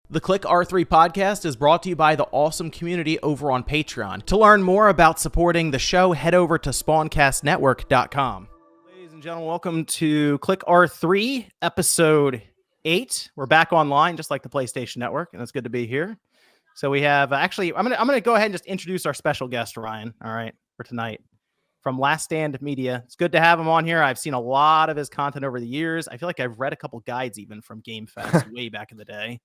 The Click R3 podcast is brought to you by the awesome community over on Patreon. To learn more about supporting the show, head over to spawncastnetwork.com. Ladies and gentlemen, welcome to Click R3, episode 8. We're back online, just like the PlayStation Network, and it's good to be here. So we have, I'm gonna go ahead and just introduce our special guest, Ryan, all right, for tonight. From Last Stand Media. It's good to have him on here. I've seen a lot of his content over the years. I feel like I've read a couple guides even from GameFAQs way back in the day.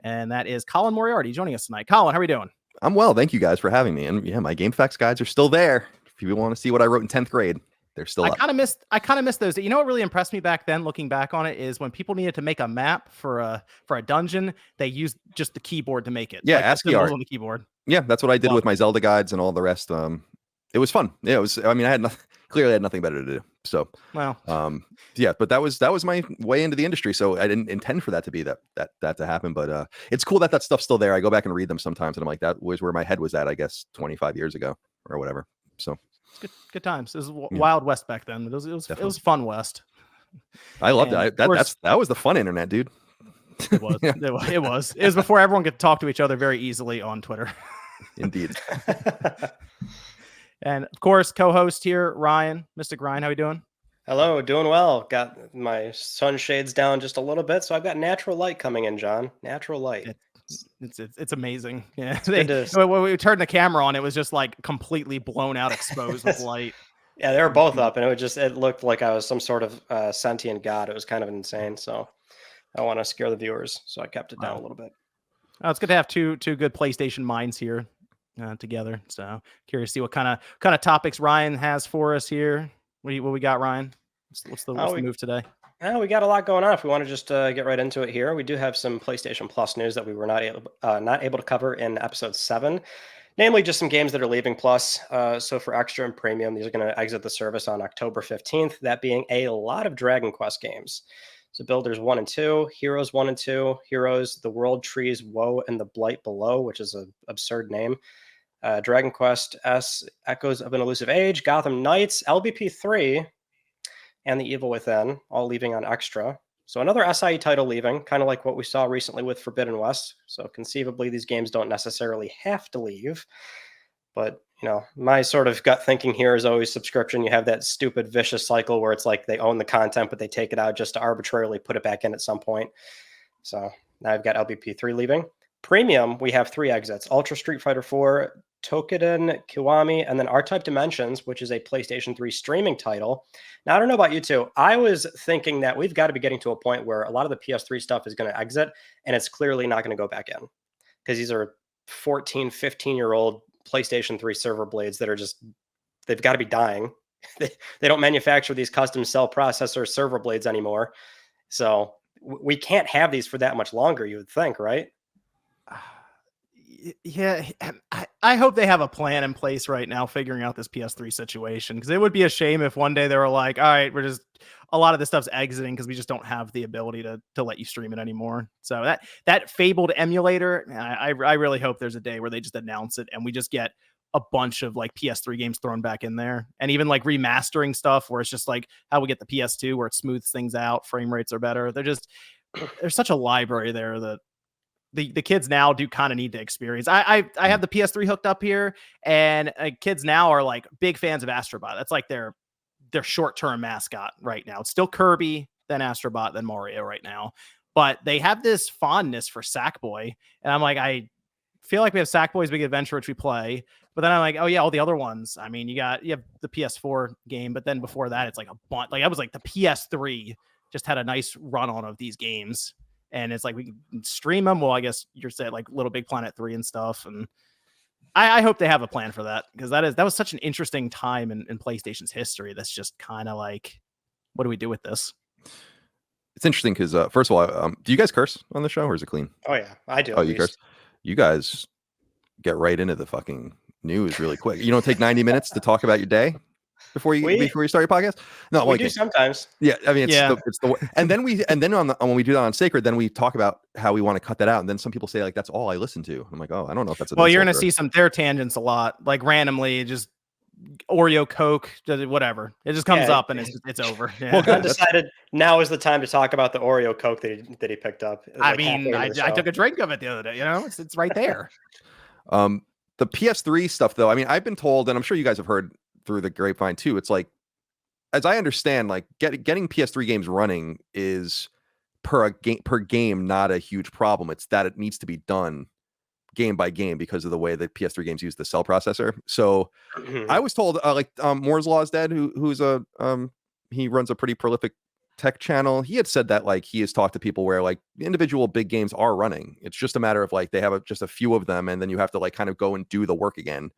And that is Colin Moriarty joining us tonight. Colin, how are we doing? I'm well. Thank you guys for having me. And yeah, my GameFAQs guides are still there. If you want to see what I wrote in 10th grade, they're still up. I kind of missed those. You know what really impressed me back then, looking back on it, is when people needed to make a map for a dungeon, they used just the keyboard to make it. Yeah, like ASCII art on the keyboard. Yeah, that's what I did with my Zelda guides and all the rest. It was fun. Yeah, it was. I mean, clearly had nothing better to do. So, well, yeah, but that was my way into the industry. So I didn't intend for that to be that to happen. But it's cool that stuff's still there. I go back and read them sometimes, and I'm like, that was where my head was at, I guess, 25 years ago or whatever. So it's good times. It was Wild West back then. It was fun West. I loved it. That was the fun internet, dude. It was. Yeah. It was before everyone could talk to each other very easily on Twitter. Indeed. And of course, co-host here, Ryan, Mystic Ryan. How you doing? Hello, doing well. Got my sunshades down just a little bit, so I've got natural light coming in, John. Natural light. It's amazing. Yeah. When we turned the camera on, it was just like completely blown out, exposed with light. Yeah, they were both up, and it looked like I was some sort of sentient god. It was kind of insane. So I want to scare the viewers, so I kept it down a little bit. Oh, it's good to have two good PlayStation minds here together. So curious to see what kind of topics Ryan has for us here. What we got, Ryan? What's the move today? We got a lot going on. If we want to just get right into it here, we do have some PlayStation Plus news that we were not able to cover in episode 7. Namely, just some games that are leaving Plus. So for Extra and Premium, these are going to exit the service on October 15th. That being a lot of Dragon Quest games. So Builders 1 and 2, Heroes 1 and 2, Heroes, The World Trees, Woe, and The Blight Below, which is an absurd name. Dragon Quest S, Echoes of an Elusive Age, Gotham Knights, LBP 3, and The Evil Within, all leaving on Extra. So another SIE title leaving, kind of like what we saw recently with Forbidden West. So conceivably, these games don't necessarily have to leave. But, my sort of gut thinking here is always subscription. You have that stupid vicious cycle where it's like they own the content, but they take it out just to arbitrarily put it back in at some point. So now I've got LBP 3 leaving. Premium, we have 3 exits. Ultra Street Fighter 4, Tokiden Kiwami, and then R-Type Dimensions, which is a PlayStation 3 streaming title. Now, I don't know about you two. I was thinking that we've got to be getting to a point where a lot of the PS3 stuff is going to exit, and it's clearly not going to go back in. Because these are 14, 15-year-old PlayStation 3 server blades that are just, they've got to be dying. They don't manufacture these custom cell processor server blades anymore. So we can't have these for that much longer, you would think, right? Yeah, I hope they have a plan in place right now figuring out this PS3 situation, because it would be a shame if one day they were like, all right, a lot of this stuff's exiting because we just don't have the ability to let you stream it anymore. So that fabled emulator, I really hope there's a day where they just announce it and we just get a bunch of like PS3 games thrown back in there, and even like remastering stuff where it's just like how we get the PS2 where it smooths things out, frame rates are better. There's such a library there that the kids now do kind of need to experience. I have the PS3 hooked up here, and kids now are like big fans of Astrobot. That's like their short-term mascot right now. It's still Kirby, then Astrobot, then Mario right now. But they have this fondness for Sackboy, and I'm like, I feel like we have Sackboy's Big Adventure, which we play, but then I'm like, oh yeah, all the other ones. I mean, you have the PS4 game, but then before that, it's like a bunch. Like I was like the PS3 just had a nice run on of these games. And it's like we can stream them. Well, I guess you're saying like Little Big Planet 3 and stuff. And I hope they have a plan for that, because that was such an interesting time in PlayStation's history. That's just kind of like, what do we do with this? It's interesting because first of all, do you guys curse on the show, or is it clean? Oh yeah, I do. Oh, you curse. You guys get right into the fucking news really quick. You don't take 90 minutes to talk about your day before you start your podcast? No, we do sometimes. Yeah, I mean, it's the and then when we do that on Sacred, then we talk about how we want to cut that out, and then some people say like that's all I listen to. I'm like, oh, I don't know if that's well, you're gonna see some their tangents a lot, like randomly just Oreo Coke, whatever. It just comes Yeah, up and it's over. Yeah. Well, good. John decided now is the time to talk about the Oreo Coke that he picked up. I mean, I took a drink of it the other day. It's right there. The PS3 stuff, though. I mean, I've been told, and I'm sure you guys have heard through the grapevine too. It's like, as I understand, like getting PS3 games running is per game not a huge problem. It's that it needs to be done game by game because of the way that PS3 games use the cell processor. So I was told, Moore's Law is Dead, who's he runs a pretty prolific tech channel. He had said that like he has talked to people where like individual big games are running. It's just a matter of like they have just a few of them, and then you have to like kind of go and do the work again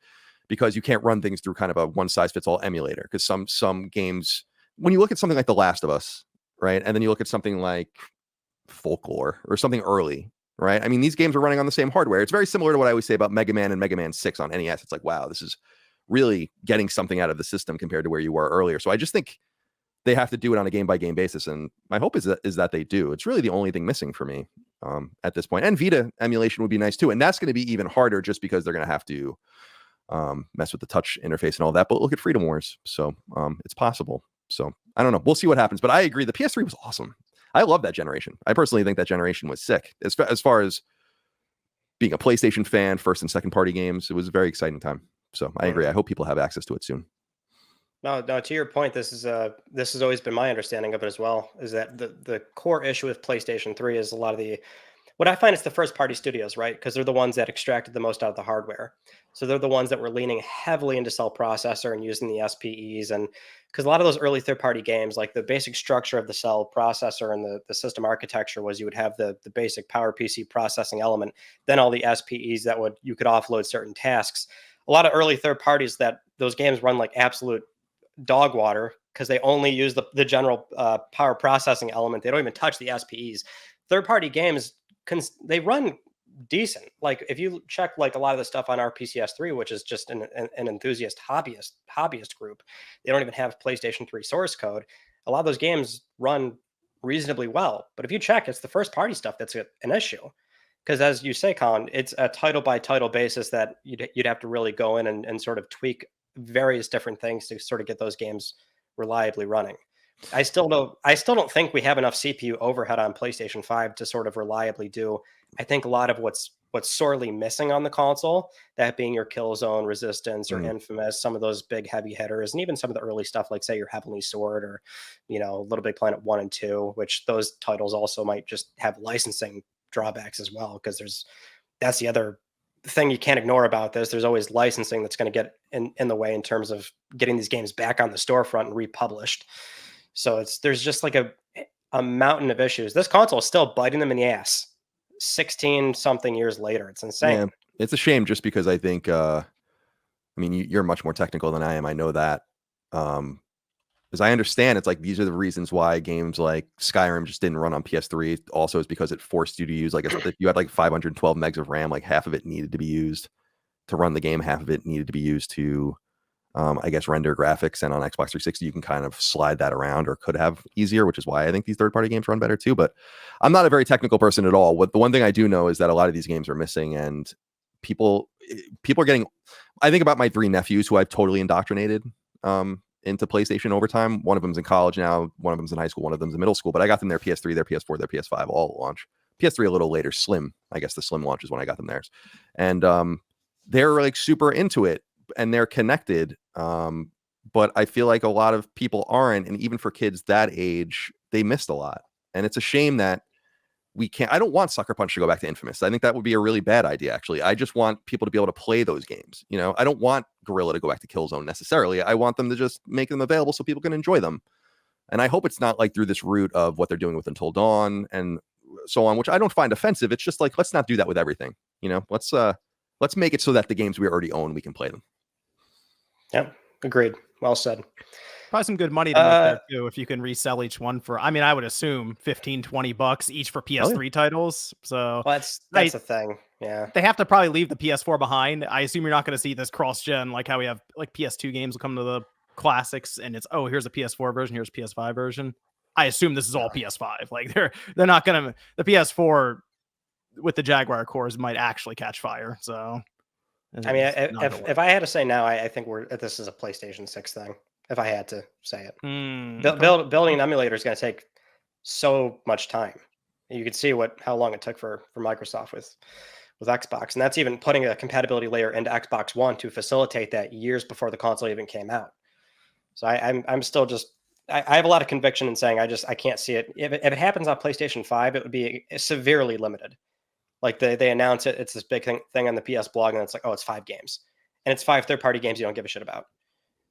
because you can't run things through kind of a one size fits all emulator. Because some games, when you look at something like The Last of Us, right, and then you look at something like Folklore or something early, right? I mean, these games are running on the same hardware. It's very similar to what I always say about Mega Man and Mega Man 6 on NES. It's like, wow, this is really getting something out of the system compared to where you were earlier. So I just think they have to do it on a game by game basis. And my hope is that they do. It's really the only thing missing for me at this point. And Vita emulation would be nice too. And that's going to be even harder just because they're going to have to mess with the touch interface and all that. But look at Freedom Wars. So it's possible. So I don't know. We'll see what happens. But I agree. The PS3 was awesome. I love that generation. I personally think that generation was sick. As far as being a PlayStation fan, first and second party games, it was a very exciting time. So I agree. I hope people have access to it soon. No, to your point, this has always been my understanding of it as well, is that the core issue with PlayStation 3 is a lot of what I find is the first party studios, right? Because they're the ones that extracted the most out of the hardware. So they're the ones that were leaning heavily into cell processor and using the SPEs. And because a lot of those early third party games, like the basic structure of the cell processor and the system architecture was you would have the basic PowerPC processing element, then all the SPEs that you could offload certain tasks. A lot of early third parties that those games run like absolute dog water because they only use the general power processing element. They don't even touch the SPEs. Third party games, they run decent. Like if you check like a lot of the stuff on our PCS3, which is just an enthusiast hobbyist group, they don't even have PlayStation 3 source code. A lot of those games run reasonably well. But if you check, it's the first party stuff that's an issue. Because as you say, Colin, it's a title by title basis that you'd have to really go in and sort of tweak various different things to sort of get those games reliably running. I still don't think we have enough CPU overhead on PlayStation 5 to sort of reliably do. I think a lot of what's sorely missing on the console, that being your Killzone, Resistance, or Infamous, some of those big heavy hitters, and even some of the early stuff like say your Heavenly Sword or Little Big Planet 1 and 2, which those titles also might just have licensing drawbacks as well, because that's the other thing you can't ignore about this. There's always licensing that's going to get in the way in terms of getting these games back on the storefront and republished. So there's just like a mountain of issues. This console is still biting them in the ass 16 something years later. It's insane. Yeah, it's a shame just because I think, I mean, you're much more technical than I am. I know that. As I understand, it's like these are the reasons why games like Skyrim just didn't run on PS3. Also, is because it forced you to use like if you had like 512 megs of RAM, like half of it needed to be used to run the game, half of it needed to be used to, I guess, render graphics. And on Xbox 360, you can kind of slide that around, or could have easier, which is why I think these third-party games run better too. But I'm not a very technical person at all. The one thing I do know is that a lot of these games are missing, and people are getting. I think about my three nephews who I've totally indoctrinated into PlayStation over time. One of them's in college now, one of them's in high school, one of them's in middle school, but I got them their PS3, their PS4, their PS5 all at launch. PS3 a little later, Slim. I guess the Slim launch is when I got them theirs. And they're like super into it and they're connected. But I feel like a lot of people aren't. And even for kids that age, they missed a lot. And it's a shame that we can't. I don't want Sucker Punch to go back to Infamous. I think that would be a really bad idea, actually. I just want people to be able to play those games. I don't want Guerrilla to go back to Killzone necessarily. I want them to just make them available so people can enjoy them. And I hope it's not like through this route of what they're doing with Until Dawn and so on, which I don't find offensive. It's just like, let's not do that with everything. Let's make it so that the games we already own, we can play them. Yeah, agreed. Well said. Probably some good money to make there too if you can resell each one for, I would assume $15-$20 each for PS3 titles. So that's the thing. Yeah. They have to probably leave the PS4 behind. I assume you're not going to see this cross-gen like how we have like PS2 games will come to the classics and it's, oh, here's a PS4 version, here's a PS5 version. I assume this is all PS5. Like they're not going to, the PS4 with the Jaguar cores might actually catch fire. So I mean, It's not gonna work. if I had to say now, I think this is a PlayStation 6 thing. If I had to say it, Okay. building an emulator is going to take so much time. You could see how long it took for Microsoft with Xbox, and that's even putting a compatibility layer into Xbox One to facilitate that years before the console even came out. So I'm still just I have a lot of conviction in saying I can't see it. If it happens on PlayStation 5, it would be severely limited. Like they announce it, it's this big thing on the PS blog, and it's like, oh, it's 5 games, and it's 5 third-party games you don't give a shit about.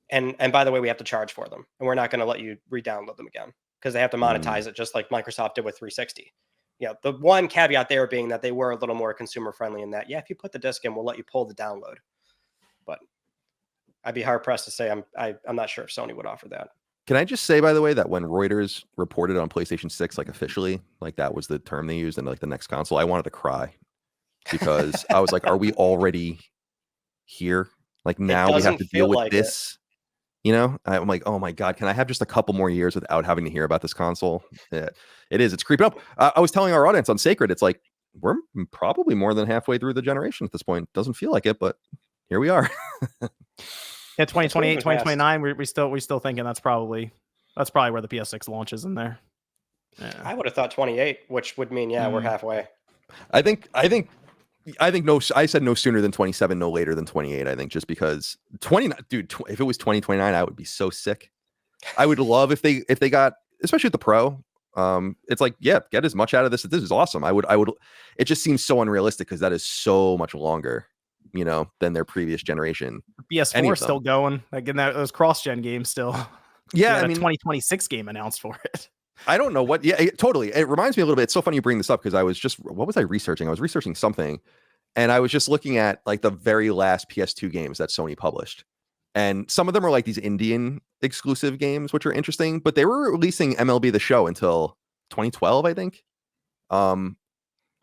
And by the way, we have to charge for them, and we're not going to let you re-download them again because they have to monetize it, just like Microsoft did with 360. The one caveat there being that they were a little more consumer friendly in that, if you put the disc in, we'll let you pull the download. But I'd be hard pressed to say I'm not sure if Sony would offer that. Can I just say, by the way, that when Reuters reported on PlayStation 6, like officially, like that was the term they used in like the next console, I wanted to cry because I was like, are we already here? Like now we have to deal with this. I'm like, oh my God, can I have just a couple more years without having to hear about this console? Yeah, it's creeping up. I was telling our audience on Sacred, it's like, we're probably more than halfway through the generation at this point. Doesn't feel like it, but here we are. Yeah, 2028, 2029, we still thinking that's probably where the PS6 launches in there. Yeah. I would have thought 28, which would mean we're halfway. I think no. I said no sooner than 27, no later than 28. I think just because 29, dude. If it was 2029, I would be so sick. I would love if they got, especially with the Pro. It's like, get as much out of this. This is awesome. I would. It just seems so unrealistic because that is so much longer, than their previous generation. PS4 still going. Like in those cross-gen games still. Yeah, I mean, 2026 game announced for it. I don't know what. Yeah, totally. It reminds me a little bit. It's so funny you bring this up because I was just, what was I researching? I was researching something, and I was just looking at like the very last PS2 games that Sony published, and some of them are like these Indian exclusive games, which are interesting. But they were releasing MLB The Show until 2012, I think, on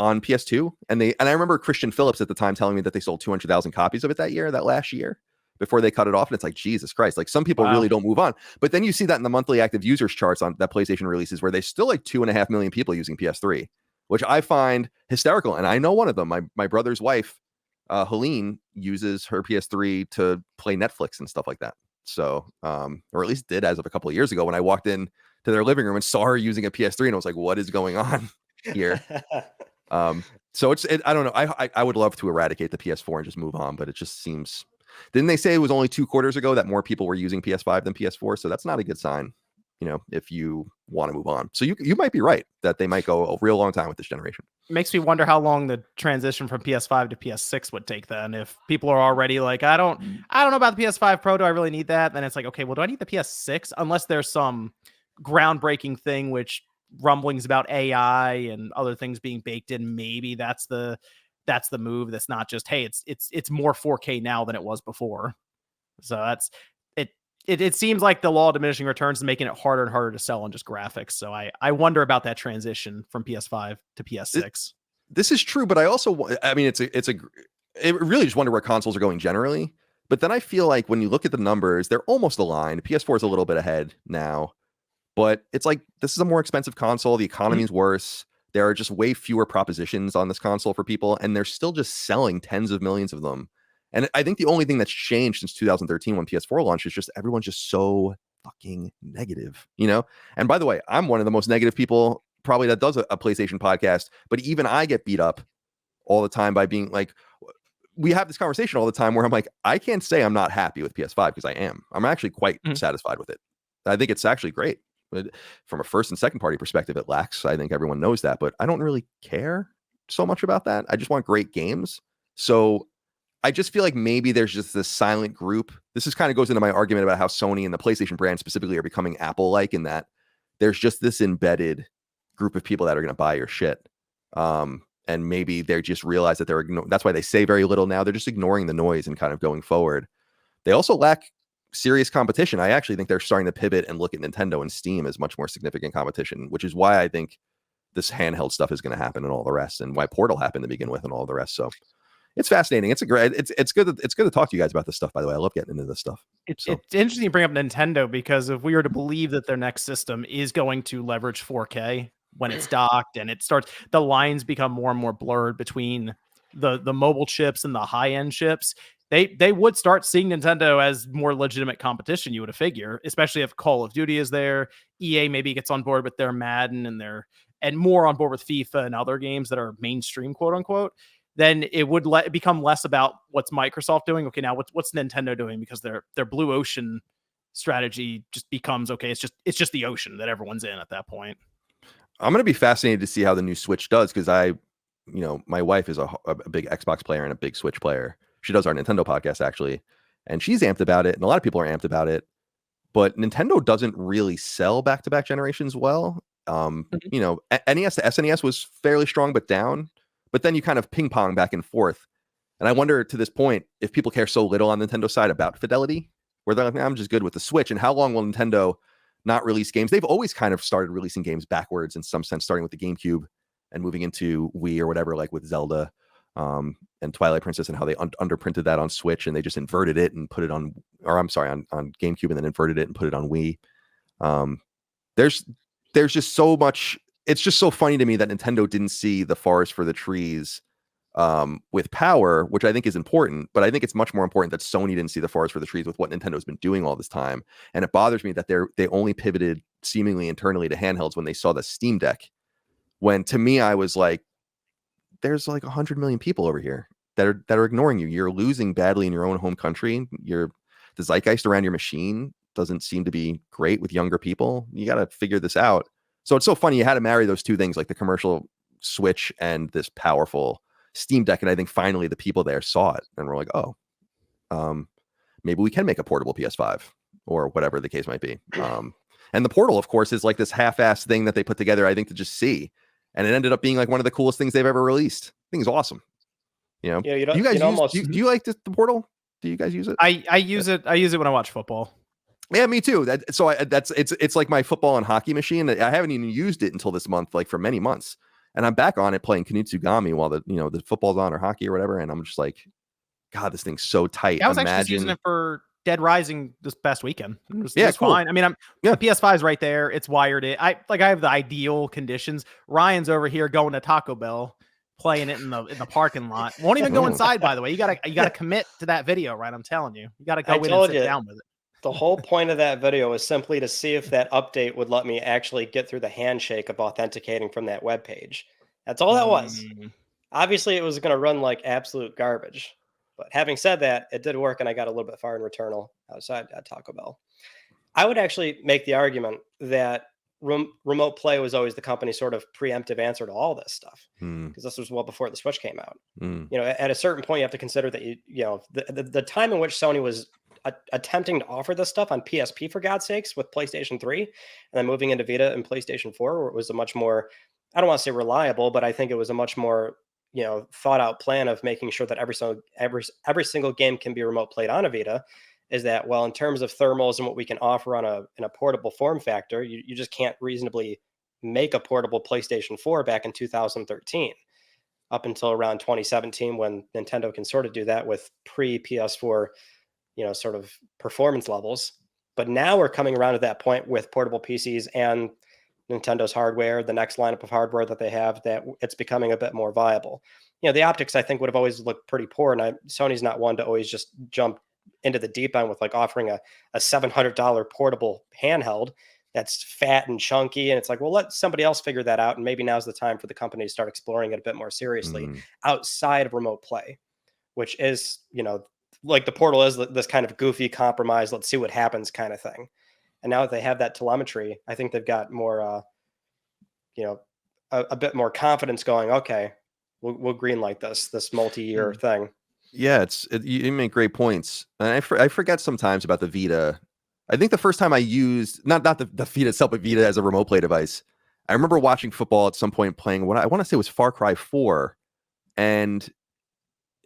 PS2, and I remember Christian Phillips at the time telling me that they sold 200,000 copies of it that last year before they cut it off. And it's like, Jesus Christ, like some people really don't move on. But then you see that in the monthly active users charts on that PlayStation releases where they still like 2.5 million people using PS3, which I find hysterical. And I know one of them, my brother's wife, Helene, uses her PS3 to play Netflix and stuff like that. So, or at least did as of a couple of years ago when I walked in to their living room and saw her using a PS3 and I was like, what is going on here? So I don't know. I would love to eradicate the PS4 and just move on, but it just seems. Didn't they say it was only 2 quarters ago that more people were using PS5 than PS4? So that's not a good sign, if you want to move on. So you might be right that they might go a real long time with this generation. Makes me wonder how long the transition from PS5 to PS6 would take then. If people are already like, I don't know about the PS5 Pro. Do I really need that? Then it's like, okay, well, do I need the PS6? Unless there's some groundbreaking thing, which rumblings about AI and other things being baked in, maybe that's the move. That's not just, hey, it's more 4K now than it was before. So that's it. It seems like the law of diminishing returns is making it harder and harder to sell on just graphics. So I wonder about that transition from PS5 to PS6. This is true, but I also, I mean, it really just wonder where consoles are going generally. But then I feel like when you look at the numbers, they're almost aligned. PS4 is a little bit ahead now, but it's like, this is a more expensive console. The economy is worse. There are just way fewer propositions on this console for people, and they're still just selling tens of millions of them. And I think the only thing that's changed since 2013 when PS4 launched is just everyone's just so fucking negative, And by the way, I'm one of the most negative people probably that does a PlayStation podcast, but even I get beat up all the time by being like, we have this conversation all the time where I'm like, I can't say I'm not happy with PS5 because I am. I'm actually quite satisfied with it. I think it's actually great. But from a first and second party perspective, it lacks. I think everyone knows that, but I don't really care so much about that. I just want great games. So I just feel like maybe there's just this silent group. This is kind of goes into my argument about how Sony and the PlayStation brand specifically are becoming Apple-like, in that there's just this embedded group of people that are going to buy your shit. And maybe they just realize that that's why they say very little now. They're just ignoring the noise and kind of going forward. They also lack serious competition. I actually think they're starting to pivot and look at Nintendo and Steam as much more significant competition, which is why I think this handheld stuff is going to happen and all the rest, and why Portal happened to begin with and all the rest. So it's fascinating. It's good to talk to you guys about this stuff, by the way. I love getting into this stuff. It's interesting you bring up Nintendo, because if we were to believe that their next system is going to leverage 4K when it's docked and it starts, the lines become more and more blurred between the mobile chips and the high end chips, they would start seeing Nintendo as more legitimate competition. You would have figured, especially if Call of Duty is there, EA maybe gets on board with their Madden and more on board with FIFA and other games that are mainstream, quote unquote. Then it would become less about what's Microsoft doing. Okay, now what's Nintendo doing, because their blue ocean strategy just becomes okay. It's just the ocean that everyone's in at that point. I'm going to be fascinated to see how the new Switch does, because my wife is a big Xbox player and a big Switch player. She does our Nintendo podcast actually, and she's amped about it, and a lot of people are amped about it. But Nintendo doesn't really sell back-to-back generations well. NES to SNES was fairly strong but down, but then you kind of ping pong back and forth. And I wonder to this point if people care so little on Nintendo's side about fidelity, where they're like, I'm just good with the Switch. And how long will Nintendo not release games? They've always kind of started releasing games backwards in some sense, starting with the GameCube and moving into Wii or whatever, like with Zelda and Twilight Princess, and how they underprinted that on Switch, and they just inverted it and put it on, on GameCube, and then inverted it and put it on Wii. There's just so much. It's just so funny to me that Nintendo didn't see the forest for the trees with power, which I think is important, but I think it's much more important that Sony didn't see the forest for the trees with what Nintendo's been doing all this time. And it bothers me that they only pivoted seemingly internally to handhelds when they saw the Steam Deck, when to me, I was like, there's like 100 million people over here that are ignoring you. You're losing badly in your own home country. The zeitgeist around your machine doesn't seem to be great with younger people. You got to figure this out. So it's so funny. You had to marry those two things, like the commercial Switch and this powerful Steam Deck. And I think finally the people there saw it and were like, oh, maybe we can make a portable PS5 or whatever the case might be. And the Portal, of course, is like this half-assed thing that they put together, I think, to just see. And it ended up being like one of the coolest things they've ever released. I think it's awesome. Yeah, do you guys do you like the Portal? Do you guys use it? I use it. I use it when I watch football. Yeah, me too. It's like my football and hockey machine. I haven't even used it until this month, like for many months. And I'm back on it playing Kunitsugami while the football's on, or hockey or whatever. And I'm just like, God, this thing's so tight. I was actually just using it for Dead Rising this past weekend. It was cool. Fine. I mean, the PS5 is right there. It's wired. I have the ideal conditions. Ryan's over here going to Taco Bell, playing it in the parking lot. Won't even go inside, by the way. You gotta commit to that video, right? I'm telling you. You gotta go in and sit down with it. The whole point of that video was simply to see if that update would let me actually get through the handshake of authenticating from that web page. That's all that was. Obviously, it was going to run like absolute garbage. But having said that, it did work, and I got a little bit far in Returnal outside at Taco Bell. I would actually make the argument that remote play was always the company's sort of preemptive answer to all this stuff, because this was well before the Switch came out. At a certain point, you have to consider that the time in which Sony was attempting to offer this stuff on PSP, for God's sakes, with PlayStation 3, and then moving into Vita and PlayStation 4, where it was a much more, I don't want to say reliable, but I think it was a much more thought out plan of making sure that every single game can be remote played on a Vita. Is that, well, in terms of thermals and what we can offer in a portable form factor, you just can't reasonably make a portable PlayStation 4 back in 2013, up until around 2017, when Nintendo can sort of do that with pre-PS4 sort of performance levels. But now we're coming around to that point with portable PCs and Nintendo's hardware, the next lineup of hardware that they have, that it's becoming a bit more viable. The optics, I think, would have always looked pretty poor, and Sony's not one to always just jump into the deep end with like offering a $700 portable handheld that's fat and chunky. And it's like, well, let somebody else figure that out. And maybe now's the time for the company to start exploring it a bit more seriously outside of remote play, which is, like the Portal is this kind of goofy compromise. Let's see what happens kind of thing. And now that they have that telemetry, I think they've got more, a bit more confidence going, okay, we'll greenlight this multi-year thing. Yeah, you make great points. And I forget sometimes about the Vita. I think the first time I used, not the Vita itself, but Vita as a remote play device, I remember watching football at some point, playing what I want to say was Far Cry 4. And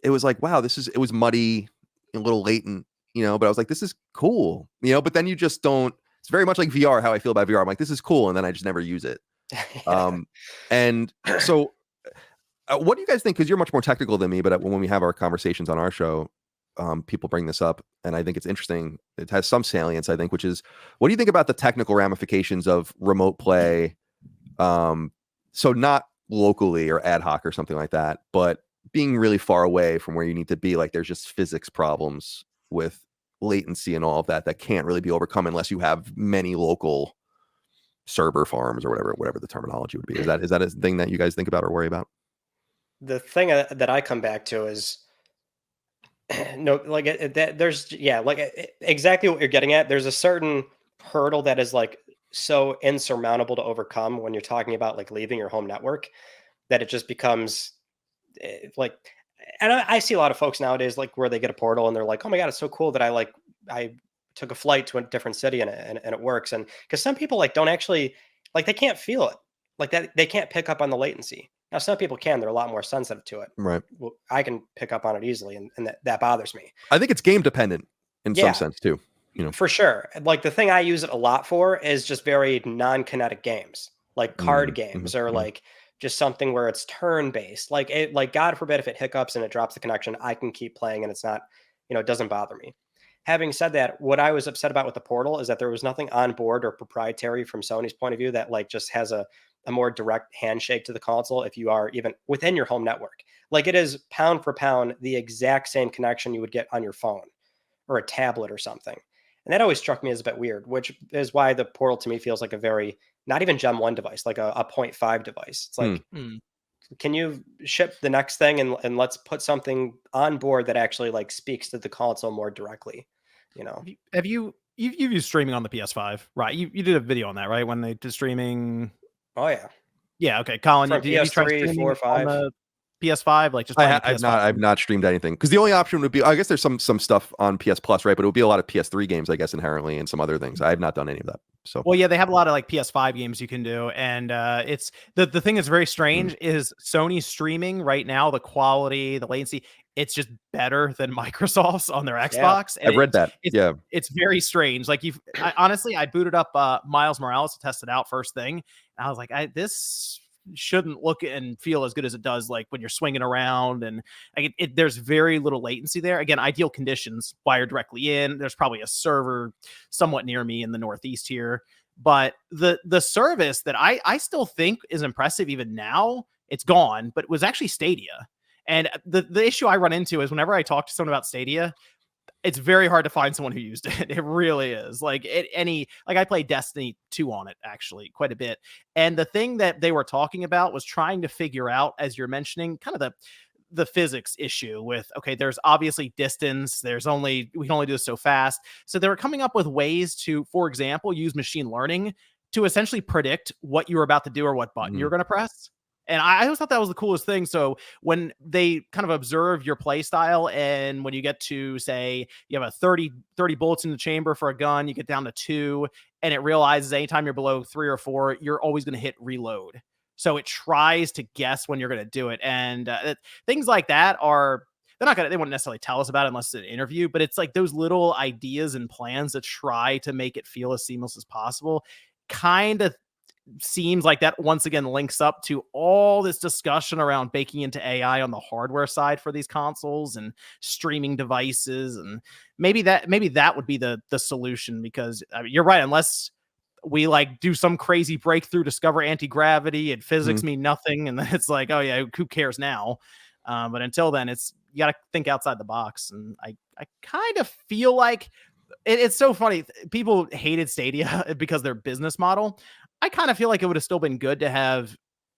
it was like, wow, it was muddy, a little latent, but I was like, this is cool, but then you just don't. It's very much like VR, how I feel about VR. I'm like, this is cool, and then I just never use it. And so what do you guys think? Because you're much more technical than me, but when we have our conversations on our show, people bring this up, and I think it's interesting. It has some salience, I think, which is, what do you think about the technical ramifications of remote play? So not locally or ad hoc or something like that, but being really far away from where you need to be. Like there's just physics problems with latency and all of that can't really be overcome unless you have many local server farms or whatever the terminology would be. Is that a thing that you guys think about or worry about? The thing that I come back to is no, like there's exactly what you're getting at. There's a certain hurdle that is like so insurmountable to overcome when you're talking about like leaving your home network that it just becomes like, and I see a lot of folks nowadays like where they get a portal and they're like, oh my god, it's so cool that I took a flight to a different city and it works. And because some people like don't actually like they can't feel it like that, they can't pick up on the latency. Now some people can, they're a lot more sensitive to it. Right. Well, I can pick up on it easily, and that bothers me. I think it's game dependent in some sense too. For sure. Like the thing I use it a lot for is just very non-kinetic games, like card games, or like just something where it's turn-based. Like God forbid if it hiccups and it drops the connection, I can keep playing and it's not, it doesn't bother me. Having said that, what I was upset about with the Portal is that there was nothing on board or proprietary from Sony's point of view that like just has a more direct handshake to the console if you are even within your home network. Like it is pound for pound the exact same connection you would get on your phone or a tablet or something. And that always struck me as a bit weird, which is why the Portal to me feels like a very, not even Gen 1 device, like a 0.5 device. It's like, can you ship the next thing and let's put something on board that actually like speaks to the console more directly, Have you've used streaming on the PS5, right? You did a video on that, right? When they did streaming. Oh yeah. Yeah. Okay. Colin, from did you try PS3, streaming 4, 5? on the PS5? Like just I've not streamed anything because the only option would be, I guess there's some stuff on PS Plus, right? But it would be a lot of PS3 games, I guess, inherently, and some other things. I have not done any of that. So well, yeah, they have a lot of like PS5 games you can do, and it's the thing that's very strange is Sony's streaming right now, the quality, the latency, it's just better than Microsoft's on their Xbox. I've read that. It's very strange. Like honestly, I booted up Miles Morales to test it out first thing, and I was like, this shouldn't look and feel as good as it does like when you're swinging around, and like there's very little latency there. Again, ideal conditions, wire directly in. There's probably a server somewhat near me in the Northeast here, but the service that I still think is impressive even now, it's gone, but it was actually Stadia. And the issue I run into is whenever I talk to someone about Stadia, it's very hard to find someone who used it. It really is. Like I played Destiny 2 on it actually quite a bit. And the thing that they were talking about was trying to figure out, as you're mentioning, kind of the physics issue with, okay, there's obviously distance. We can only do this so fast. So they were coming up with ways to, for example, use machine learning to essentially predict what you're about to do or what button you're going to press. And I always thought that was the coolest thing. So when they kind of observe your play style, and when you get to, say, you have a 30 bullets in the chamber for a gun, you get down to 2, and it realizes anytime you're below 3 or 4, you're always going to hit reload. So it tries to guess when you're going to do it. And things like that they won't necessarily tell us about it unless it's an interview, but it's like those little ideas and plans that try to make it feel as seamless as possible. Kind of seems like that once again links up to all this discussion around baking into AI on the hardware side for these consoles and streaming devices. And maybe that would be the solution, because I mean, you're right. Unless we like do some crazy breakthrough, discover anti-gravity and physics mean nothing, and then it's like, oh yeah, who cares now? But until then, you got to think outside the box. And I kind of feel like it's so funny. People hated Stadia because their business model. I kind of feel like it would have still been good to have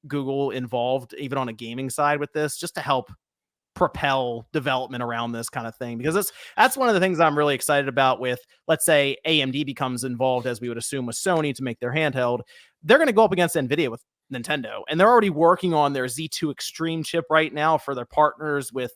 Google involved, even on a gaming side with this, just to help propel development around this kind of thing. Because that's one of the things I'm really excited about with, let's say, AMD becomes involved, as we would assume with Sony, to make their handheld. They're going to go up against NVIDIA with Nintendo, and they're already working on their Z2 Extreme chip right now for their partners with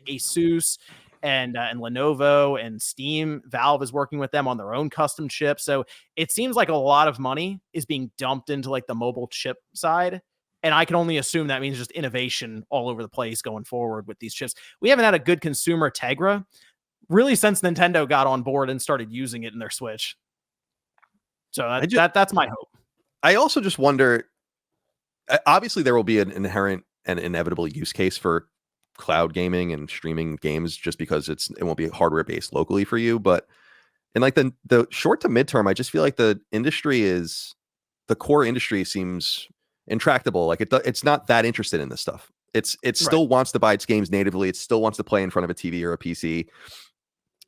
Asus and Lenovo and Steam. Valve is working with them on their own custom chip. So it seems like a lot of money is being dumped into like the mobile chip side. And I can only assume that means just innovation all over the place going forward with these chips. We haven't had a good consumer Tegra really since Nintendo got on board and started using it in their Switch. So that's my hope. I also just wonder, obviously there will be an inherent and inevitable use case for cloud gaming and streaming games, just because it won't be hardware based locally for you. But in like the short to midterm, I just feel like the core industry seems intractable. Like it's not that interested in this stuff. It Right. still wants to buy its games natively. It still wants to play in front of a TV or a PC.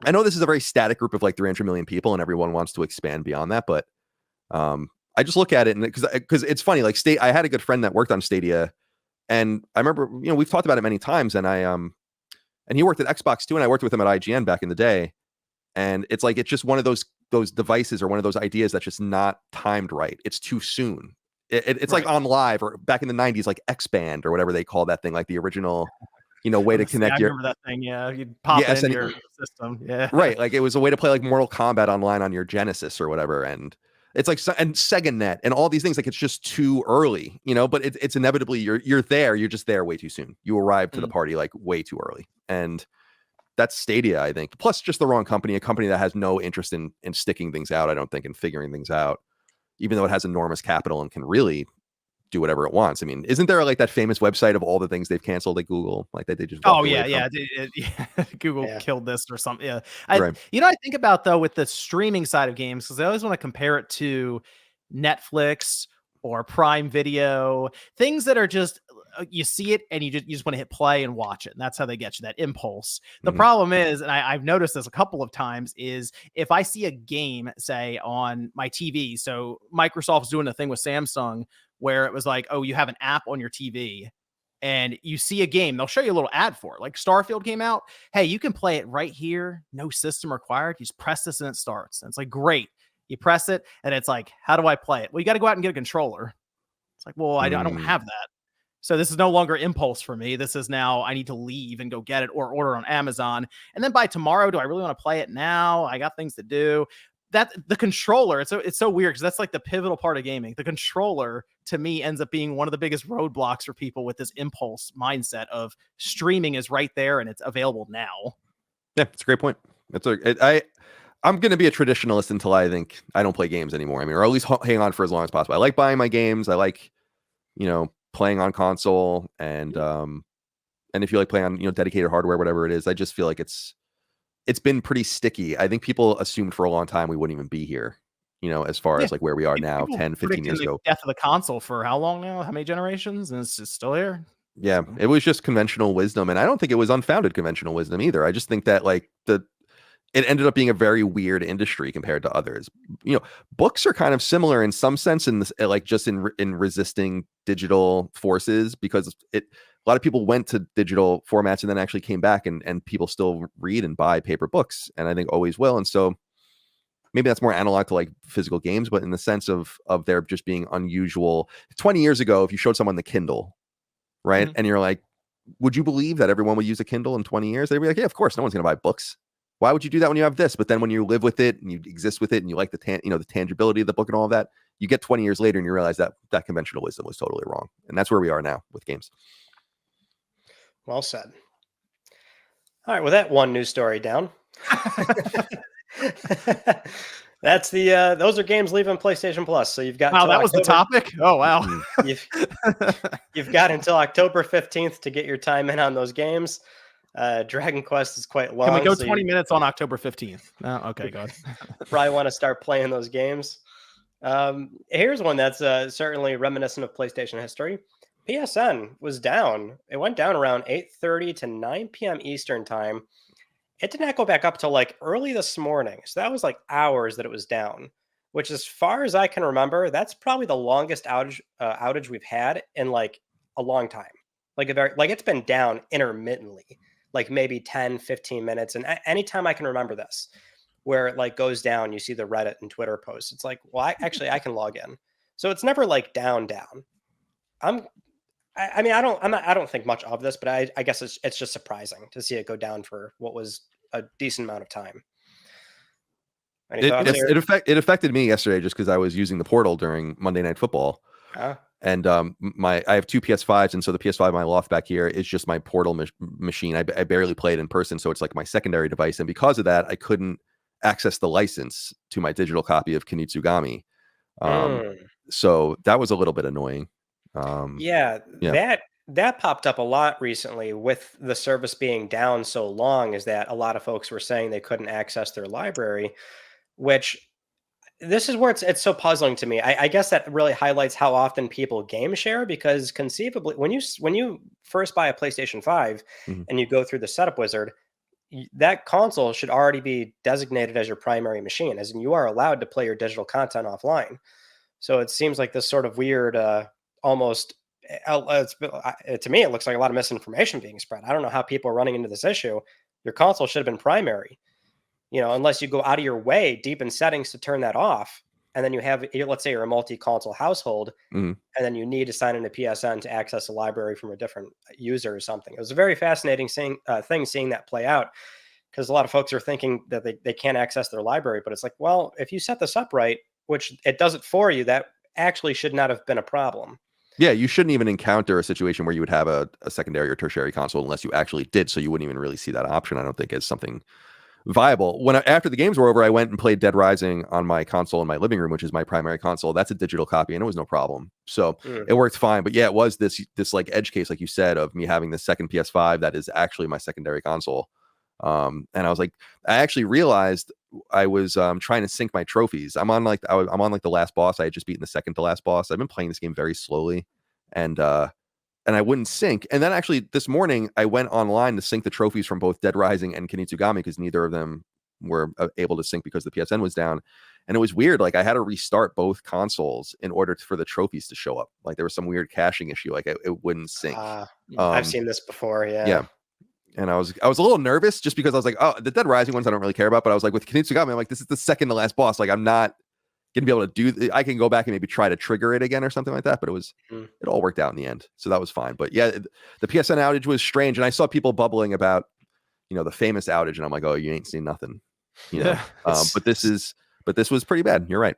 I know this is a very static group of like 300 million people, and everyone wants to expand beyond that. But I just look at it, and because it's funny, like I had a good friend that worked on Stadia, and I remember, we've talked about it many times, and and he worked at Xbox too, and I worked with him at IGN back in the day, and it's like it's just one of those devices or one of those ideas that's just not timed right. It's too soon. It's like on live, or back in the 90s, like X-Band or whatever they called that thing, like the original, way to connect I remember that thing. Yeah, you'd pop it into your system. Yeah, right. Like it was a way to play like Mortal Kombat online on your Genesis or whatever, and it's like, and SegaNet and all these things. Like it's just too early, But it's inevitably you're there. You're just there way too soon. You arrive to the party like way too early, and that's Stadia, I think. Plus, just the wrong company. A company that has no interest in sticking things out. I don't think, in figuring things out, even though it has enormous capital and can really do whatever it wants. I mean, isn't there like that famous website of all the things they've canceled at Google, like that they just yeah. Google killed this or something. Yeah, I think about though with the streaming side of games, because I always want to compare it to Netflix or Prime Video, things that are just you see it and you just want to hit play and watch it, and that's how they get you that impulse. The problem is, and I've noticed this a couple of times, is if I see a game, say on my TV, so Microsoft's doing a thing with Samsung where it was like, oh, you have an app on your TV and you see a game, they'll show you a little ad for it. Like Starfield came out. Hey, you can play it right here. No system required. You just press this and it starts. And it's like, great. You press it and it's like, how do I play it? Well, you got to go out and get a controller. It's like, well, I don't have that. So this is no longer impulse for me. This is now I need to leave and go get it or order on Amazon. And then by tomorrow, do I really want to play it now? I got things to do. That the controller, it's so weird because that's like the pivotal part of gaming. The controller to me ends up being one of the biggest roadblocks for people with this impulse mindset of streaming is right there and it's available now. Yeah, it's a great point. I'm going to be a traditionalist until I think I don't play games anymore. I mean, or at least hang on for as long as possible. I like buying my games. I like, playing on console, and if you like playing on, dedicated hardware, whatever it is, I just feel like it's been pretty sticky. I think people assumed for a long time we wouldn't even be here, as far as like where we are now, 10, 15 years ago. Death of the console for how long now? How many generations? And it's just still here. Yeah, it was just conventional wisdom. And I don't think it was unfounded conventional wisdom either. I just think that like it ended up being a very weird industry compared to others. Books are kind of similar in some sense in this, like just in resisting digital forces, because a lot of people went to digital formats and then actually came back, and people still read and buy paper books, and I think always will. And so maybe that's more analog to like physical games, but in the sense of there just being unusual. 20 years ago, if you showed someone the Kindle, right, and you're like, would you believe that everyone would use a Kindle in 20 years? They'd be like, yeah, of course, no one's going to buy books. Why would you do that when you have this? But then when you live with it and you exist with it and you like the tangibility of the book and all of that, you get 20 years later and you realize that conventional wisdom was totally wrong. And that's where we are now with games. Well said. All right, with that one news story down. That's those are games leaving PlayStation Plus. So you've got that was the topic. Oh wow. You've got until October 15th to get your time in on those games. Dragon Quest is quite long. Can we go 20 minutes on October 15th? Okay, go ahead. Probably want to start playing those games. Here's one that's certainly reminiscent of PlayStation history. PSN was down. It went down around 8:30 to 9 p.m. Eastern time. It did not go back up till like early this morning. So that was like hours that it was down, which as far as I can remember, that's probably the longest outage we've had in like a long time. Like it's been down intermittently, like maybe 10, 15 minutes. And anytime I can remember this, where it like goes down, you see the Reddit and Twitter posts. It's like, well, I can log in. So it's never like down. I don't think much of this, but I guess it's just surprising to see it go down for what was a decent amount of time. It affected me yesterday just because I was using the portal during Monday Night Football. And I have two PS5s, and so the PS5 in my loft back here is just my portal machine. I barely play it in person, so it's like my secondary device. And because of that, I couldn't access the license to my digital copy of Kunitsugami. So that was a little bit annoying. That popped up a lot recently with the service being down so long, is that a lot of folks were saying they couldn't access their library, which this is where it's so puzzling to me. I guess that really highlights how often people game share, because conceivably, when you first buy a PlayStation 5 Mhm. and you go through the setup wizard, that console should already be designated as your primary machine, as in you are allowed to play your digital content offline. So it seems like this sort of weird, almost to me, it looks like a lot of misinformation being spread. I don't know how people are running into this issue. Your console should have been primary, unless you go out of your way deep in settings to turn that off. And then let's say you're a multi-console household, Mhm. and then you need to sign into PSN to access a library from a different user or something. It was a very fascinating thing seeing that play out, because a lot of folks are thinking that they can't access their library, but it's like, well, if you set this up right, which it does it for you, that actually should not have been a problem. Yeah, you shouldn't even encounter a situation where you would have a secondary or tertiary console unless you actually did. So you wouldn't even really see that option. I don't think as something viable. After the games were over, I went and played Dead Rising on my console in my living room, which is my primary console. That's a digital copy, and it was no problem. So it worked fine. But yeah, it was this like edge case, like you said, of me having the second PS5 that is actually my secondary console. And I was like, I actually realized I was trying to sync my trophies. I'm on like the last boss. I had just beaten the second to last boss. I've been playing this game very slowly, and I wouldn't sync. And then actually this morning I went online to sync the trophies from both Dead Rising and Kunitsugami, because neither of them were able to sync because the PSN was down. And it was weird. Like I had to restart both consoles in order for the trophies to show up. Like there was some weird caching issue. Like it wouldn't sync. I've seen this before. Yeah. And I was a little nervous just because I was like, oh, the Dead Rising ones I don't really care about. But I was like, with Kunitsugami, I'm like, this is the second to last boss. Like I'm not gonna be able to I can go back and maybe try to trigger it again or something like that, but it all worked out in the end, so that was fine. But yeah, the PSN outage was strange, and I saw people bubbling about the famous outage, and I'm like, oh, you ain't seen nothing, but this was pretty bad. You're right.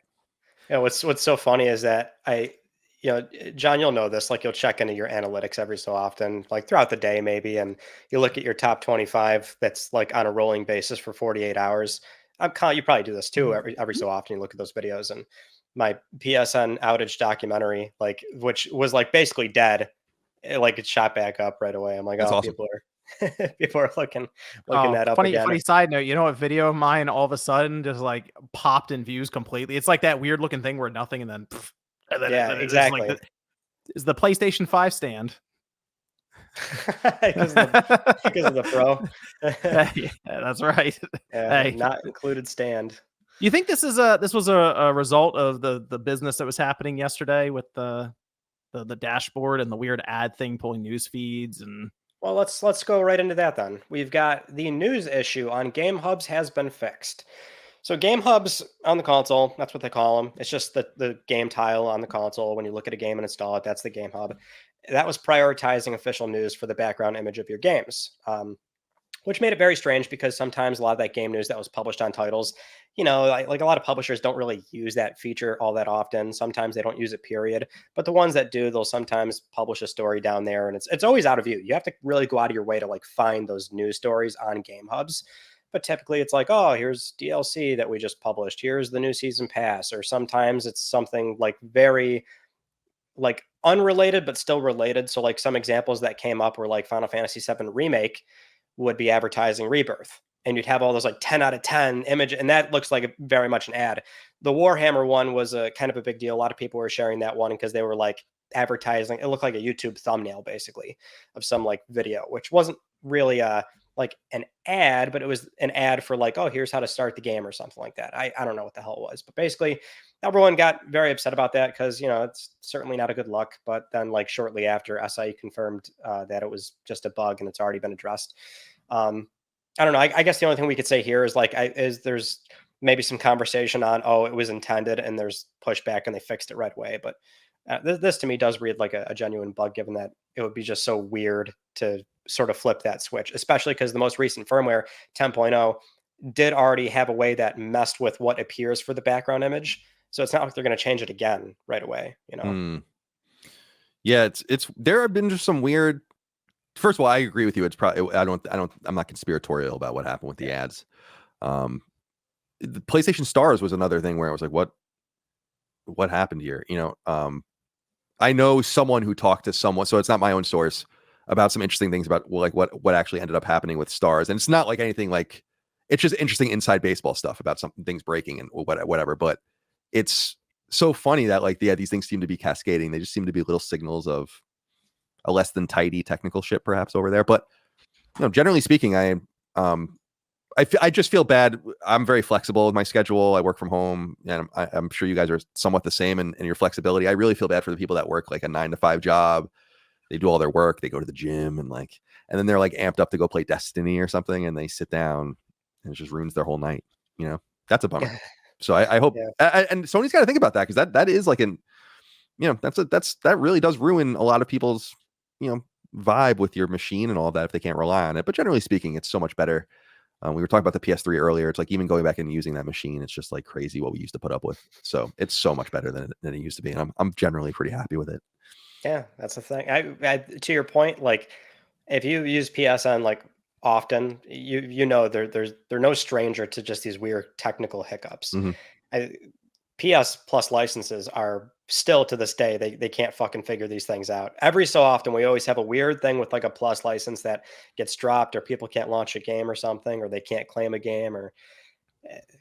Yeah, what's so funny is that John, you'll know this, like you'll check into your analytics every so often, like throughout the day maybe, and you look at your top 25 that's like on a rolling basis for 48 hours. You probably do this too every so often. You look at those videos, and my PSN outage documentary, like which was like basically dead, it shot back up right away. I'm like, That's oh, awesome. people are looking that up again. Funny side note, you know, a video of mine all of a sudden just like popped in views completely. It's like that weird looking thing where nothing and then yeah, exactly. Is the PlayStation 5 stand. because of the Pro. Yeah, that's right. Hey. Not included stand. You think this was a result of the business that was happening yesterday with the dashboard and the weird ad thing pulling news feeds? And well, let's go right into that then. We've got the news issue on Game Hubs has been fixed. So Game Hubs on the console, that's what they call them. It's just the game tile on the console. When you look at a game and install it, that's the Game Hub. That was prioritizing official news for the background image of your games, which made it very strange because sometimes a lot of that game news that was published on titles, like a lot of publishers don't really use that feature all that often. Sometimes they don't use it, period. But the ones that do, they'll sometimes publish a story down there, and it's always out of view. You have to really go out of your way to like find those news stories on Game Hubs. But typically it's like, oh, here's DLC that we just published. Here's the new season pass. Or sometimes it's something like very like unrelated, but still related. So like some examples that came up were like Final Fantasy VII Remake would be advertising Rebirth. And you'd have all those like 10 out of 10 image. And that looks like very much an ad. The Warhammer one was a kind of a big deal. A lot of people were sharing that one because they were like advertising. It looked like a YouTube thumbnail basically of some like video, which wasn't really like an ad, but it was an ad for like, oh, here's how to start the game or something like that. I don't know what the hell it was, but basically everyone got very upset about that because, it's certainly not a good look. But then like shortly after, SIE confirmed that it was just a bug and it's already been addressed. I don't know. I guess the only thing we could say here is like, there's maybe some conversation on, oh, it was intended and there's pushback and they fixed it right away. But this to me does read like a genuine bug, given that it would be just so weird to sort of flip that switch, especially because the most recent firmware 10.0 did already have a way that messed with what appears for the background image. So it's not like they're going to change it again right away, Yeah, it's there have been just some weird. First of all, I agree with you. It's probably I'm not conspiratorial about what happened with the ads. The PlayStation Stars was another thing where I was like, what happened here? I know someone who talked to someone, so it's not my own source, about some interesting things about like what actually ended up happening with Stars. And it's not like anything like, it's just interesting inside baseball stuff about some things breaking and whatever. But it's so funny that like these things seem to be cascading. They just seem to be little signals of a less than tidy technical ship perhaps over there. But generally speaking, I just feel bad. I'm very flexible with my schedule. I work from home, and I'm sure you guys are somewhat the same in your flexibility. I really feel bad for the people that work like a 9-to-5 job. They do all their work, they go to the gym, and then they're like amped up to go play Destiny or something, and they sit down and it just ruins their whole night. That's a bummer. So I hope, and Sony's got to think about that, because that is like that really does ruin a lot of people's vibe with your machine and all of that if they can't rely on it. But generally speaking, it's so much better. We were talking about the PS3 earlier. It's like even going back and using that machine, it's just like crazy what we used to put up with. So it's so much better than it used to be, and I'm generally pretty happy with it. Yeah, that's the thing. I to your point, like if you use PSN like often, they're no stranger to just these weird technical hiccups. PS Plus licenses are still to this day, they can't fucking figure these things out. Every so often, we always have a weird thing with like a Plus license that gets dropped, or people can't launch a game or something, or they can't claim a game, or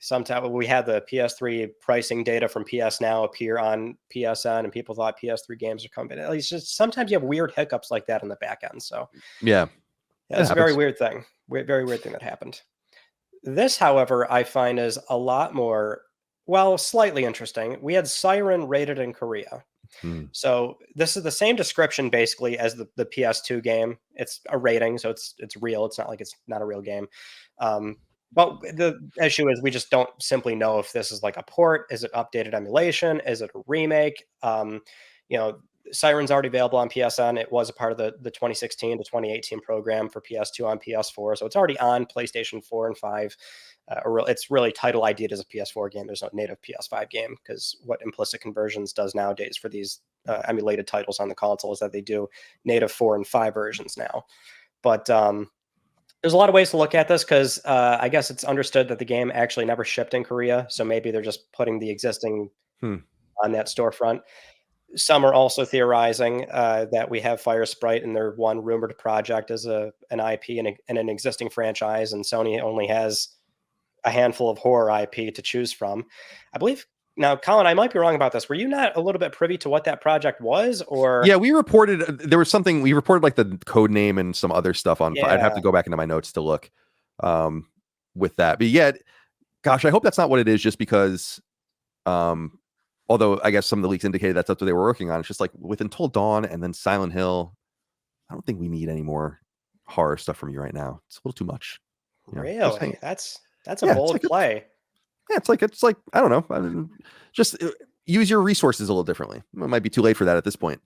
sometimes we had the PS3 pricing data from PS Now appear on PSN, and people thought PS3 games are coming. At least just sometimes you have weird hiccups like that in the back end. So yeah, it's a very weird thing. Very weird thing that happened. This, however, I find is a lot more, well, slightly interesting. We had Siren rated in Korea. So this is the same description basically as the PS2 game. It's a rating, so it's real. It's not like it's not a real game. But the issue is we just don't simply know if this is like a port. Is it updated emulation? Is it a remake? Siren's already available on PSN. It was a part of the 2016 to 2018 program for PS2 on PS4. So it's already on PlayStation 4 and 5. It's really title ID'd as a PS4 game. There's no native PS5 game, because what Implicit Conversions does nowadays for these emulated titles on the console is that they do native 4 and 5 versions now. But there's a lot of ways to look at this, because I guess it's understood that the game actually never shipped in Korea. So maybe they're just putting the existing on that storefront. Some are also theorizing that we have Fire Sprite in their one rumored project as an IP in an existing franchise, and Sony only has a handful of horror IP to choose from. I believe. Now, Colin, I might be wrong about this. Were you not a little bit privy to what that project was? Or yeah, we reported there was something. We reported like the code name and some other stuff on. Yeah. I'd have to go back into my notes to look with that. But yeah, gosh, I hope that's not what it is. Just because, although I guess some of the leaks indicated that's what they were working on. It's just like with Until Dawn and then Silent Hill. I don't think we need any more horror stuff from you right now. It's a little too much. Really? That's a bold play. It's like I don't know. Just use your resources a little differently. It might be too late for that at this point.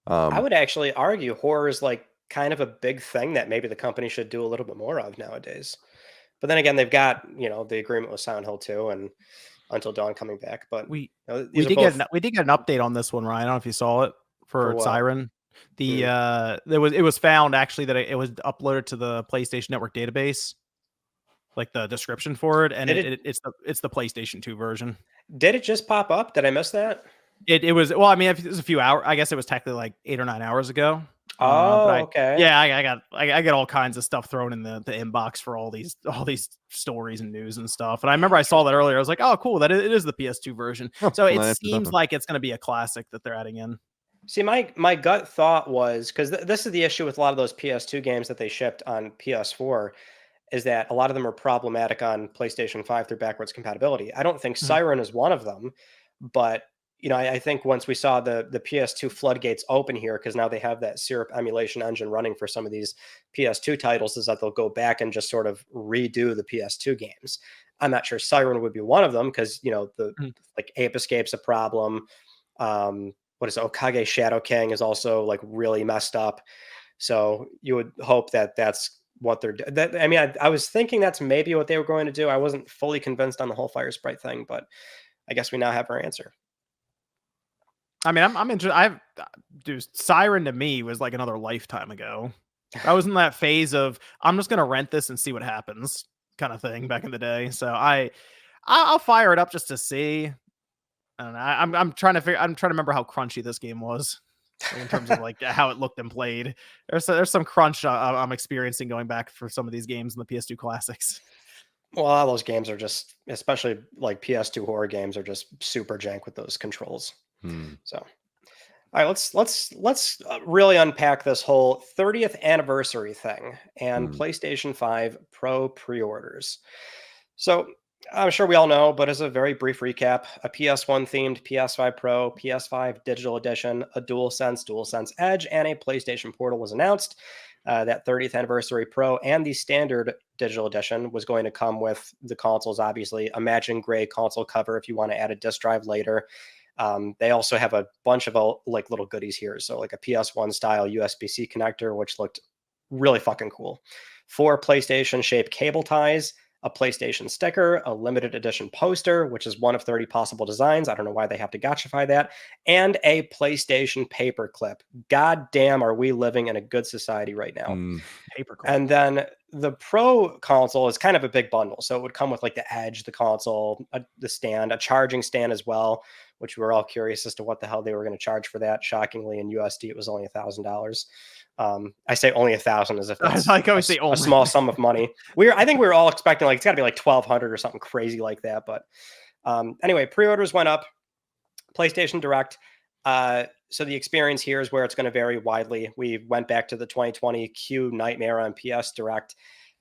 I would actually argue horror is like kind of a big thing that maybe the company should do a little bit more of nowadays. But then again, they've got the agreement with Silent Hill 2 and Until Dawn coming back. But we did get an update on this one, Ryan. I don't know if you saw it for Siren. It was found actually that it was uploaded to the PlayStation Network database, like the description for it, and it's the PlayStation 2 version. Did it just pop up? Did I miss that? It was, well, I mean, it was a few hours. I guess it was technically like 8 or 9 hours ago. Okay. Yeah, I get all kinds of stuff thrown in the inbox for all these stories and news and stuff. And I remember I saw that earlier. I was like, oh, cool, it is the PS2 version. So it seems like it's going to be a classic that they're adding in. See, my gut thought was, because this is the issue with a lot of those PS2 games that they shipped on PS4, is that a lot of them are problematic on PlayStation 5 through backwards compatibility. I don't think Siren is one of them, but I think once we saw the PS2 floodgates open here, because now they have that Syrup emulation engine running for some of these PS2 titles, is that they'll go back and just sort of redo the PS2 games. I'm not sure Siren would be one of them, because like Ape Escape's a problem. What is it? Okage Shadow King is also like really messed up. So you would hope that that's what they're doing. I mean, I was thinking that's maybe what they were going to do. I wasn't fully convinced on the whole Fire Sprite thing, but I guess we now have our answer. I mean, I'm interested. Dude, Siren to me was like another lifetime ago. I was in that phase of I'm just gonna rent this and see what happens kind of thing back in the day. So I'll fire it up just to see. And I'm trying to remember how crunchy this game was in terms of like how it looked and played. There's some crunch I'm experiencing going back for some of these games in the PS2 classics. Well, all those games are just, especially like PS2 horror games, are just super jank with those controls. So, all right, let's really unpack this whole 30th anniversary thing and Hmm. PlayStation 5 Pro pre-orders. So, I'm sure we all know, but as a very brief recap, a PS1 themed PS5 Pro, PS5 Digital Edition, a DualSense Edge, and a PlayStation Portal was announced. That 30th anniversary Pro and the standard digital edition was going to come with the consoles, obviously. Imagine gray console cover if you want to add a disk drive later. They also have a bunch of like little goodies here. So like a PS1 style USB-C connector, which looked really fucking cool. 4 PlayStation shaped cable ties, a PlayStation sticker, a limited edition poster, which is one of 30 possible designs. I don't know why they have to gotchify that, and a PlayStation paperclip. God damn, are we living in a good society right now? Paperclip. And then the Pro console is kind of a big bundle. So it would come with like the Edge, the console, the stand, a charging stand as well, which we were all curious as to what the hell they were going to charge for that. Shockingly, in USD, it was only $1,000. I say only 1,000 as if that's like I would say a small sum of money. I think we were all expecting like it's got to be like 1,200 or something crazy like that. But anyway, pre-orders went up. PlayStation Direct. So the experience here is where it's going to vary widely. We went back to the 2020 Q Nightmare on PS Direct.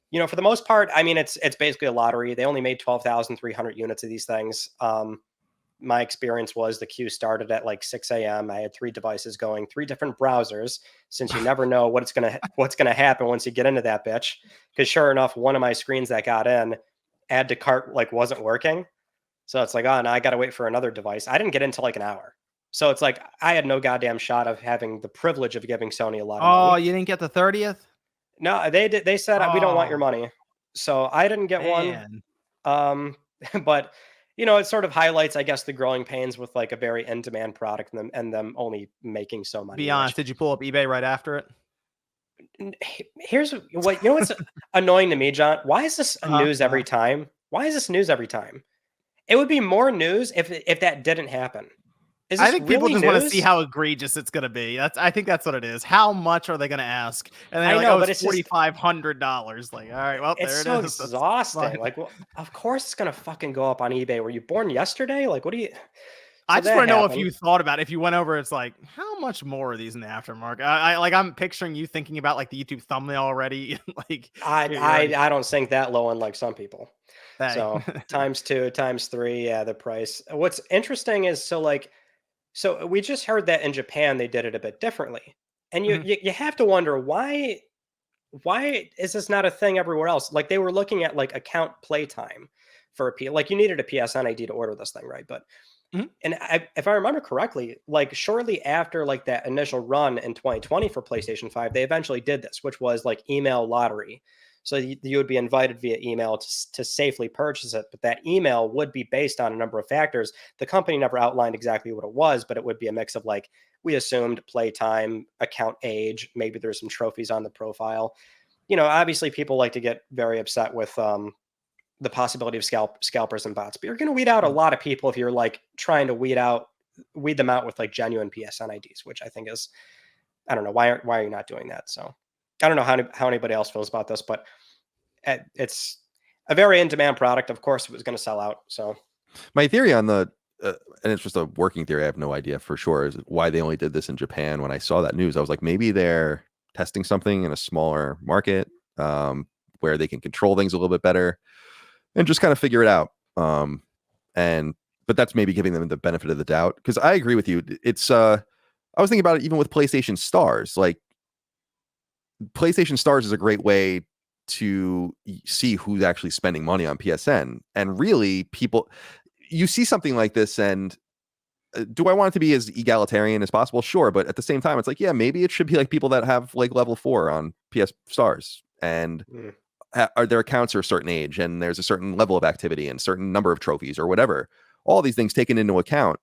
You know, for the most part, I mean, it's basically a lottery. They only made 12,300 units of these things. My experience was the queue started at like 6 a.m. I had 3 devices going, 3 different browsers, since you never know what's gonna happen once you get into that bitch. Because sure enough, one of my screens that got in, add to cart like wasn't working. So it's like, oh, now I got to wait for another device. I didn't get into like an hour. So it's like I had no goddamn shot of having the privilege of giving Sony a lot of Oh, money. you didn't get the 30th? No, they did. They said we don't want your Oh, money. So I didn't get one. man. But you know, it sort of highlights, I guess, the growing pains with like a very in-demand product and them only making so money. Be honest, did you pull up eBay right after it? Here's what you know. What's annoying to me, John? Why is this news Uh-huh. every time? Why is this news every time? It would be more news if that didn't happen. Is this I think people really just want to see news? how egregious it's going to be. I think that's what it is. How much are they going to ask? And they're I like, know, "Oh, but it's it's just $4,500." Like, all right, well, it's there so it is. That's exhausting. fine. Like, well, of course it's gonna fucking go up on eBay. Were you born yesterday? Like, what do you? I So just that want to know if happened. you thought about it. If you went over, it's like, how much more are these in the aftermarket? I like. I'm picturing you thinking about like the YouTube thumbnail already. Like, I you're already. I I don't sink that low unlike some people. Hey. So times 2, times 3, yeah, the price. What's interesting is so we just heard that in Japan they did it a bit differently, and you Mhm. you, you have to wonder why is this not a thing everywhere else? Like they were looking at like account playtime for a P. Like you needed a PSN ID to order this thing, right? But Mhm. if I remember correctly, like shortly after like that initial run in 2020 for PlayStation 5, they eventually did this, which was like email lottery. So you would be invited via email to safely purchase it, but that email would be based on a number of factors. The company never outlined exactly what it was, but it would be a mix of like we assumed playtime, account age, maybe there's some trophies on the profile. You know, obviously people like to get very upset with the possibility of scalpers and bots, but you're going to weed out a Mhm. lot of people if you're like trying to weed them out with like genuine PSN IDs, which I think is, I don't know why are you not doing that? So I don't know how anybody else feels about this, but it's a very in demand product. Of course, it was going to sell out. So My theory on the and it's just a working theory. I have no idea for sure is why they only did this in Japan. When I saw that news, I was like, maybe they're testing something in a smaller market where they can control things a little bit better and just kind of figure it out. And but that's maybe giving them the benefit of the doubt because I agree with you. It's I was thinking about it even with PlayStation Stars. Like PlayStation Stars is a great way to see who's actually spending money on PSN. And really, people, you see something like this, and do I want it to be as egalitarian as possible? Sure, but at the same time, it's like, yeah, maybe it should be like people that have like level 4 on PS Stars, and mm, are their accounts are a certain age, and there's a certain level of activity and certain number of trophies or whatever. All these things taken into account.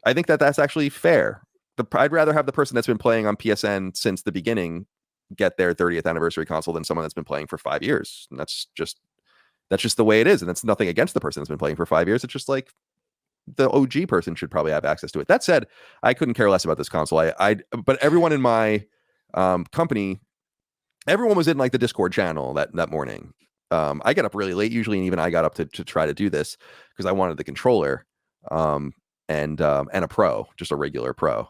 I think that that's actually fair. I'd rather have the person that's been playing on PSN since the beginning get their 30th anniversary console than someone that's been playing for 5 years. And that's just the way it is. And it's nothing against the person that's been playing for 5 years. It's just like the OG person should probably have access to it. That said, I couldn't care less about this console. But everyone in my company, everyone was in like the Discord channel that morning. I get up really late usually, and even I got up to try to do this because I wanted the controller, and a pro, just a regular pro.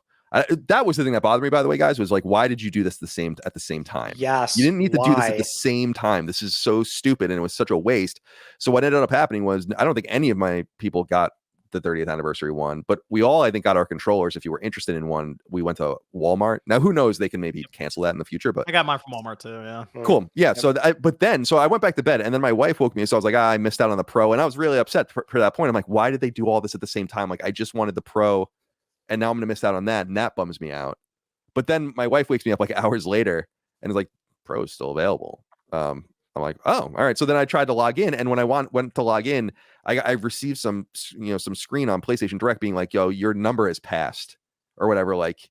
That was the thing that bothered me, by the way, guys, was like, why did you do this at the same time? Yes. You didn't need to do this at why? the same time. This is so stupid, and it was such a waste. So what ended up happening was, I don't think any of my people got the 30th anniversary one, but we all, I think, got our controllers. If you were interested in one, we went to Walmart. Now, who knows? They can maybe cancel that in the future, but I got mine from Walmart too. Yeah. cool. Yeah. Yep. So I went back to bed, and then my wife woke me. So I was like, I missed out on the pro. And I was really upset for that point. I'm like, why did they do all this at the same time? Like, I just wanted the pro, and now I'm going to miss out on that. And that bums me out. But then my wife wakes me up like hours later and is like, pro is still available. I'm like, oh, all right. So then I tried to log in. And when I went to log in, I received some screen on PlayStation Direct being like, yo, your number is passed or whatever. Like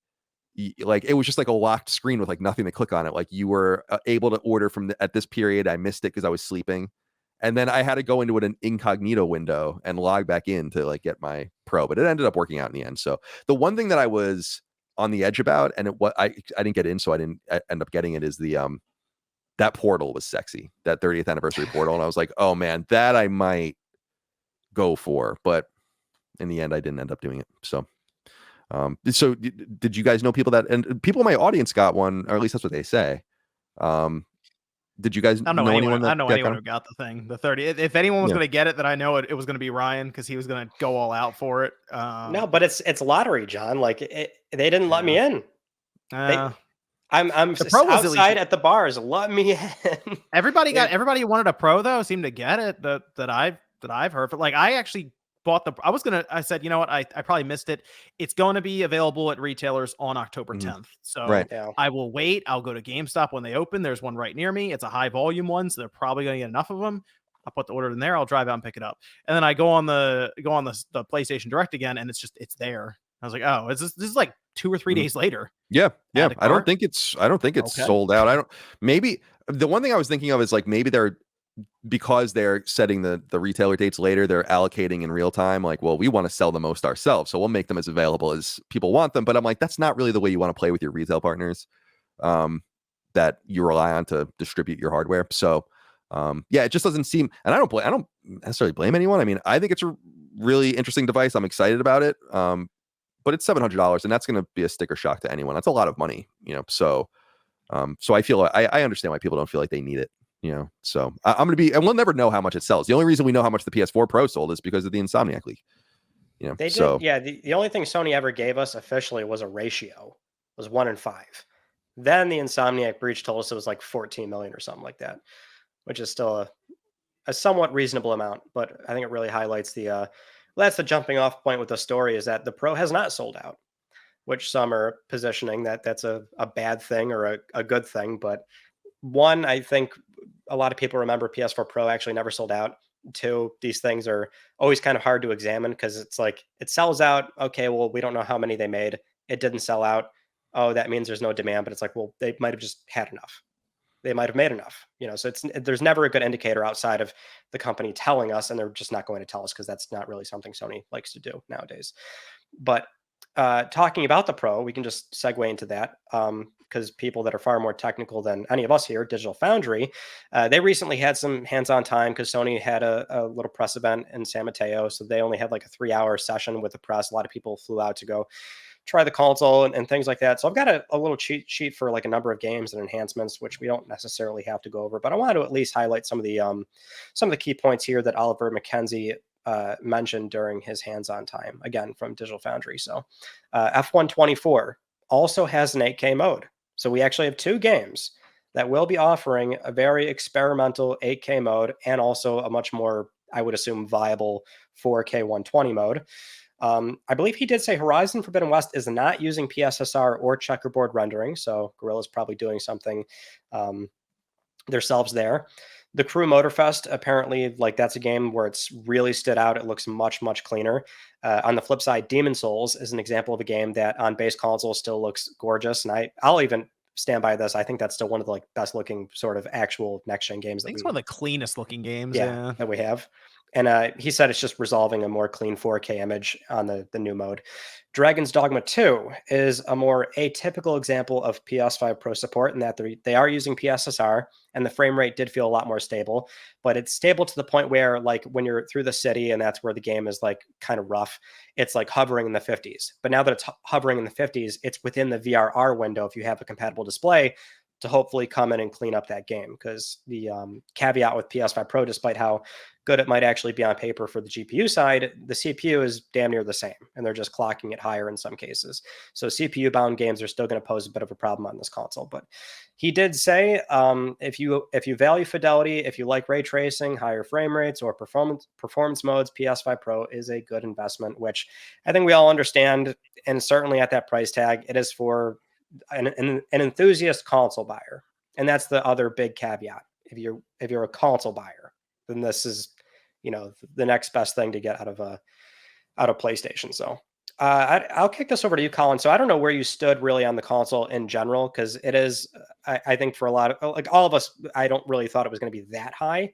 it was just like a locked screen with like nothing to click on it. Like you were able to order from at this period. I missed it because I was sleeping. And then I had to go into an incognito window and log back in to like get my pro, but it ended up working out in the end. So the one thing that I was on the edge about, and I didn't get in, so I didn't end up getting it, is the that portal was sexy, that 30th anniversary portal. And I was like, oh man, that I might go for, but in the end, I didn't end up doing it. So, so did you guys know people that, and people in my audience got one, or at least that's what they say. Did you guys I don't know anyone. that I don't know got anyone kind who got the thing, the 30. If anyone was Yeah. going to get it, then I know it was going to be Ryan because he was going to go all out for it. No, but it's lottery, John. Like they didn't let me in. I'm The pro was at least- outside at the bars. Let me in. everybody who wanted a pro though seemed to get it. That I've heard. But like I actually bought I said, you know what? I probably missed it. It's going to be available at retailers on October 10th. So Right. Yeah. I will wait. I'll go to GameStop when they open. There's one right near me. It's a high volume one, so they're probably going to get enough of them. I'll put the order in there. I'll drive out and pick it up. And then I go on the PlayStation Direct again, and it's there. I was like, oh, this is like 2 or 3 days later. Yeah. Add to I don't cart? think it's Okay. sold out. Maybe the one thing I was thinking of is like maybe because they're setting the retailer dates later, they're allocating in real time. Like, well, we want to sell the most ourselves, so we'll make them as available as people want them. But I'm like, that's not really the way you want to play with your retail partners, that you rely on to distribute your hardware. So, yeah, it just doesn't seem. And I don't necessarily blame anyone. I mean, I think it's a really interesting device. I'm excited about it. But it's $700, and that's going to be a sticker shock to anyone. That's a lot of money, So, so I feel I understand why people don't feel like they need it. So I'm going to and we'll never know how much it sells. The only reason we know how much the PS4 Pro sold is because of the Insomniac leak. They did. Yeah. The only thing Sony ever gave us officially was a ratio, was 1-5. Then the Insomniac breach told us it was like 14 million or something like that, which is still a somewhat reasonable amount. But I think it really highlights that's the jumping off point with the story, is that the Pro has not sold out, which some are positioning that's a bad thing or a good thing. But one, I think a lot of people remember PS4 Pro actually never sold out. Two, these things are always kind of hard to examine because it's like it sells out. Okay, well, we don't know how many they made. It didn't sell out. Oh, that means there's no demand. But it's like, well, they might have just had enough. They might have made enough. So there's never a good indicator outside of the company telling us, and they're just not going to tell us because that's not really something Sony likes to do nowadays. But talking about the Pro, we can just segue into that because people that are far more technical than any of us here, Digital Foundry, they recently had some hands-on time because Sony had a little press event in San Mateo. So they only had like a 3-hour session with the press. A lot of people flew out to go try the console and things like that. So I've got a little cheat sheet for like a number of games and enhancements, which we don't necessarily have to go over, but I wanted to at least highlight some of the key points here that Oliver McKenzie mentioned during his hands-on time, again, from Digital Foundry. So F1 24 also has an 8K mode. So we actually have 2 games that will be offering a very experimental 8K mode and also a much more, I would assume, viable 4K 120 mode. I believe he did say Horizon Forbidden West is not using PSSR or checkerboard rendering, so Guerrilla's probably doing something themselves there. The Crew Motorfest, apparently, like that's a game where it's really stood out. It looks much, much cleaner. On the flip side, Demon Souls is an example of a game that on base console still looks gorgeous, and I'll even stand by this. I think that's still one of the best looking sort of actual next gen games. I think it's one of the cleanest looking games. That we have. And he said it's just resolving a more clean 4K image on the new mode. Dragon's Dogma 2 is a more atypical example of PS5 Pro support in that they are using PSSR, and the frame rate did feel a lot more stable, but it's stable to the point where, like, when you're through the city and that's where the game is like kind of rough, it's like hovering in the 50s. But now that it's hovering in the 50s, it's within the VRR window if you have a compatible display to hopefully come in and clean up that game. Because the caveat with PS5 Pro, despite how good it might actually be on paper for the GPU side, the CPU is damn near the same, and they're just clocking it higher in some cases. So CPU bound games are still going to pose a bit of a problem on this console. But he did say if you value fidelity, if you like ray tracing, higher frame rates, or performance modes, PS5 Pro is a good investment, which I think we all understand. And certainly at that price tag, it is for an enthusiast console buyer. And that's the other big caveat. If you're a console buyer, then this is, the next best thing to get out of PlayStation. So I'll kick this over to you, Colin. So I don't know where you stood really on the console in general, because it is, I think for a lot of, like, all of us, I don't really thought it was going to be that high.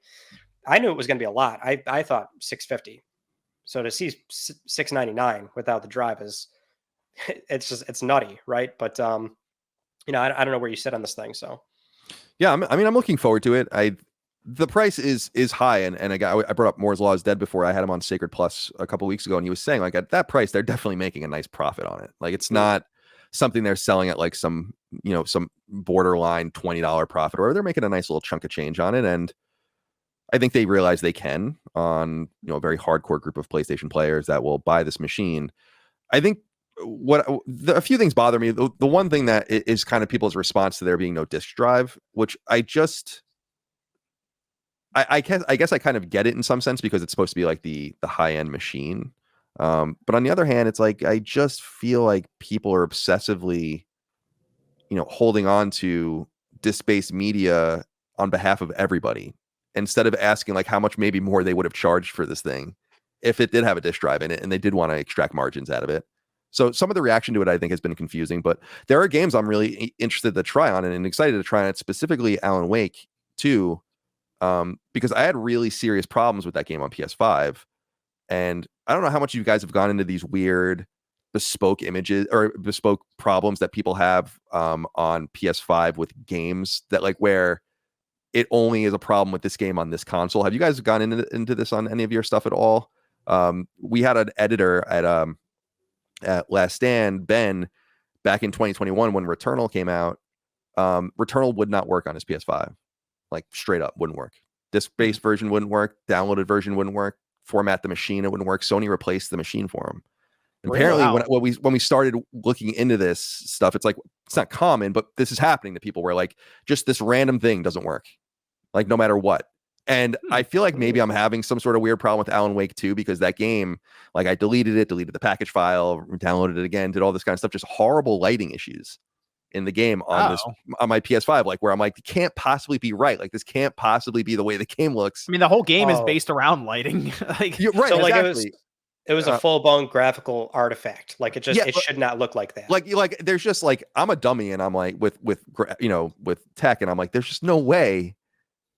I knew it was going to be a lot. I thought $650. So to see $699 without the drive is, it's nutty, right? But I don't know where you sit on this thing. So yeah, I'm looking forward to it. The price is high, and I brought up Moore's Law is Dead before. I had him on Sacred Plus a couple weeks ago, and he was saying, like, at that price, they're definitely making a nice profit on it. Like, it's not something they're selling at like some borderline $20 profit, or they're making a nice little chunk of change on it. And I think they realize they can on a very hardcore group of PlayStation players that will buy this machine. I think a few things bother me. The one thing that is kind of people's response to there being no disk drive, which I guess I kind of get it in some sense, because it's supposed to be like the high end machine. But on the other hand, it's like, I just feel like people are obsessively, holding on to disk-based media on behalf of everybody, instead of asking like how much maybe more they would have charged for this thing if it did have a disk drive in it and they did want to extract margins out of it. So some of the reaction to it, I think, has been confusing, but there are games I'm really interested to try on and excited to try on it, specifically Alan Wake 2, because I had really serious problems with that game on PS5. And I don't know how much you guys have gone into these weird bespoke images or bespoke problems that people have on PS5 with games that, like, where it only is a problem with this game on this console. Have you guys gone into this on any of your stuff at all? We had an editor at Last Stand, Ben, back in 2021 when Returnal came out. Returnal would not work on his PS5. Like, straight up wouldn't work. Disc-based version wouldn't work. Downloaded version wouldn't work. Format the machine, it wouldn't work. Sony replaced the machine for him. And apparently, wow. when we started looking into this stuff, it's like, it's not common, but this is happening to people where, like, just this random thing doesn't work, like, no matter what. And I feel like maybe I'm having some sort of weird problem with Alan Wake 2, because that game, like, I deleted the package file, downloaded it again, did all this kind of stuff, just horrible lighting issues in the game on my PS5, like, where I'm like, it can't possibly be right. Like, this can't possibly be the way the game looks. I mean, the whole game is based around lighting. Like, you're right. So, like, exactly. it was a full-blown graphical artifact. Like, it should not look like that. Like there's just, like, I'm a dummy, and I'm like, with tech, and I'm like, there's just no way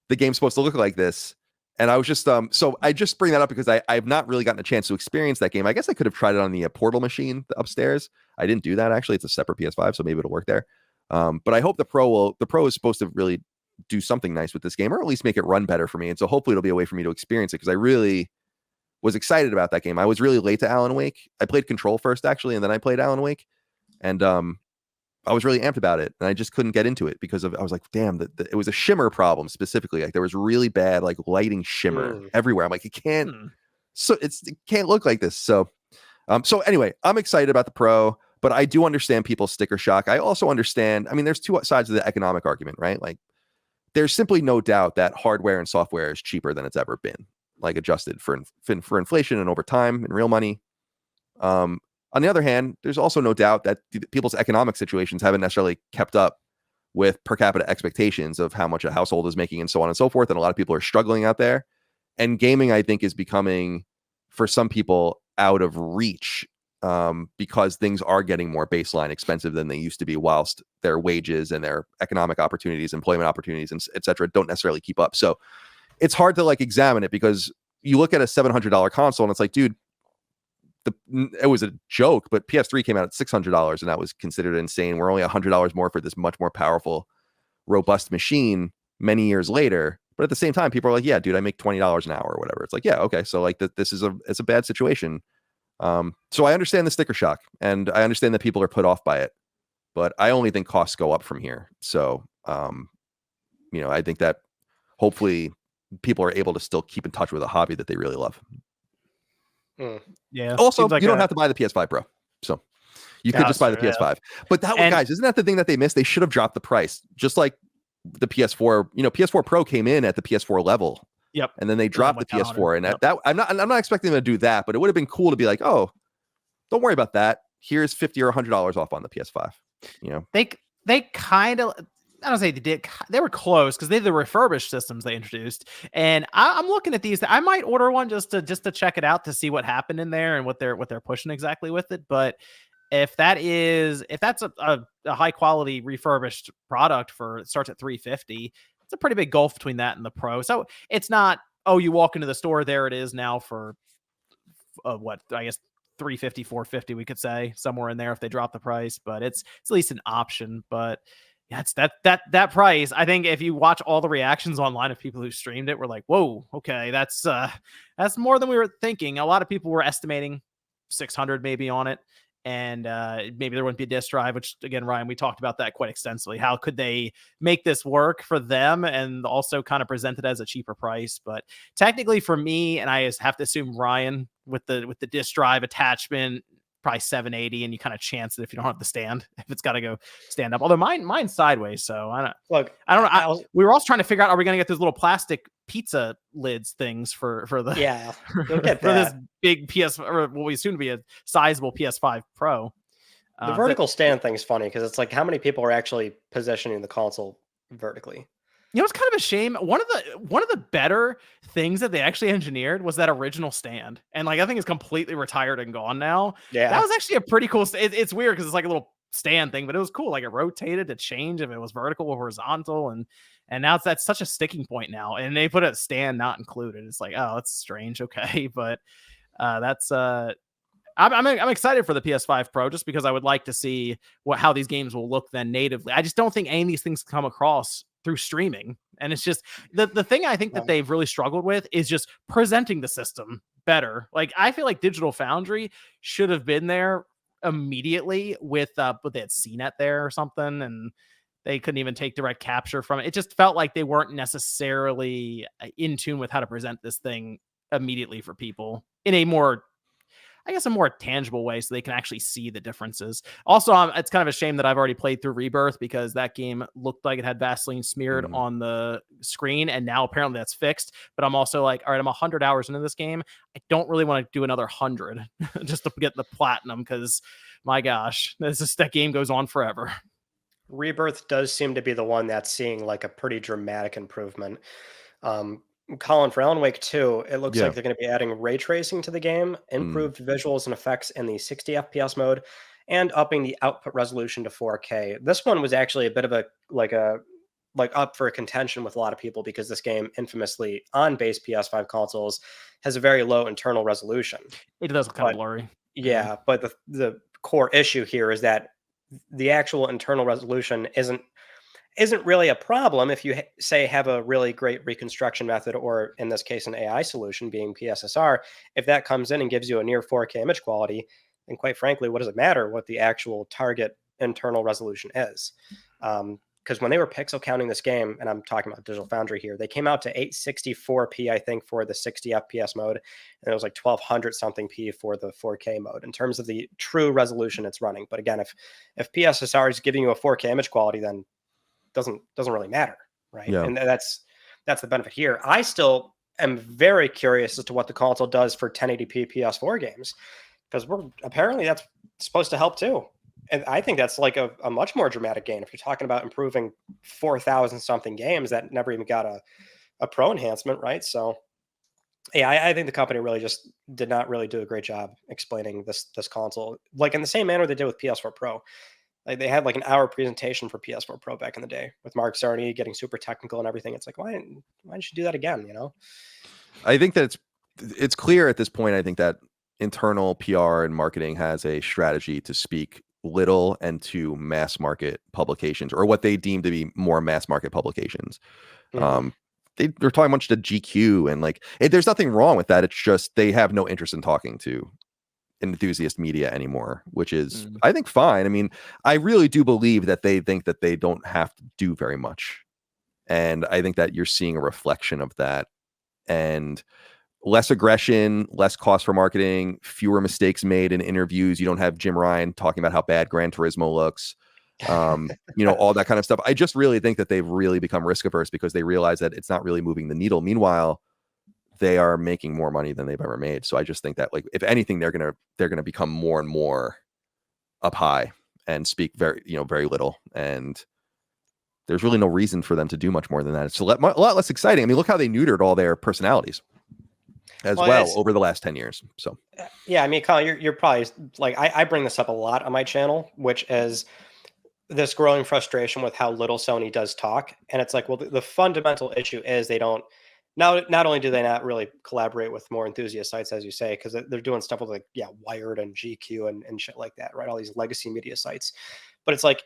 the game's supposed to look like this. And I was just so I just bring that up because I've not really gotten a chance to experience that game. I guess I could have tried it on the Portal machine upstairs. I didn't do that, actually. It's a separate PS5, so maybe it'll work there. But I hope the Pro is supposed to really do something nice with this game, or at least make it run better for me. And so hopefully it'll be a way for me to experience it, because I really was excited about that game. I was really late to Alan Wake. I played Control first, actually, and then I played Alan Wake. And I was really amped about it, and I just couldn't get into it because I was like, damn, it was a shimmer problem specifically. Like, there was really bad, like, lighting shimmer everywhere. I'm like, it can't look like this. So anyway, I'm excited about the Pro, but I do understand people's sticker shock. I also understand, I mean, there's two sides of the economic argument, right? Like, there's simply no doubt that hardware and software is cheaper than it's ever been, like, adjusted for inflation and over time in real money. On the other hand, there's also no doubt that people's economic situations haven't necessarily kept up with per capita expectations of how much a household is making and so on and so forth. And a lot of people are struggling out there. And gaming, I think, is becoming, for some people, out of reach because things are getting more baseline expensive than they used to be, whilst their wages and their economic opportunities, employment opportunities, and et cetera, don't necessarily keep up. So it's hard to, like, examine it, because you look at a $700 console and it's like, dude, it was a joke, but PS3 came out at $600 and that was considered insane. We're only $100 more for this much more powerful, robust machine many years later. But at the same time, people are like, yeah, dude, I make $20 an hour or whatever. It's like, yeah, okay. So like this is it's a bad situation. So I understand the sticker shock and I understand that people are put off by it, but I only think costs go up from here. So, I think that hopefully people are able to still keep in touch with a hobby that they really love. Yeah. Also, you don't have to buy the PS5 Pro. So you could just buy the PS5. But guys, isn't that the thing that they missed? They should have dropped the price. Just like the PS4, PS4 Pro came in at the PS4 level. Yep. And then they dropped the PS4. And that I'm not expecting them to do that, but it would have been cool to be like, oh, don't worry about that. Here's $50 or $100 off on the PS5. They kind of, I don't say they did. They were close because they had the refurbished systems they introduced, and I'm looking at these. I might order one just to check it out to see what happened in there and what they're pushing exactly with it. But if that's a high quality refurbished product it starts at $350, it's a pretty big gulf between that and the Pro. So it's not, oh, you walk into the store, there it is now for what I guess $350, $450 we could say somewhere in there if they drop the price. But it's at least an option. But yeah, it's that price. I think if you watch all the reactions online of people who streamed it, we're like, whoa, okay, that's more than we were thinking. A lot of people were estimating 600 maybe on it, and maybe there wouldn't be a disk drive. Which again, Ryan, we talked about that quite extensively. How could they make this work for them and also kind of present it as a cheaper price? But technically, for me, and I have to assume Ryan with the disk drive attachment, probably 780, and you kind of chance it if you don't have the stand, if it's got to go stand up. Although mine's sideways, so I don't know. We were also trying to figure out, are we going to get those little plastic pizza lids things for the for this big PS, or what we assume to be a sizable PS5 Pro? The vertical stand thing is funny because it's like, how many people are actually positioning the console vertically? It's kind of a shame. One of the better things that they actually engineered was that original stand, and like I think it's completely retired and gone now. Yeah, that was actually a pretty cool. It's weird because it's like a little stand thing, but it was cool. Like it rotated to change if it was vertical or horizontal, and now that's such a sticking point now. And they put a stand not included. It's like, oh, that's strange. Okay, but that's I'm excited for the PS5 Pro just because I would like to see how these games will look then natively. I just don't think any of these things come across through streaming. And it's just the thing I think that they've really struggled with is just presenting the system better. Like I feel like Digital Foundry should have been there immediately with but they had CNET there or something, and they couldn't even take direct capture from it. It just felt like they weren't necessarily in tune with how to present this thing immediately for people in a more, I guess, a more tangible way so they can actually see the differences. Also, it's kind of a shame that I've already played through Rebirth because that game looked like it had Vaseline smeared on the screen, and now apparently that's fixed. But I'm also like, all right, I'm 100 hours into this game. I don't really want to do another 100 just to get the platinum because, my gosh, that game goes on forever. Rebirth does seem to be the one that's seeing like a pretty dramatic improvement. Colin, for Alan Wake 2, it looks like they're going to be adding ray tracing to the game, improved visuals and effects in the 60 FPS mode, and upping the output resolution to 4K. This one was actually a bit of a up for contention with a lot of people because this game infamously on base PS5 consoles has a very low internal resolution. It does look kind of blurry. Yeah, but the core issue here is that the actual internal resolution isn't really a problem if you say have a really great reconstruction method, or in this case, an AI solution being PSSR. If that comes in and gives you a near 4K image quality, then quite frankly, what does it matter what the actual target internal resolution is? Because when they were pixel counting this game, and I'm talking about Digital Foundry here, they came out to 864p, I think, for the 60 FPS mode, and it was like 1200 something p for the 4K mode in terms of the true resolution it's running. But again, if PSSR is giving you a 4K image quality, then doesn't really matter, right? Yeah. And that's the benefit here. I still am very curious as to what the console does for 1080p PS4 games, because apparently that's supposed to help too. And I think that's like a much more dramatic gain if you're talking about improving 4,000 something games that never even got a pro enhancement, right? So yeah, I think the company really just did not really do a great job explaining this console, like in the same manner they did with PS4 Pro. Like they had like an hour presentation for PS4 Pro back in the day with Mark Cerny getting super technical and everything. It's like, why didn't you do that again? I think that it's clear at this point, I think, that internal PR and marketing has a strategy to speak little and to mass market publications, or what they deem to be more mass market publications. They're talking much to GQ, and like there's nothing wrong with that. It's just they have no interest in talking to enthusiast media anymore, which is I think fine. I mean, I really do believe that they think that they don't have to do very much, and I think that you're seeing a reflection of that. And less aggression, less cost for marketing, fewer mistakes made in interviews. You don't have Jim Ryan talking about how bad Gran Turismo looks, all that kind of stuff. I just really think that they've really become risk averse because they realize that it's not really moving the needle. Meanwhile, they are making more money than they've ever made. So I just think that, like, if anything, they're gonna become more and more up high and speak very little. And there's really no reason for them to do much more than that. It's a lot less exciting. I mean, look how they neutered all their personalities as well over the last 10 years. So yeah, I mean, Colin, you're probably like, I bring this up a lot on my channel, which is this growing frustration with how little Sony does talk. And it's like, well, the fundamental issue is they don't, not only do they not really collaborate with more enthusiast sites, as you say, because they're doing stuff with like, Wired and GQ and shit like that, right? All these legacy media sites. But it's like,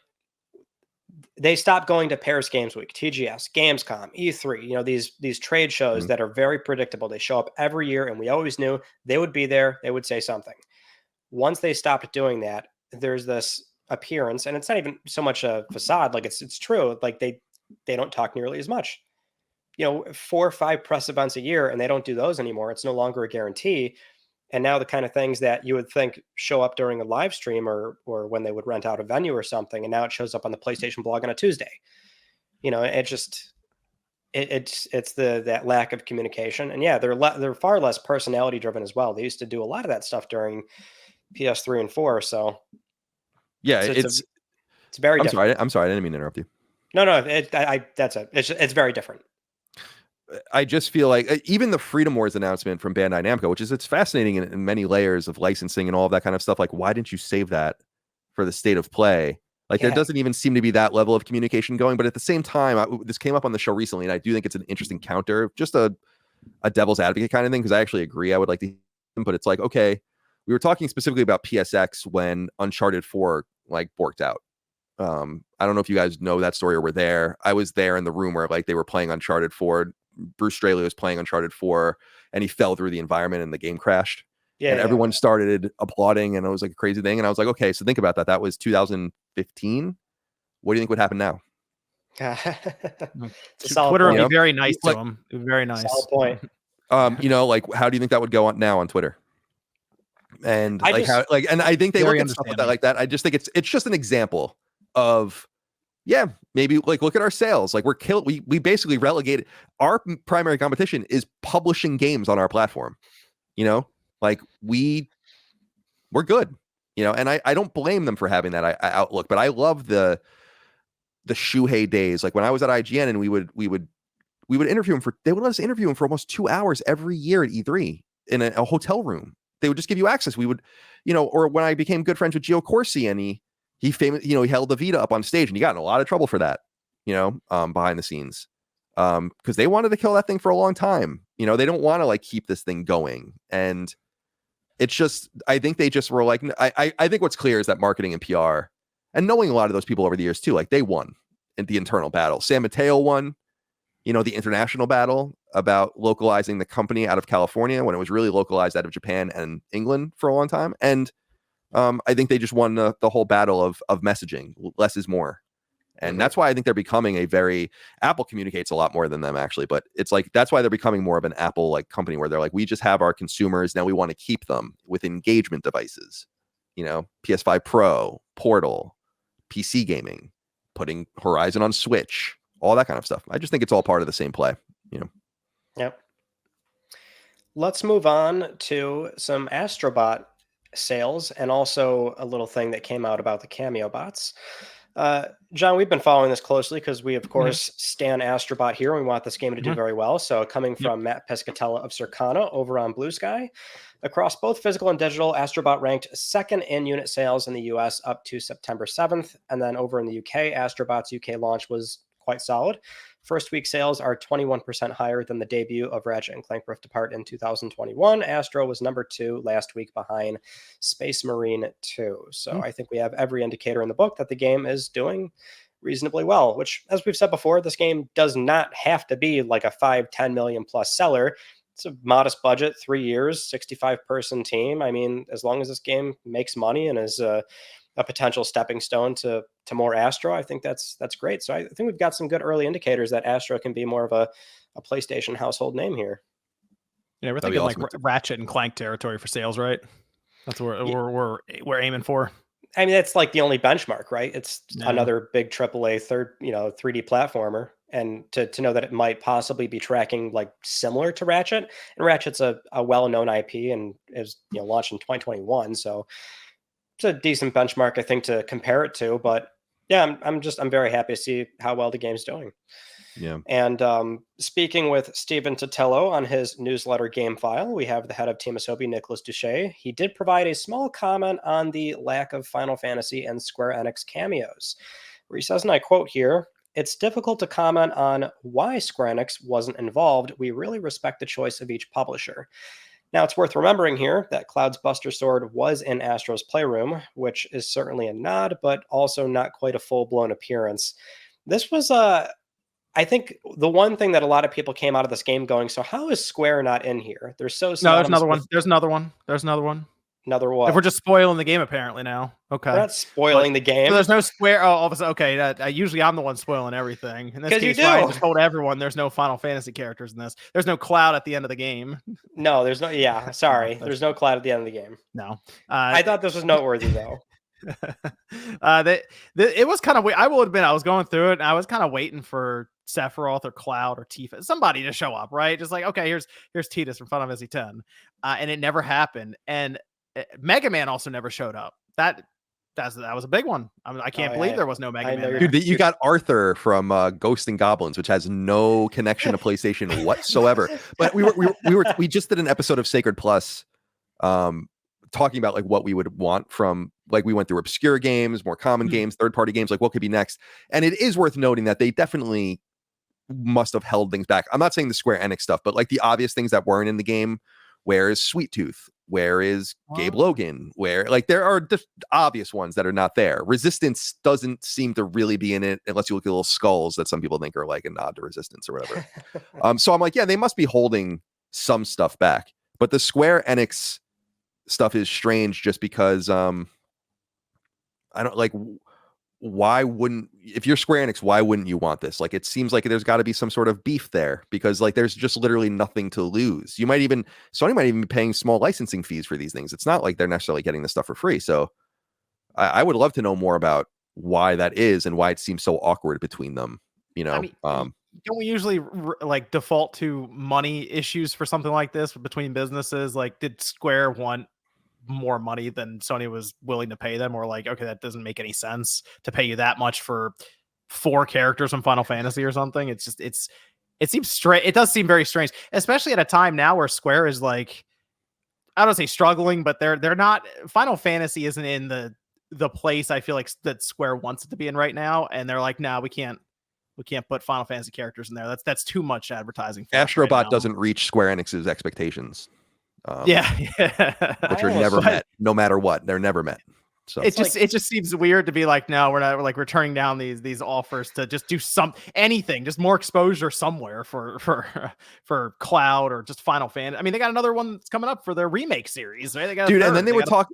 they stopped going to Paris Games Week, TGS, Gamescom, E3, these trade shows that are very predictable. They show up every year, and we always knew they would be there. They would say something. Once they stopped doing that, there's this appearance, and it's not even so much a facade. Like it's true. Like they don't talk nearly as much. 4 or 5 press events a year, and they don't do those anymore. It's no longer a guarantee. And now the kind of things that you would think show up during a live stream or when they would rent out a venue or something, and now it shows up on the PlayStation blog on a Tuesday. It just it's that lack of communication. And they're far less personality driven as well. They used to do a lot of that stuff during PS3 and 4. So yeah, it's very different. I'm sorry, I didn't mean to interrupt you. No, that's it. It's very different. I just feel like even the Freedom Wars announcement from Bandai Namco, which is, it's fascinating in many layers of licensing and all of that kind of stuff. Like, why didn't you save that for the state of play? Like, there doesn't even seem to be that level of communication going. But at the same time, this came up on the show recently, and I do think it's an interesting counter, just a devil's advocate kind of thing, because I actually agree. I would like to, but it's like, okay, we were talking specifically about PSX when Uncharted 4 like borked out. I don't know if you guys know that story or were there. I was there in the room where like they were playing Uncharted 4. Bruce Straley was playing Uncharted 4, and he fell through the environment and the game crashed. Everyone started applauding, and it was like a crazy thing. And I was like, okay, so think about that. That was 2015. What do you think would happen now? Twitter would be very nice to him. Very nice. Solid point. Like, how do you think that would go on now on Twitter? And and I think they look at stuff like that. I just think it's just an example of, maybe like look at our sales. Like we basically relegated our primary competition is publishing games on our platform. Like we're good. And I don't blame them for having that outlook. But I love the Shuhei days. Like when I was at IGN, and we would interview him they would let us interview him for almost 2 hours every year at E3 in a hotel room. They would just give you access. We would, or when I became good friends with Gio Corsi, and he held the Vita up on stage, and he got in a lot of trouble for that, behind the scenes, because they wanted to kill that thing for a long time. They don't want to like keep this thing going. And it's just, I think they just were like, I think what's clear is that marketing and PR, and knowing a lot of those people over the years too, like they won in the internal battle. San Mateo won, the international battle about localizing the company out of California when it was really localized out of Japan and England for a long time. And I think they just won the whole battle of messaging. Less is more. And that's why I think they're becoming Apple communicates a lot more than them actually, but it's like, that's why they're becoming more of an Apple like company, where they're like, we just have our consumers. Now we want to keep them with engagement devices, PS5 Pro, Portal, PC gaming, putting Horizon on Switch, all that kind of stuff. I just think it's all part of the same play, Yep. Let's move on to some Astrobot sales, and also a little thing that came out about the Cameo bots. John, we've been following this closely because we, of course, stan Astrobot here. And we want this game to do very well. So coming from Matt Pescatella of Circana over on Blue Sky, across both physical and digital, Astrobot ranked second in unit sales in the US up to September 7th. And then over in the UK, Astrobot's UK launch was quite solid. First week sales are 21% higher than the debut of Ratchet and Clank Rift Apart in 2021. Astro was number 2 last week behind Space Marine 2. So I think we have every indicator in the book that the game is doing reasonably well, which, as we've said before, this game does not have to be like a 5-10 million plus seller. It's a modest budget, 3 years, 65-person team. I mean, as long as this game makes money and is a potential stepping stone to more Astro, I think that's great. So I think we've got some good early indicators that Astro can be more of a PlayStation household name here. Yeah, we're That'd be thinking like awesome. Ratchet and Clank territory for sales, right? That's what we're aiming for. I mean, that's like the only benchmark, right? It's Yeah. another big AAA 3D platformer. And to know that it might possibly be tracking like similar to Ratchet, and Ratchet's a well-known IP and is launched in 2021, so it's a decent benchmark, I think, to compare it to. But yeah, I'm very happy to see how well the game's doing. Yeah. And speaking with Stephen Totello on his newsletter Gamefile, we have the head of Team Asobi, Nicholas Duche. He did provide a small comment on the lack of Final Fantasy and Square Enix cameos, where he says, and I quote here, "It's difficult to comment on why Square Enix wasn't involved. We really respect the choice of each publisher." Now, it's worth remembering here that Cloud's Buster Sword was in Astro's Playroom, which is certainly a nod, but also not quite a full-blown appearance. This was I think the one thing that a lot of people came out of this game going, so how is Square not in here? They're so No, there's another one. There's another one. There's another one. Another what? If we're just spoiling the game, apparently now. Okay. We're not spoiling the game. So there's no Square. Oh, all of a sudden, okay. Usually I'm the one spoiling everything. In this 'Cause you case, Ryan do. just told everyone there's no Final Fantasy characters in this. There's no Cloud at the end of the game. No, there's no. Yeah, sorry. There's no Cloud at the end of the game. No. I thought this was noteworthy though. It was kind of weird. I will admit, I was going through it and I was kind of waiting for Sephiroth or Cloud or Tifa, somebody to show up, right? Just like, okay, here's Tidus from Final Fantasy X, and it never happened. And Mega Man also never showed up. That was a big one. I mean, I can't believe there was no Mega Man there. Dude, you got Arthur from Ghosts and Goblins, which has no connection to PlayStation whatsoever. But we just did an episode of Sacred Plus, talking about like what we would want from, like, we went through obscure games, more common games, third-party games, like what could be next. And it is worth noting that they definitely must have held things back. I'm not saying the Square Enix stuff, but like the obvious things that weren't in the game. Where is Sweet Tooth? Where is Gabe Logan? Where, like, there are obvious ones that are not there. Resistance doesn't seem to really be in it unless you look at little skulls that some people think are like a nod to Resistance or whatever. So I'm like, yeah, they must be holding some stuff back. But the Square Enix stuff is strange just because I don't like, why wouldn't, if you're Square Enix, why wouldn't you want this? Like, it seems like there's got to be some sort of beef there because like there's just literally nothing to lose. Sony might even be paying small licensing fees for these things. It's not like they're necessarily getting the stuff for free. So I would love to know more about why that is and why it seems so awkward between them. I mean, don't we usually like default to money issues for something like this between businesses? Like, did Square want more money than Sony was willing to pay them, or like, okay, that doesn't make any sense to pay you that much for 4 characters from Final Fantasy or something? It's just, it seems straight. It does seem very strange, especially at a time now where Square is like, I don't say struggling, but they're not, Final Fantasy isn't in the place I feel like that Square wants it to be in right now. And they're like, no, we can't put Final Fantasy characters in there. That's too much advertising. Astrobot right doesn't reach Square Enix's expectations. Yeah. Which are never met, no matter what. They're never met. So it just seems weird to be like, no, we're not, we're turning down these offers to just do anything, just more exposure somewhere for Cloud or just Final Fantasy. I mean, they got another one that's coming up for their remake series, right? They got and then they would talk.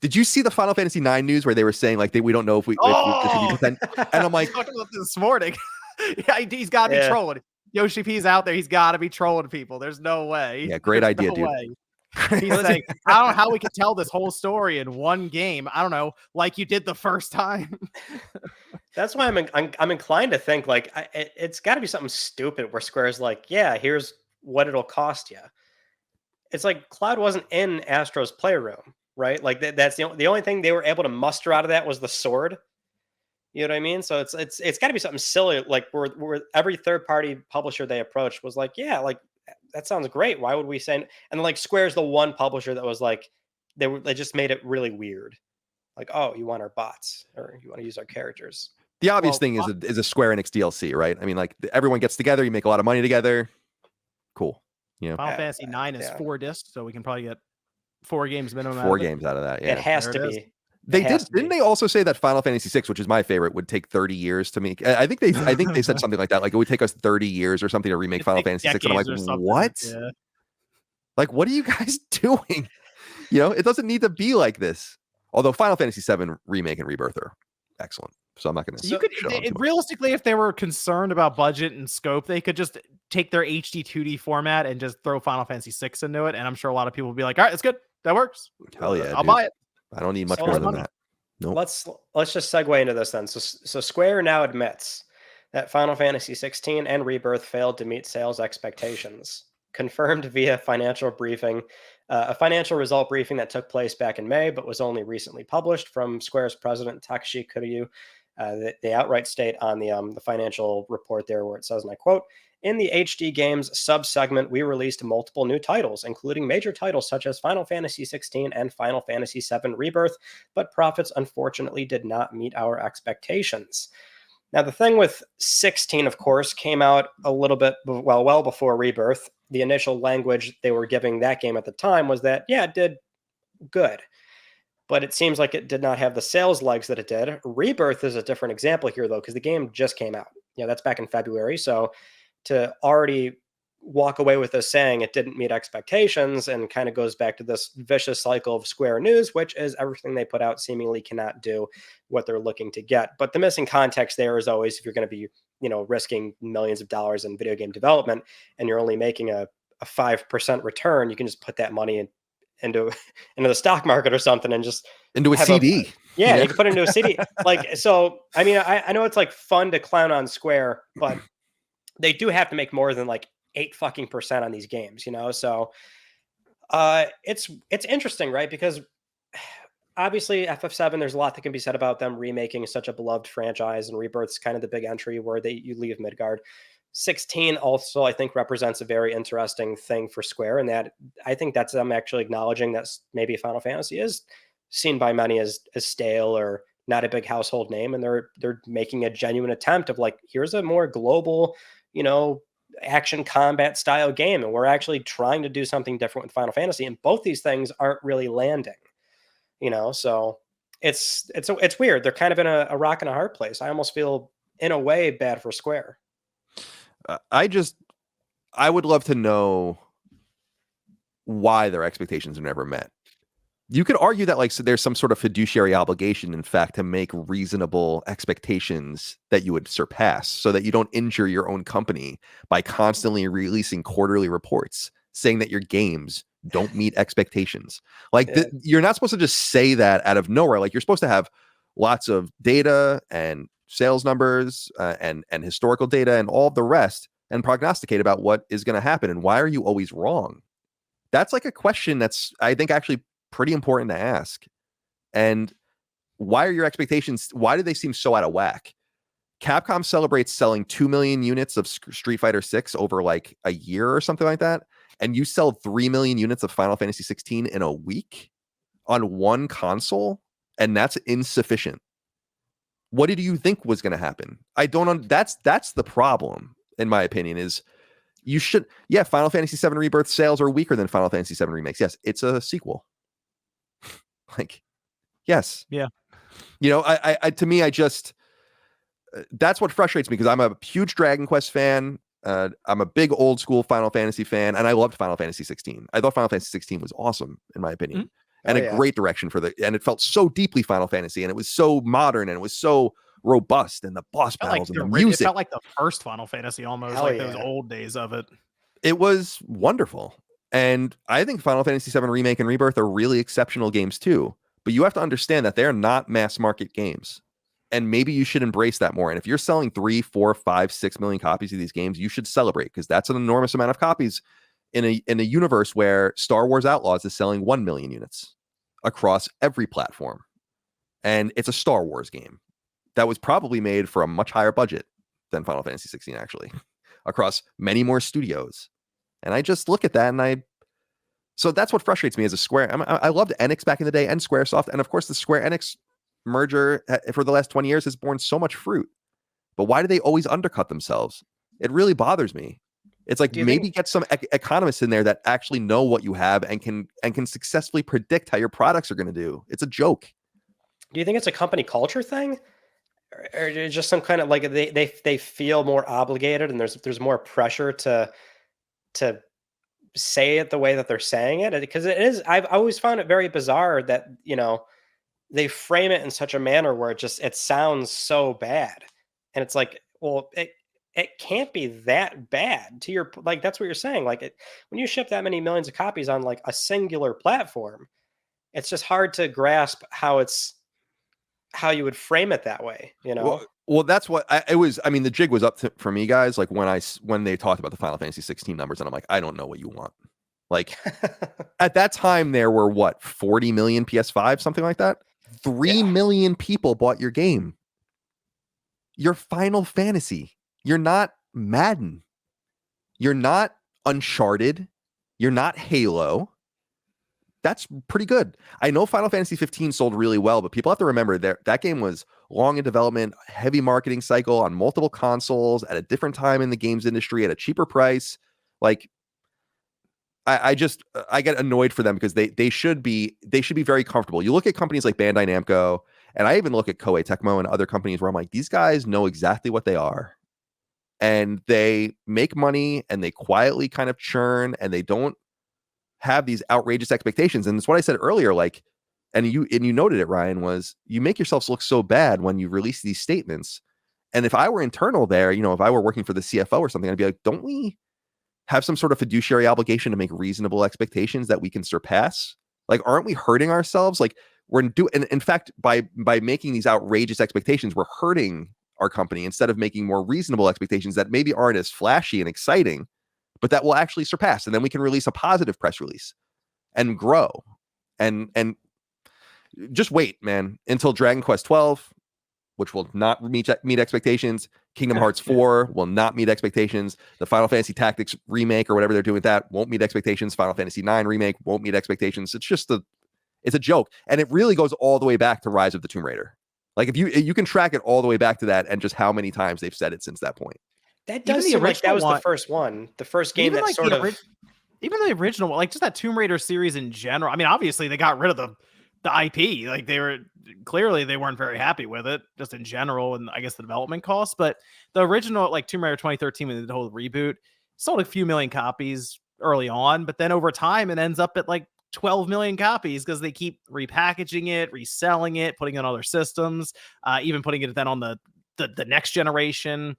Did you see the Final Fantasy IX news where they were saying like we don't know if we should be pretend? And I'm like, talking about this morning. Yeah, he's got to be trolling. Yoshi P's out there. He's got to be trolling people. There's no way. Yeah, great idea, dude. Way. He's saying, I don't know how we could tell this whole story in one game. I don't know, like you did the first time. That's why I'm inclined to think like it's got to be something stupid where Square's like, yeah, here's what it'll cost you. It's like Cloud wasn't in Astro's Playroom, right? Like that's the only thing they were able to muster out of that was the sword. You know what I mean? So it's got to be something silly, like where every third party publisher they approached was like, yeah, like that sounds great. Why would we say? And then like Square's the one publisher that was like, they just made it really weird. Like, oh, you want our bots or you want to use our characters? The obvious Well, thing is a Square Enix DLC, right? I mean, like everyone gets together, you make a lot of money together. Cool. You know, Final Yeah, Fantasy 9 is yeah. 4 discs, so we can probably get 4 games minimum out 4 of it. games out of that. It Yeah. has There to it is. be. They has to didn't be. they also say that Final Fantasy 6, which is my favorite, would take 30 years to make? I think they said something like that. Like it would take us 30 years or something to remake It'd Final take Fantasy 6. And I'm like, decades or something. what? Yeah. Like, what are you guys doing? You know, it doesn't need to be like this. Although Final Fantasy 7 remake and rebirth are excellent. So I'm not going to. You could realistically, if they were concerned about budget and scope, they could just take their HD 2D format and just throw Final Fantasy 6 into it. And I'm sure a lot of people would be like, all right, it's good. That works. Hell yeah. I'll dude. buy it. I don't need much So more let's- than that. Nope. Let's just segue into this then. So Square now admits that Final Fantasy 16 and Rebirth failed to meet sales expectations. Confirmed via financial briefing, a financial result briefing that took place back in May, but was only recently published from Square's president Takeshi Kuryu. They outright state on the financial report there where it says, and I quote, "In the HD games sub-segment, we released multiple new titles, including major titles such as Final Fantasy 16 and Final Fantasy 7 Rebirth, but profits unfortunately did not meet our expectations." Now, the thing with 16, of course, came out a little bit, well before Rebirth. The initial language they were giving that game at the time was that, yeah, it did good. But it seems like it did not have the sales legs that it did. Rebirth is a different example here, though, because the game just came out. That's back in February. So to already walk away with this saying it didn't meet expectations and kind of goes back to this vicious cycle of Square News, which is everything they put out seemingly cannot do what they're looking to get. But the missing context there is always if you're going to be, risking millions of dollars in video game development and you're only making a 5% return, you can just put that money into the stock market or something and just into a have CD. Yeah, you can put it into a CD. So, I mean, I know it's like fun to clown on Square, but they do have to make more than like 8% on these games, So it's interesting, right? Because obviously FF7, there's a lot that can be said about them remaking such a beloved franchise, and Rebirth's kind of the big entry where you leave Midgard. 16 also, I think, represents a very interesting thing for Square, and that I think that's them actually acknowledging that maybe Final Fantasy is seen by many as stale or not a big household name, and they're making a genuine attempt of like, here's a more global, action combat style game, and we're actually trying to do something different with Final Fantasy, and both these things aren't really landing. So it's weird. They're kind of in a rock and a hard place. I almost feel in a way bad for Square. I would love to know why their expectations are never met. You could argue that so there's some sort of fiduciary obligation, in fact, to make reasonable expectations that you would surpass so that you don't injure your own company by constantly releasing quarterly reports saying that your games don't meet expectations. You're not supposed to just say that out of nowhere. Like, you're supposed to have lots of data and sales numbers and historical data and all the rest and prognosticate about what is going to happen. And why are you always wrong? That's like a question that's, I think, actually pretty important to ask. And why are your expectations, why do they seem so out of whack? Capcom celebrates selling 2 million units of Street Fighter 6 over like a year or something like that, and you sell 3 million units of Final Fantasy 16 in a week on one console, and that's insufficient. What did you think was going to happen? That's the problem, in my opinion, is you should, Final Fantasy 7 Rebirth sales are weaker than Final Fantasy 7 remakes. Yes, it's a sequel. Yes. Yeah. I to me, I just, that's what frustrates me, because I'm a huge Dragon Quest fan. I'm a big old school Final Fantasy fan, and I loved Final Fantasy 16. I thought Final Fantasy 16 was awesome, in my opinion. Mm-hmm. And a great direction and it felt so deeply Final Fantasy, and it was so modern, and it was so robust, and the boss battles and the music. It felt like the first Final Fantasy almost, those old days of it. It was wonderful. And I think Final Fantasy 7 Remake and Rebirth are really exceptional games too. But you have to understand that they're not mass market games. And maybe you should embrace that more. And if you're selling 3, 4, 5, 6 million copies of these games, you should celebrate, because that's an enormous amount of copies in a universe where Star Wars Outlaws is selling 1 million units across every platform. And it's a Star Wars game that was probably made for a much higher budget than Final Fantasy 16, actually, across many more studios. And I just look at that, and so that's what frustrates me as a Square. I loved Enix back in the day, and Squaresoft, and of course the Square Enix merger for the last 20 years has borne so much fruit. But why do they always undercut themselves? It really bothers me. It's like maybe get some economists in there that actually know what you have and can successfully predict how your products are going to do. It's a joke. Do you think it's a company culture thing, or just some kind of like they feel more obligated and there's more pressure to say it the way that they're saying it? Because it is, I've always found it very bizarre that, you know, they frame it in such a manner where it sounds so bad, and it's like, well, it can't be that bad. To your, like, that's what you're saying. Like, when you ship that many millions of copies on like a singular platform, it's just hard to grasp how you would frame it that way, you know? Well, that's what it was. I mean, the jig was up for me, guys. Like when they talked about the Final Fantasy 16 numbers, and I'm like, I don't know what you want. Like at that time, there were what, 40 million PS5, something like that. 3 million people bought your game. Your Final Fantasy. You're not Madden. You're not Uncharted. You're not Halo. That's pretty good. I know Final Fantasy 15 sold really well, but people have to remember that game was long in development, heavy marketing cycle on multiple consoles at a different time in the games industry at a cheaper price. Like, I get annoyed for them because they should be very comfortable. You look at companies like Bandai Namco, and I even look at Koei Tecmo and other companies where I'm like, these guys know exactly what they are, and they make money and they quietly kind of churn, and they don't have these outrageous expectations. And it's what I said earlier, like, and you noted it, Ryan, was you make yourselves look so bad when you release these statements. And if I were internal there, you know, if I were working for the CFO or something, I'd be like, don't we have some sort of fiduciary obligation to make reasonable expectations that we can surpass? Like, aren't we hurting ourselves? Like, and in fact, by making these outrageous expectations, we're hurting our company instead of making more reasonable expectations that maybe aren't as flashy and exciting, but that will actually surpass. And then we can release a positive press release and grow. And just wait, man, until Dragon Quest 12, which will not meet expectations. Kingdom Hearts 4 will not meet expectations. The Final Fantasy Tactics remake or whatever they're doing with that won't meet expectations. Final Fantasy 9 remake won't meet expectations. It's just it's a joke. And it really goes all the way back to Rise of the Tomb Raider. Like, if you can track it all the way back to that and just how many times they've said it since that point. That does seem like that was the first one. The first game that sort of... Even the original, like just that Tomb Raider series in general. I mean, obviously they got rid of the IP. Like, they weren't very happy with it, just in general, and I guess the development costs. But the original, like Tomb Raider 2013, with the whole reboot, sold a few million copies early on, but then over time it ends up at like 12 million copies because they keep repackaging it, reselling it, putting it on other systems, even putting it then on the next generation.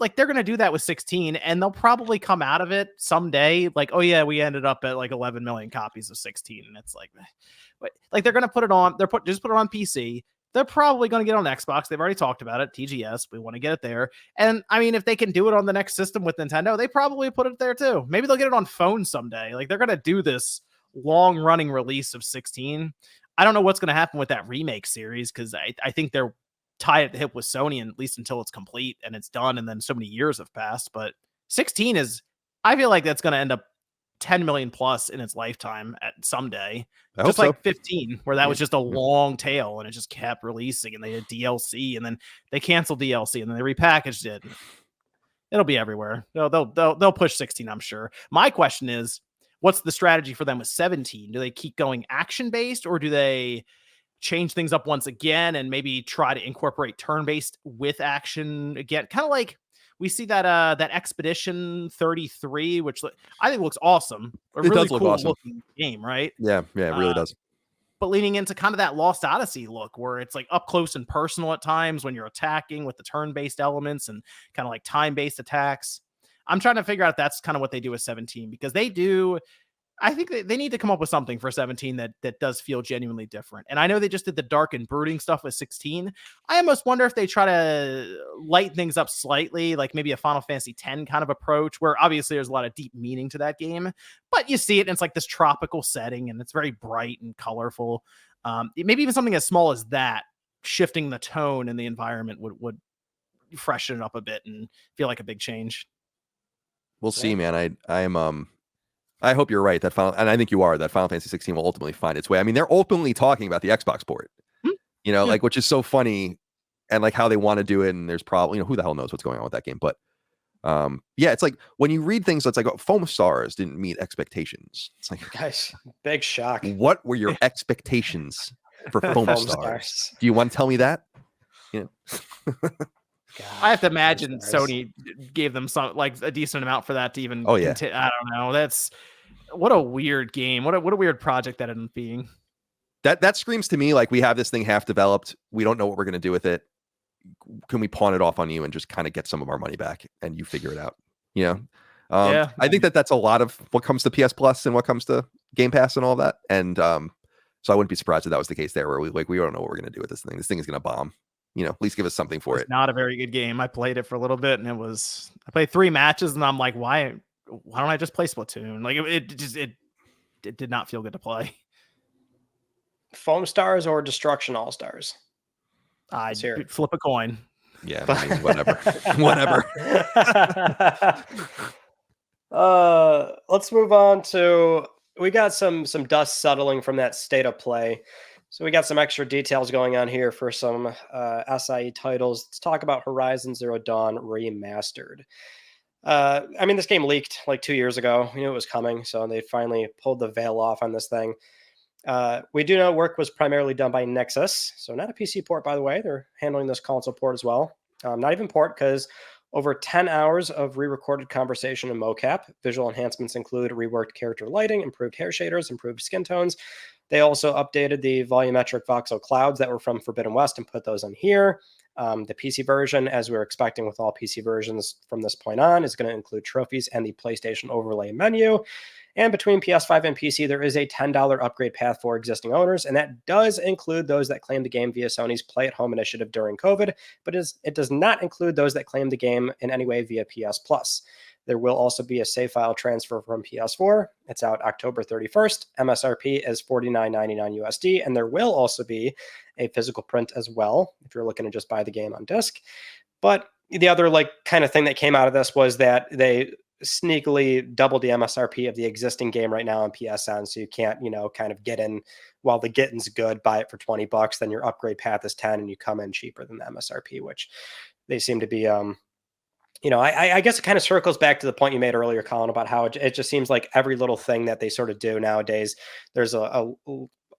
Like, they're going to do that with 16, and they'll probably come out of it someday like, oh yeah, we ended up at like 11 million copies of 16. And it's like they're going to put it on, just put it on PC. They're probably going to get on Xbox. They've already talked about it. TGS, we want to get it there. And I mean, if they can do it on the next system with Nintendo, they probably put it there too. Maybe they'll get it on phone someday. Like, they're going to do this long running release of 16. I don't know what's going to happen with that remake series, because I think they're tied at the hip with Sony, and at least until it's complete and it's done, and then so many years have passed. But 16 I feel like that's going to end up 10 million plus in its lifetime at someday, just like 15, where that was just a long tail and it just kept releasing, and they had DLC, and then they canceled DLC, and then they repackaged it. It'll be everywhere. They'll push 16, I'm sure. My question is, what's the strategy for them with 17? Do they keep going action based, or do they change things up once again and maybe try to incorporate turn-based with action again? Kind of like we see that Expedition 33, which I think looks awesome. It really does look awesome. Looking game, right? Yeah, it really does. But leaning into kind of that Lost Odyssey look, where it's like up close and personal at times when you're attacking with the turn-based elements and kind of like time-based attacks. I'm trying to figure out if that's kind of what they do with 17, because I think they need to come up with something for 17 that does feel genuinely different. And I know they just did the dark and brooding stuff with 16. I almost wonder if they try to lighten things up slightly, like maybe a Final Fantasy X kind of approach, where obviously there's a lot of deep meaning to that game, but you see it and it's like this tropical setting and it's very bright and colorful. Maybe even something as small as that, shifting the tone and the environment would freshen it up a bit and feel like a big change. We'll see, man. I hope you're right. And I think you are. That Final Fantasy 16 will ultimately find its way. I mean, they're openly talking about the Xbox port. you know, like, which is so funny, and like how they want to do it, and there's probably, you know, who the hell knows what's going on with that game. But yeah, it's like when you read things, it's like, oh, Foam Stars didn't meet expectations. It's like, Guys, big shock. what were your expectations for Foam, Foam Stars? Stars. Do you want to tell me that? You know. I have to imagine Stars. Sony gave them some like a decent amount for that to even. Oh, yeah. I don't know. That's what a weird game. What a weird project that ended up being. That screams to me like we have this thing half developed. We don't know what we're going to do with it. Can we pawn it off on you and just kind of get some of our money back and you figure it out? You know, Yeah. I think that's a lot of what comes to PS Plus and what comes to Game Pass and all that. And so I wouldn't be surprised if that was the case there, where we don't know what we're going to do with this thing. This thing is going to bomb. You know, at least give us something for it. Not a very good game. I played it for a little bit, and I played 3 matches, and I'm like, why don't I just play Splatoon? Like it did not feel good to play. Foam Stars or Destruction All Stars? I Let's hear it. flip a coin. Yeah, I mean, whatever. Whatever. Let's move on to, we got some dust settling from that state of play. So we got some extra details going on here for some SIE titles. Let's talk about Horizon Zero Dawn Remastered. I mean, this game leaked like 2 years ago. We knew it was coming, so they finally pulled the veil off on this thing. We do know work was primarily done by Nexus, so not a PC port, by the way. They're handling this console port as well. Not even port, because over 10 hours of re-recorded conversation and mocap. Visual enhancements include reworked character lighting, improved hair shaders, improved skin tones. They also updated the volumetric voxel clouds that were from Forbidden West and put those on here. The PC version, as we were expecting with all PC versions from this point on, is going to include trophies and the PlayStation overlay menu. And between PS5 and PC, there is a $10 upgrade path for existing owners, and that does include those that claim the game via Sony's Play at Home initiative during COVID, but it does not include those that claim the game in any way via PS Plus. There will also be a save file transfer from PS4. It's out October 31st. MSRP is $49.99 USD, and there will also be a physical print as well if you're looking to just buy the game on disc. But the other like kind of thing that came out of this was that they sneakily doubled the MSRP of the existing game right now on PSN, so you can't, you know, kind of get in while the getting's good, buy it for $20, then your upgrade path is 10 and you come in cheaper than the MSRP, which they seem to be you know, I guess it kind of circles back to the point you made earlier, Colin, about how it just seems like every little thing that they sort of do nowadays, there's a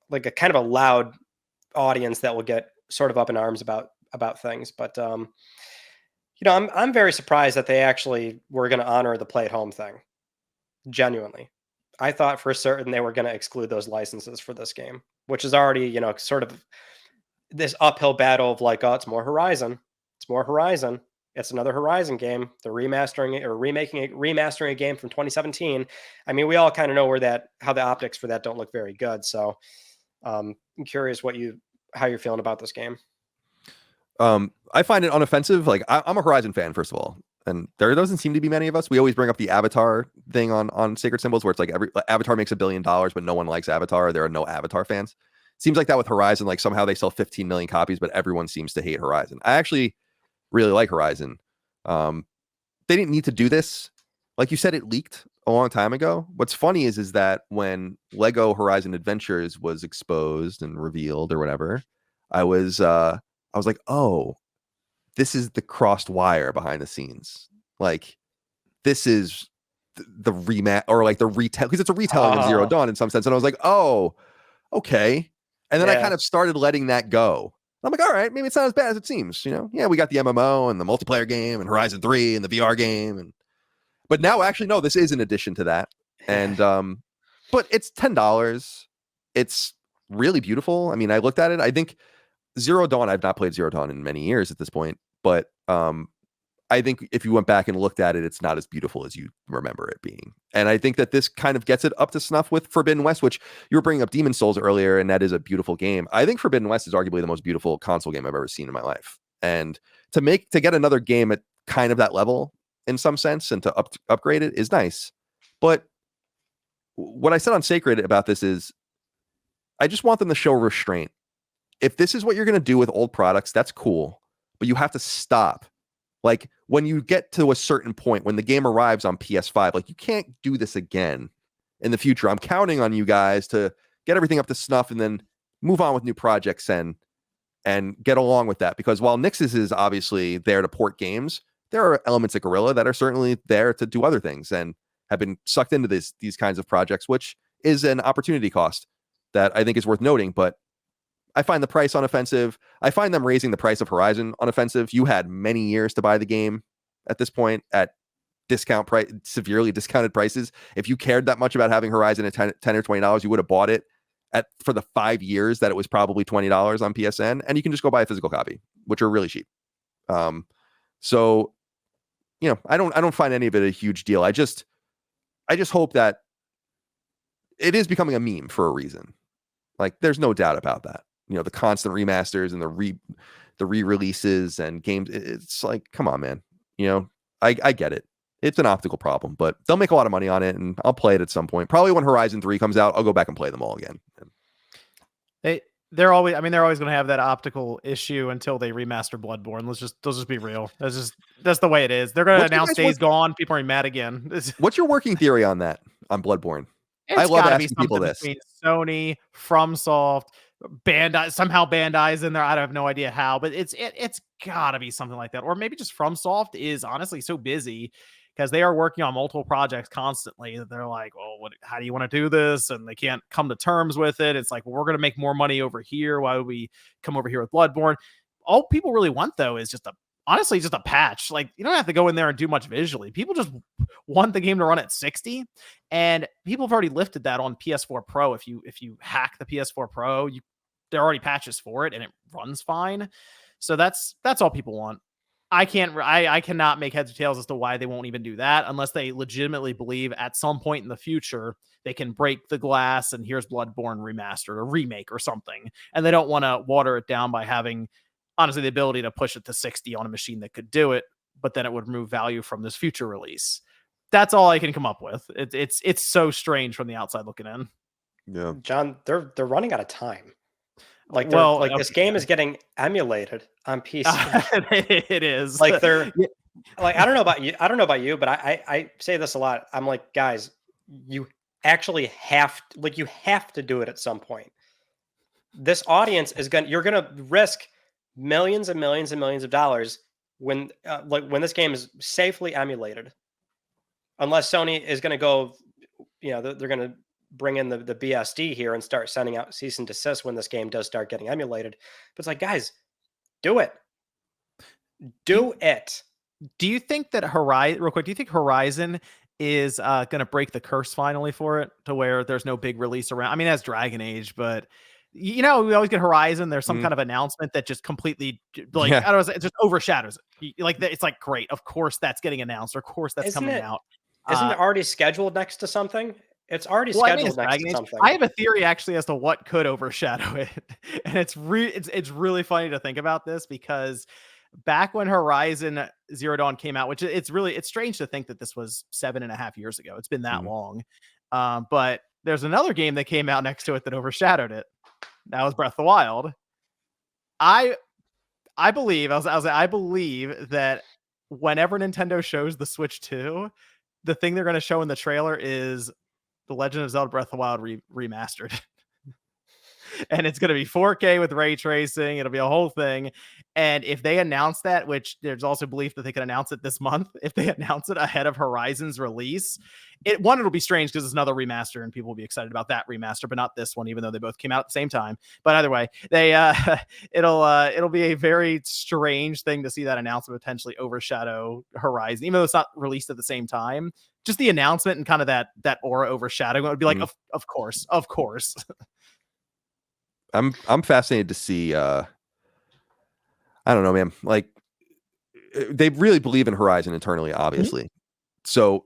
like a kind of a loud audience that will get sort of up in arms about things. But you know, I'm very surprised that they actually were going to honor the play at home thing. Genuinely, I thought for certain they were going to exclude those licenses for this game, which is already, you know, sort of this uphill battle of like, oh, it's more Horizon, it's more Horizon. It's another Horizon game. They're remastering it or remastering a game from 2017. I mean, we all kind of know how the optics for that don't look very good. So I'm curious how you're feeling about this game. I find it unoffensive. Like I'm a Horizon fan, first of all, and there doesn't seem to be many of us. We always bring up the Avatar thing on Sacred Symbols, where it's like Avatar makes $1 billion, but no one likes Avatar. There are no Avatar fans. Seems like that with Horizon. Like somehow they sell 15 million copies, but everyone seems to hate Horizon. I actually really like Horizon. They didn't need to do this. Like you said, it leaked a long time ago. What's funny is that when Lego Horizon Adventures was exposed and revealed or whatever, I was like, oh, this is the crossed wire behind the scenes. Like this is the rematch or like the retell, because it's a retelling of Zero Dawn in some sense. And I was like, oh, okay. And then I kind of started letting that go. I'm like, all right, maybe it's not as bad as it seems. You know, yeah, we got the MMO and the multiplayer game and Horizon 3 and the VR game, but now actually no, this is in addition to that. And but it's $10. It's really beautiful. I mean, I looked at it. I think Zero Dawn, I've not played Zero Dawn in many years at this point, but I think if you went back and looked at it, it's not as beautiful as you remember it being. And I think that this kind of gets it up to snuff with Forbidden West, which you were bringing up Demon's Souls earlier, and that is a beautiful game. I think Forbidden West is arguably the most beautiful console game I've ever seen in my life. And to get another game at kind of that level in some sense and to upgrade it is nice. But what I said on Sacred about this is I just want them to show restraint. If this is what you're going to do with old products, that's cool, but you have to stop. Like when you get to a certain point, when the game arrives on PS5, like you can't do this again in the future. I'm counting on you guys to get everything up to snuff and then move on with new projects and and get along with that. Because while Nixxes is obviously there to port games, there are elements of Guerrilla that are certainly there to do other things and have been sucked into these kinds of projects, which is an opportunity cost that I think is worth noting. But I find the price unoffensive. I find them raising the price of Horizon unoffensive. You had many years to buy the game at this point at discount price, severely discounted prices. If you cared that much about having Horizon at $10 or $20, you would have bought it for the 5 years that it was probably $20 on PSN, and you can just go buy a physical copy, which are really cheap. So, I don't find any of it a huge deal. I just hope that it is becoming a meme for a reason. Like, there's no doubt about that. The constant remasters and the re-releases and games. It's like, come on, man. I get it. It's an optical problem, but they'll make a lot of money on it, and I'll play it at some point. Probably when Horizon 3 comes out, I'll go back and play them all again. They're always going to have that optical issue until they remaster Bloodborne. Let's just be real. That's the way it is. They're going to announce Days Gone. People are mad again. What's your working theory on that, on Bloodborne? I love asking people this. Between Sony, FromSoft, Bandai, somehow Bandai's in there. I have no idea how, but it's got to be something like that. Or maybe just FromSoft is honestly so busy because they are working on multiple projects constantly that they're like, well, how do you want to do this? And they can't come to terms with it. It's like, well, we're going to make more money over here. Why would we come over here with Bloodborne? All people really want, though, is just a patch. Like, you don't have to go in there and do much visually. People just want the game to run at 60, and people have already lifted that on PS4 Pro. If you hack the PS4 Pro, there are already patches for it, and it runs fine. So that's all people want. I cannot make heads or tails as to why they won't even do that unless they legitimately believe at some point in the future they can break the glass and here's Bloodborne remastered or remake or something, and they don't want to water it down by having honestly the ability to push it to 60 on a machine that could do it, but then it would remove value from this future release. That's all I can come up with. It's so strange from the outside looking in. Yeah, John, they're running out of time. Like, this game is getting emulated on PC. It is. Like, they're like, I don't know about you, but I say this a lot. I'm like, guys, you actually have to do it at some point. This audience you're gonna risk millions and millions and millions of dollars when this game is safely emulated, unless Sony is going to go, they're going to bring in the BSD here and start sending out cease and desist when this game does start getting emulated. But it's like, guys, do it. Do you think that Horizon is going to break the curse finally for it to where there's no big release around? I mean, as Dragon Age, but we always get Horizon. There's some kind of announcement that just completely I don't know, it just overshadows it. It's like, great, of course that's getting announced, or of course that's coming out. Isn't it already scheduled next to something? It's already scheduled next to something. I have a theory actually as to what could overshadow it, and it's really funny to think about this because back when Horizon Zero Dawn came out, which it's strange to think that this was 7.5 years ago. It's been that long, but there's another game that came out next to it that overshadowed it. That was Breath of the Wild. I believe that whenever Nintendo shows the Switch 2, the thing they're going to show in the trailer is The Legend of Zelda Breath of the Wild remastered. And it's going to be 4K with ray tracing. It'll be a whole thing. And if they announce that, which there's also belief that they can announce it this month, if they announce it ahead of Horizon's release, it'll be strange because it's another remaster and people will be excited about that remaster, but not this one, even though they both came out at the same time. But either way, it'll be a very strange thing to see that announcement potentially overshadow Horizon, even though it's not released at the same time. Just the announcement and kind of that aura overshadowing it would be like, of course. I'm fascinated to see. I don't know, man. Like, they really believe in Horizon internally, obviously. So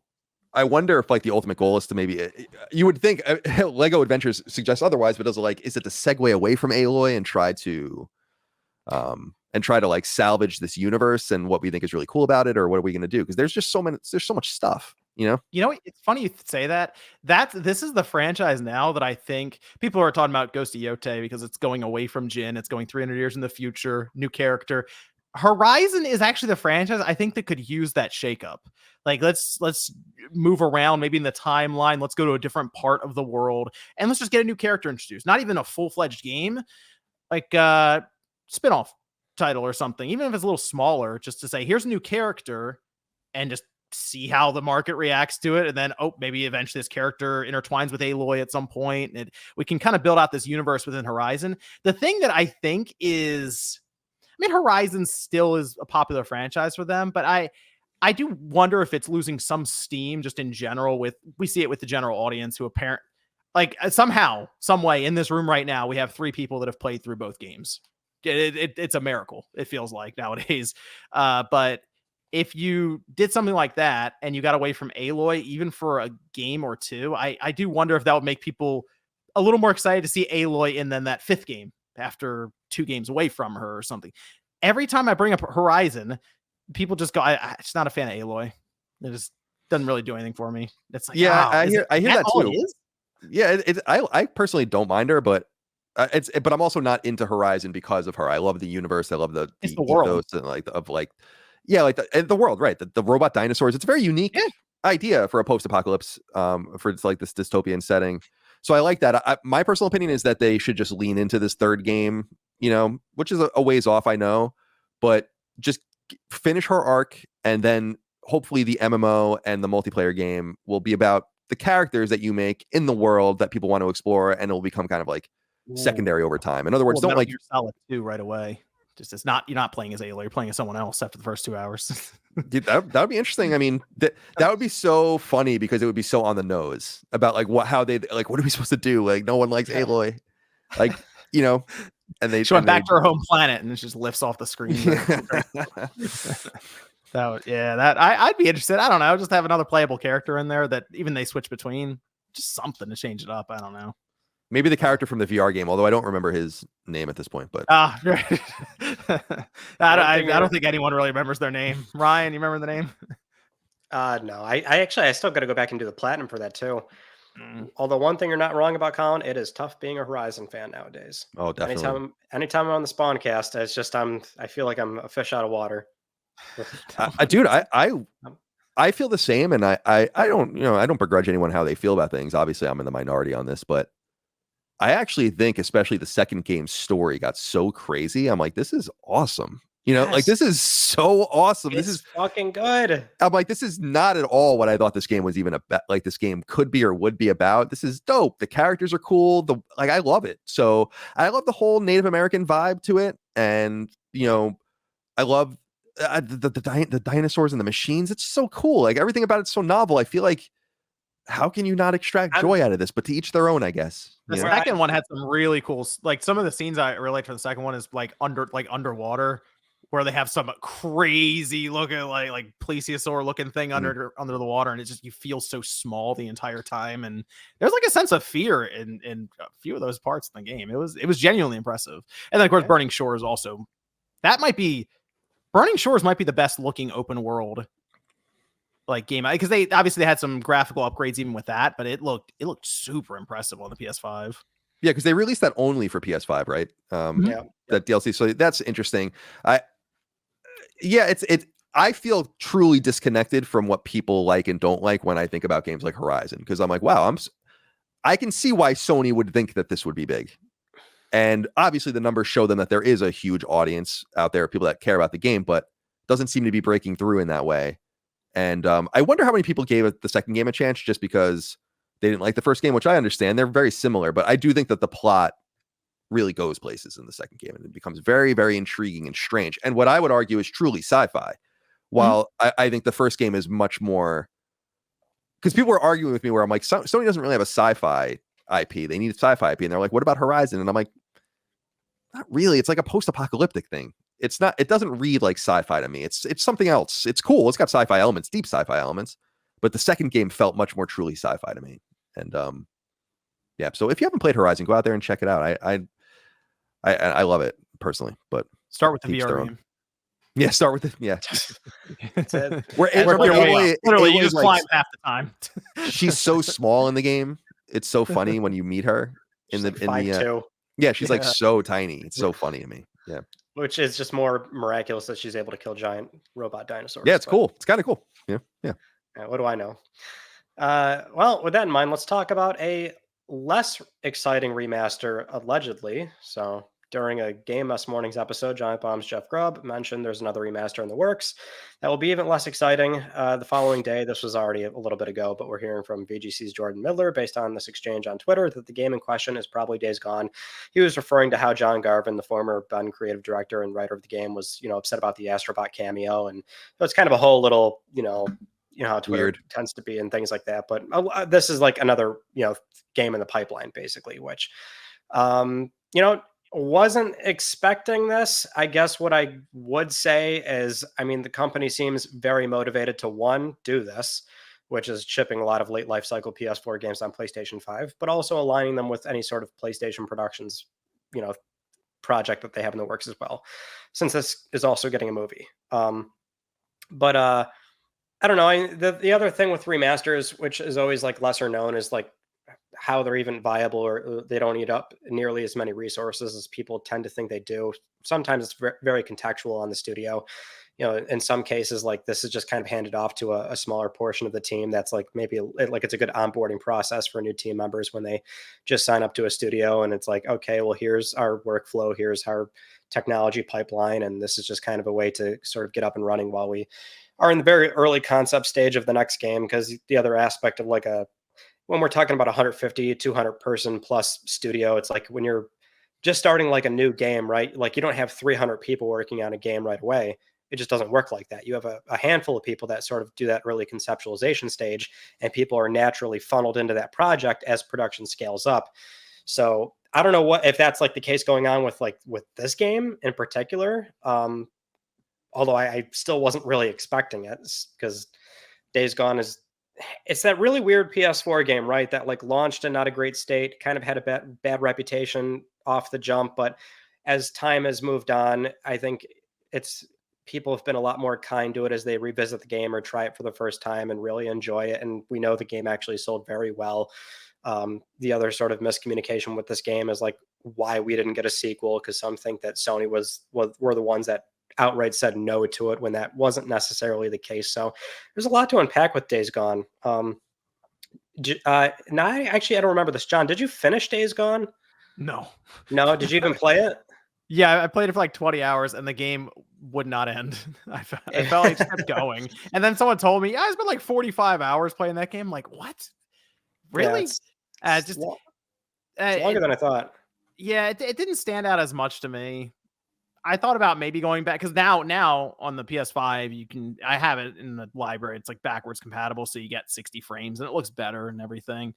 I wonder if the ultimate goal is to maybe, you would think Lego Adventures suggests otherwise, but is it to segue away from Aloy and try to salvage this universe and what we think is really cool about it, or what are we going to do? Because there's so much stuff. It's funny you say that. This is the franchise now that I think people are talking about Ghost of Yote because it's going away from Jin. It's going 300 years in the future, new character. Horizon is actually the franchise I think that could use that shakeup. Like, let's move around maybe in the timeline. Let's go to a different part of the world and let's just get a new character introduced. Not even a full-fledged game. Like, spin-off title or something, even if it's a little smaller, just to say, here's a new character and just see how the market reacts to it. And then, maybe eventually this character intertwines with Aloy at some point. And we can kind of build out this universe within Horizon. The thing that I think is, Horizon still is a popular franchise for them, but I do wonder if it's losing some steam just in general. We see it with the general audience who somehow, some way in this room right now, we have 3 people that have played through both games. It's a miracle, it feels like nowadays. But if you did something like that and you got away from Aloy, even for a game or 2, I do wonder if that would make people a little more excited to see Aloy in then that 5th game after 2 games away from her or something. Every time I bring up Horizon, people just go, I'm just not a fan of Aloy. It just doesn't really do anything for me. It's like, yeah, I hear that too. It is? Yeah, I personally don't mind her, but but I'm also not into Horizon because of her. I love the universe. I love the world ethos and the world, right? The robot dinosaurs. It's a very unique idea for a post-apocalypse, for it's like this dystopian setting. So I like that. My personal opinion is that they should just lean into this 3rd game, which is a ways off, I know, but just finish her arc, and then hopefully the MMO and the multiplayer game will be about the characters that you make in the world that people want to explore, and it will become kind of like secondary over time. In other words, don't Metal like Gear Solid 2 right away. Just you're not playing as Aloy, you're playing as someone else after the first 2 hours. Dude, that would be interesting. That would be so funny because it would be so on the nose about what are we supposed to do? Like, no one likes Aloy, and she went back to her home planet and it just lifts off the screen. I'd be interested. I don't know, just have another playable character in there that even they switch between, just something to change it up. I don't know. Maybe the character from the VR game, although I don't remember his name at this point. But I don't think anyone really remembers their name. Ryan, you remember the name? No, I still got to go back and do the platinum for that too. Although one thing you're not wrong about, Colin, it is tough being a Horizon fan nowadays. Oh, definitely. Anytime I'm on the Spawncast, it's just I feel like I'm a fish out of water. Dude, I feel the same, and I don't begrudge anyone how they feel about things. Obviously, I'm in the minority on this, but I actually think, especially the second game's story got so crazy. I'm like, this is awesome. This is so awesome. This is fucking good. I'm like, this is not at all what I thought this game was even about. Like, this game could be or would be about. This is dope. The characters are cool. I love it. So I love the whole Native American vibe to it, and I love the dinosaurs and the machines. It's so cool. Like, everything about it's so novel. I feel like, how can you not extract joy out of this? But to each their own, I guess. The second one had some really cool, like, some of the scenes I relate to the second one is underwater, where they have some crazy looking like plesiosaur looking thing under the water, and it's just, you feel so small the entire time, and there's like a sense of fear in a few of those parts in the game. It was genuinely impressive. And then of course Burning Shores also, Burning Shores might be the best looking open world game, because they obviously had some graphical upgrades even with that, but it looked super impressive on the PS5. Yeah, because they released that only for PS5, right? That DLC. So that's interesting. I feel truly disconnected from what people like and don't like when I think about games like Horizon, because I'm like, wow, I can see why Sony would think that this would be big. And obviously the numbers show them that there is a huge audience out there, people that care about the game, but doesn't seem to be breaking through in that way. And I wonder how many people gave the second game a chance just because they didn't like the first game, which I understand. They're very similar, but I do think that the plot really goes places in the second game, and it becomes very, very intriguing and strange. And what I would argue is truly sci-fi. While I think the first game is much more, because people were arguing with me where I'm like, Sony doesn't really have a sci-fi IP. They need a sci-fi IP. And they're like, what about Horizon? And I'm like, not really. It's like a post-apocalyptic thing. It's not, it doesn't read like sci-fi to me. It's something else. It's cool. It's got sci-fi elements, deep sci-fi elements, but the second game felt much more truly sci-fi to me. And yeah, so if you haven't played Horizon, go out there and check it out. I love it personally, but start with the VR game. Yeah, start with it. Yeah. Literally, you just climb half the time. She's so small in the game. It's so funny when you meet her yeah, she's like so tiny. It's so funny to me. Yeah. Which is just more miraculous that she's able to kill giant robot dinosaurs. Yeah, it's cool. It's kind of cool. Yeah. What do I know? Well, with that in mind, let's talk about a less exciting remaster, allegedly. So during a Game Us Mornings episode, Giant Bomb's Jeff Grubb mentioned there's another remaster in the works that will be even less exciting the following day. This was already a little bit ago, but we're hearing from VGC's Jordan Midler based on this exchange on Twitter that the game in question is probably Days Gone. He was referring to how John Garvin, the former Ben creative director and writer of the game, was, upset about the Astrobot cameo. And so it's kind of a whole little, how Twitter Weird. tends to be and things like that. But this is like another, game in the pipeline, basically, which, wasn't expecting this. I guess what I would say is, the company seems very motivated to, one, do this, which is shipping a lot of late life cycle PS4 games on PlayStation 5, but also aligning them with any sort of PlayStation Productions, project that they have in the works as well, since this is also getting a movie. But I don't know. The other thing with remasters, which is always like lesser known, is like how they're even viable, or they don't eat up nearly as many resources as people tend to think they do. Sometimes it's very contextual on the studio. In some cases, like this is just kind of handed off to a smaller portion of the team. That's like maybe like it's a good onboarding process for new team members when they just sign up to a studio, and it's like, okay, well, here's our workflow, here's our technology pipeline, and this is just kind of a way to sort of get up and running while we are in the very early concept stage of the next game. Because the other aspect of when we're talking about 150, 200 person plus studio, it's like when you're just starting like a new game, right? Like you don't have 300 people working on a game right away. It just doesn't work like that. You have a handful of people that sort of do that early conceptualization stage, and people are naturally funneled into that project as production scales up. So I don't know if that's like the case going on with this game in particular. Although I still wasn't really expecting it, because Days Gone it's that really weird PS4 game, right? That like launched in not a great state, kind of had a bad reputation off the jump. But as time has moved on, I think people have been a lot more kind to it as they revisit the game or try it for the first time and really enjoy it. And we know the game actually sold very well. The other sort of miscommunication with this game is like why we didn't get a sequel, because some think that Sony were the ones that outright said no to it when that wasn't necessarily the case. So there's a lot to unpack with Days Gone. I don't remember this. John, did you finish Days Gone? No. Did you even play it? Yeah, I played it for like 20 hours and the game would not end. I felt like it just kept going. And then someone told me, I spent like 45 hours playing that game. I'm like, what? Really? Yeah, it's longer than I thought. Yeah, it didn't stand out as much to me. I thought about maybe going back, because now on the PS5, I have it in the library. It's like backwards compatible, so you get 60 frames and it looks better and everything.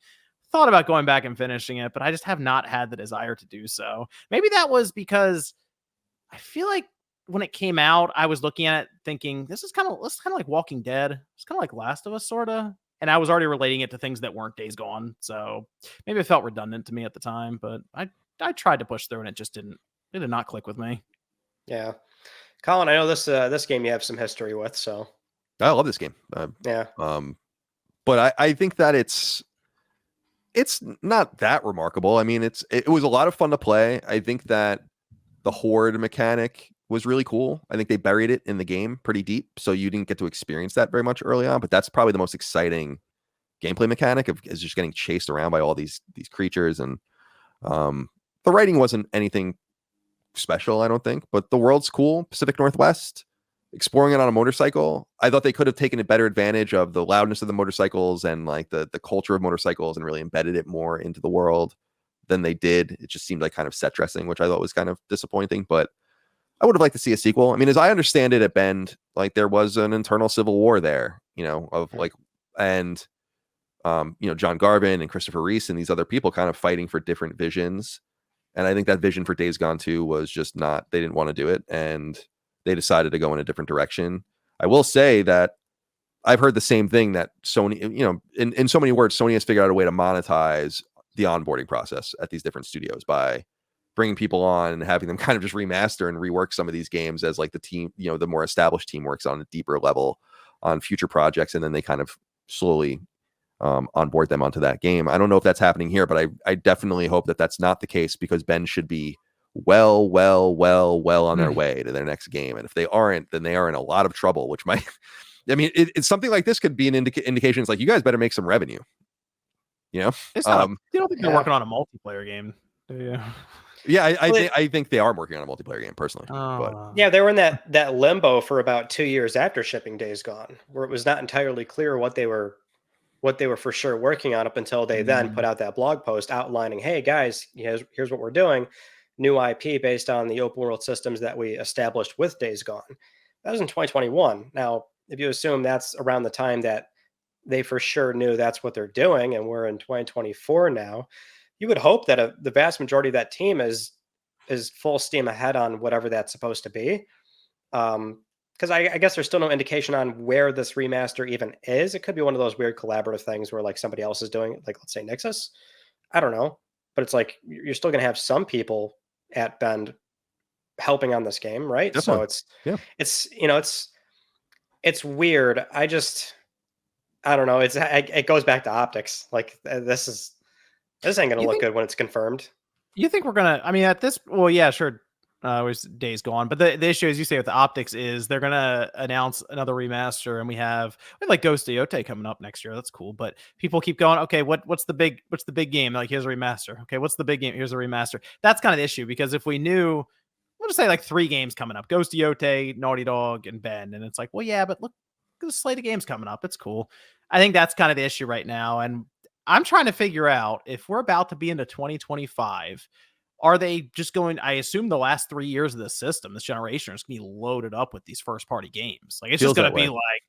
Thought about going back and finishing it, but I just have not had the desire to do so. Maybe that was because I feel like when it came out, I was looking at it thinking, this is kind of like Walking Dead. It's kind of like Last of Us, sort of. And I was already relating it to things that weren't Days Gone. So maybe it felt redundant to me at the time, but I tried to push through and it did not click with me. Yeah. Colin, I know this game you have some history with, so. I love this game. Yeah. But I think that it's not that remarkable. It was a lot of fun to play. I think that the horde mechanic was really cool. I think they buried it in the game pretty deep, so you didn't get to experience that very much early on, but that's probably the most exciting gameplay mechanic is just getting chased around by all these creatures. And the writing wasn't anything special, I don't think, but the world's cool. Pacific Northwest, exploring it on a motorcycle. I thought they could have taken a better advantage of the loudness of the motorcycles and like the culture of motorcycles and really embedded it more into the world than they did. It just seemed like kind of set dressing, which I thought was kind of disappointing, but I would have liked to see a sequel. As I understand it at Bend, like there was an internal civil war there, of like, and John Garvin and Christopher Reese and these other people kind of fighting for different visions. And I think that vision for Days Gone 2 was just they didn't want to do it. And they decided to go in a different direction. I will say that I've heard the same thing, that Sony, in so many words, Sony has figured out a way to monetize the onboarding process at these different studios by bringing people on and having them kind of just remaster and rework some of these games as like the team, the more established team works on a deeper level on future projects. And then they kind of slowly onboard them onto that game. I don't know if that's happening here, but I definitely hope that that's not the case, because Ben should be well on their way to their next game. And if they aren't, then they are in a lot of trouble, which might, it's something like this could be an indication. It's like, you guys better make some revenue. You don't think they're working on a multiplayer game, do you? Yeah, Well, I think they are working on a multiplayer game personally. But yeah, they were in that limbo for about 2 years after shipping Days Gone, where it was not entirely clear what they were for sure working on up until they then put out that blog post outlining, hey guys, here's what we're doing. New IP based on the open world systems that we established with Days Gone. That was in 2021. Now, if you assume that's around the time that they for sure knew that's what they're doing, and we're in 2024 now, you would hope that the vast majority of that team is full steam ahead on whatever that's supposed to be. Because I guess there's still no indication on where this remaster even is. It could be one of those weird collaborative things where like somebody else is doing it, like let's say Nixus. I don't know, but it's like you're still going to have some people at Bend helping on this game, right? Definitely. So Yeah. it's weird. I don't know. It goes back to optics. Like this ain't gonna look good when it's confirmed. You think we're gonna? I mean, at this, well, yeah, sure. Was Days Gone, but the issue, as you say, with the optics is they're gonna announce another remaster, and we have like Ghost of Yotei coming up next year. That's cool, but people keep going. Okay, what's the big game? Like, here's a remaster. Okay, what's the big game? Here's a remaster. That's kind of the issue, because if we knew, we'll just say like 3 games coming up: Ghost of Yotei, Naughty Dog, and Ben, and it's like, well, yeah, but look, the slate of games coming up. It's cool. I think that's kind of the issue right now, and I'm trying to figure out if we're about to be into 2025. Are they just going? I assume the last 3 years of the system, this generation, is going to be loaded up with these first party games. Like, it's Feels just going that to be way. like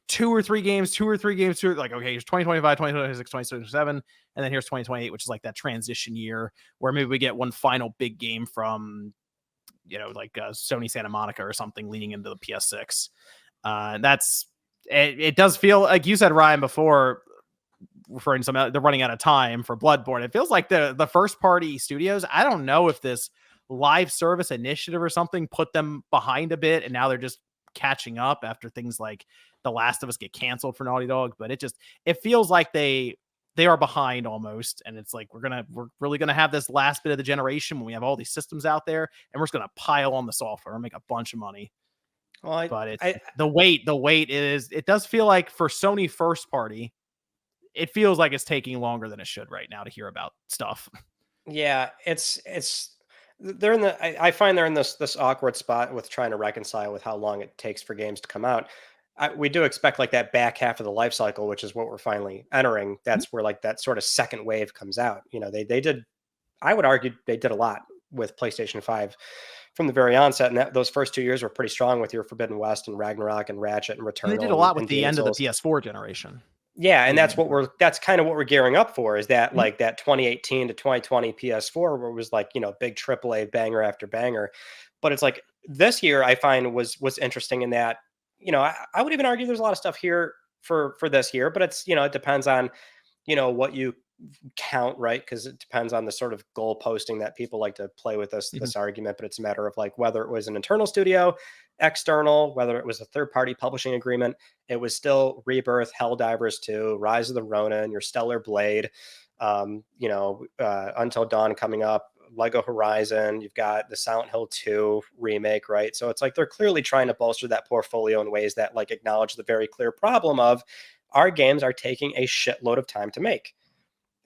2 or 3 games, like, okay, here's 2025, 2026, 2027, and then here's 2028, which is like that transition year where maybe we get one final big game from, like Sony Santa Monica or something leading into the PS6. That's it. Does feel like you said, Ryan, before, referring to some, they're running out of time for Bloodborne. It feels like the first party studios, I don't know if this live service initiative or something put them behind a bit, and now they're just catching up after things like The Last of Us get canceled for Naughty Dog. But it feels like they are behind almost, and it's like we're really gonna have this last bit of the generation when we have all these systems out there, and we're just gonna pile on the software and make a bunch of money. Well, But it's the wait is, it does feel like for Sony first party, it feels like it's taking longer than it should right now to hear about stuff. yeah, they're in I find they're in this awkward spot with trying to reconcile with how long it takes for games to come out. We do expect like that back half of the life cycle, which is what we're finally entering. That's where like that sort of second wave comes out. They did, I would argue they did a lot with PlayStation 5 from the very onset, and those first 2 years were pretty strong with your Forbidden West and Ragnarok and Ratchet and Returnal. They did a lot with and the Demon's end of the Souls. PS4 generation. Yeah, and that's kind of what we're gearing up for, is that like that 2018 to 2020 PS4, where it was like, big AAA banger after banger. But it's like this year I find was interesting in that, I would even argue there's a lot of stuff here for this year, but it's, it depends on, what you count, right? Because it depends on the sort of goal posting that people like to play with this argument. But it's a matter of like whether it was an internal studio, external, whether it was a third-party publishing agreement. It was still Rebirth, Helldivers 2, Rise of the Ronin, your Stellar Blade, Until Dawn coming up, Lego Horizon, you've got the Silent Hill 2 remake, right? So it's like they're clearly trying to bolster that portfolio in ways that like acknowledge the very clear problem of our games are taking a shitload of time to make.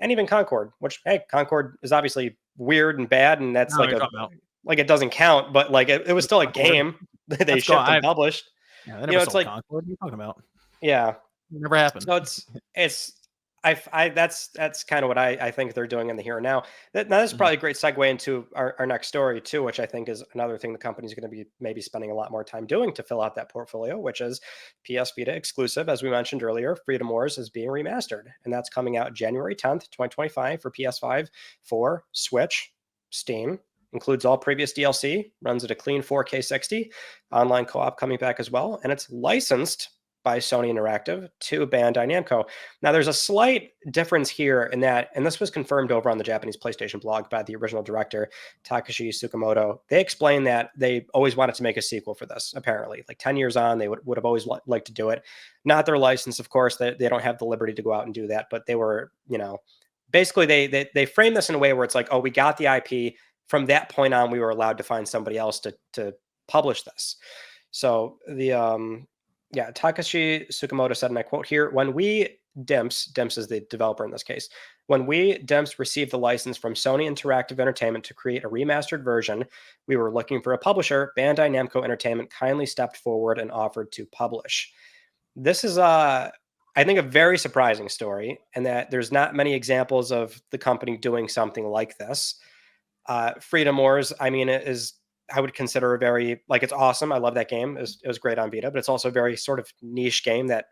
And even Concord, which, hey, Concord is obviously weird and bad, and that's like it doesn't count, but like it was still a game that they shipped and published. Yeah, they never sold Concord. What are you talking about? Yeah, it never happened. So that's kind of what I think they're doing in the here and now. Now this is probably a great segue into our next story too, which I think is another thing the company's going to be maybe spending a lot more time doing to fill out that portfolio, which is PS Vita exclusive. As we mentioned earlier, Freedom Wars is being remastered, and that's coming out January 10th, 2025 for PS5, for Switch, Steam. Includes all previous DLC, runs at a clean 4K 60, online co-op coming back as well, and it's licensed by Sony Interactive to Bandai Namco. Now, there's a slight difference here in that, and this was confirmed over on the Japanese PlayStation blog by the original director, Takashi Tsukamoto. They explained that they always wanted to make a sequel for this, apparently. Like 10 years on, they would have always liked to do it. Not their license, of course. They don't have the liberty to go out and do that, but they were, basically they framed this in a way where it's like, oh, we got the IP. From that point on, we were allowed to find somebody else to publish this. So Takashi Tsukamoto said, and I quote here, "When we Dimps is the developer in this case. When we, Dimps, received the license from Sony Interactive Entertainment to create a remastered version, we were looking for a publisher. Bandai Namco Entertainment kindly stepped forward and offered to publish. This is, I think, a very surprising story, and that there's not many examples of the company doing something like this. Freedom Wars, I mean, it is, I would consider a very, like, it's awesome. I love that game. It was great on Vita, but it's also a very sort of niche game that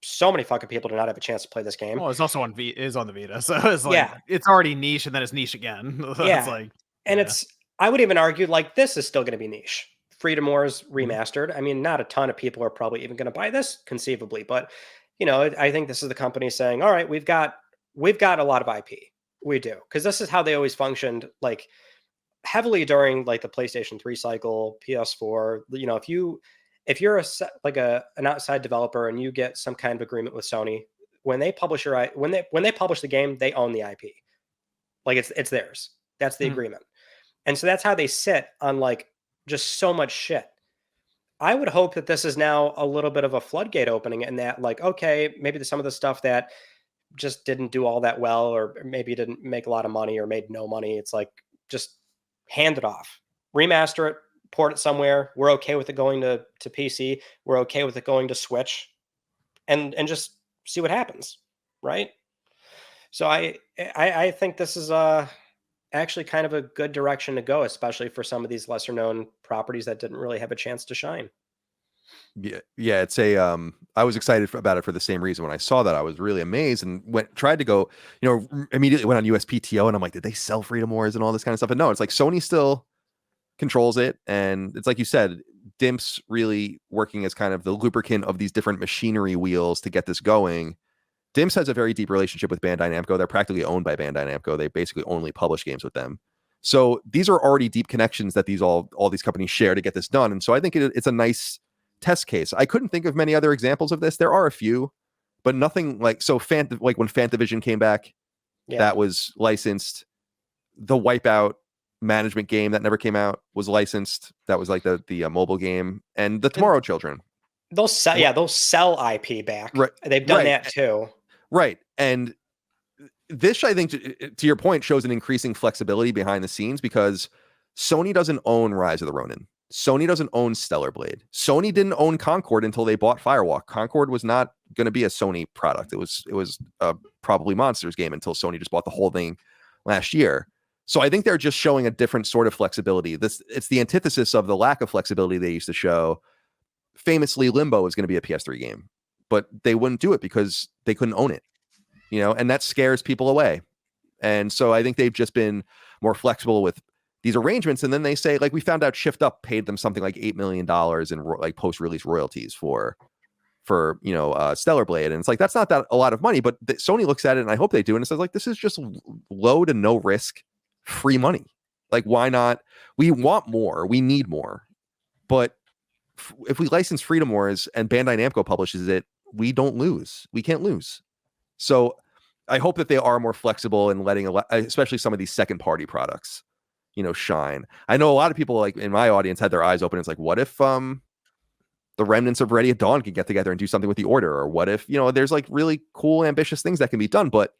so many fucking people do not have a chance to play this game. Well, it's also on the Vita, so it's like it's already niche, and then it's niche again. Yeah, it's like, and it's, I would even argue like this is still going to be niche. Freedom Wars remastered. I mean, not a ton of people are probably even going to buy this, conceivably, but you know, I think this is the company saying, all right, we've got a lot of IP. We do, because this is how they always functioned, like heavily during like the PlayStation 3 cycle, PS4. You know, if you're an outside developer and you get some kind of agreement with Sony, when they publish when they publish the game, they own the IP. Like it's theirs. That's the agreement. And so that's how they sit on like just so much shit. I would hope that this is now a little bit of a floodgate opening, and that like, okay, maybe some of the stuff that just didn't do all that well, or maybe didn't make a lot of money or made no money, it's like, just hand it off, remaster it, port it somewhere. We're okay with it going to PC. We're okay with it going to Switch, and just see what happens, right? So I think this is actually kind of a good direction to go, especially for some of these lesser known properties that didn't really have a chance to shine. Yeah, it's a I was excited about it for the same reason. When I saw that, I was really amazed and tried to go, immediately went on USPTO, and I'm like, did they sell Freedom Wars and all this kind of stuff? And no, it's like Sony still controls it, and it's like you said, Dimps really working as kind of the lubricant of these different machinery wheels to get this going. Dimps has a very deep relationship with Bandai Namco. They're practically owned by Bandai Namco. They basically only publish games with them. So these are already deep connections that all these companies share to get this done. And so I think it's a nice test case. I couldn't think of many other examples of this. There are a few, but nothing like, so like when Fantavision came back, that was licensed. The Wipeout management game that never came out was licensed. That was like the mobile game, and the Tomorrow Children. They'll sell IP back. Right. They've done that too. Right. And this, I think, to your point, shows an increasing flexibility behind the scenes, because Sony doesn't own Rise of the Ronin. Sony doesn't own Stellar Blade. Sony didn't own Concord until they bought Firewalk. Concord was not going to be a Sony product. It was probably Monsters game until Sony just bought the whole thing last year. So I think they're just showing a different sort of flexibility. It's the antithesis of the lack of flexibility they used to show. Famously, Limbo is going to be a PS3 game, but they wouldn't do it because they couldn't own it, and that scares people away. And so I think they've just been more flexible with these arrangements. And then they say, like, we found out Shift Up paid them something like $8 million in like post-release royalties for Stellar Blade. And it's like, that's not that a lot of money, but Sony looks at it, and I hope they do, and it says like, this is just low to no risk, free money. Like, why not? We want more. We need more. But if we license Freedom Wars and Bandai Namco publishes it, we don't lose. We can't lose. So I hope that they are more flexible in letting, especially some of these second party products, shine. I know a lot of people, like in my audience, had their eyes open. It's like, what if the remnants of Ready at Dawn could get together and do something with the Order? Or what if, there's like really cool, ambitious things that can be done, but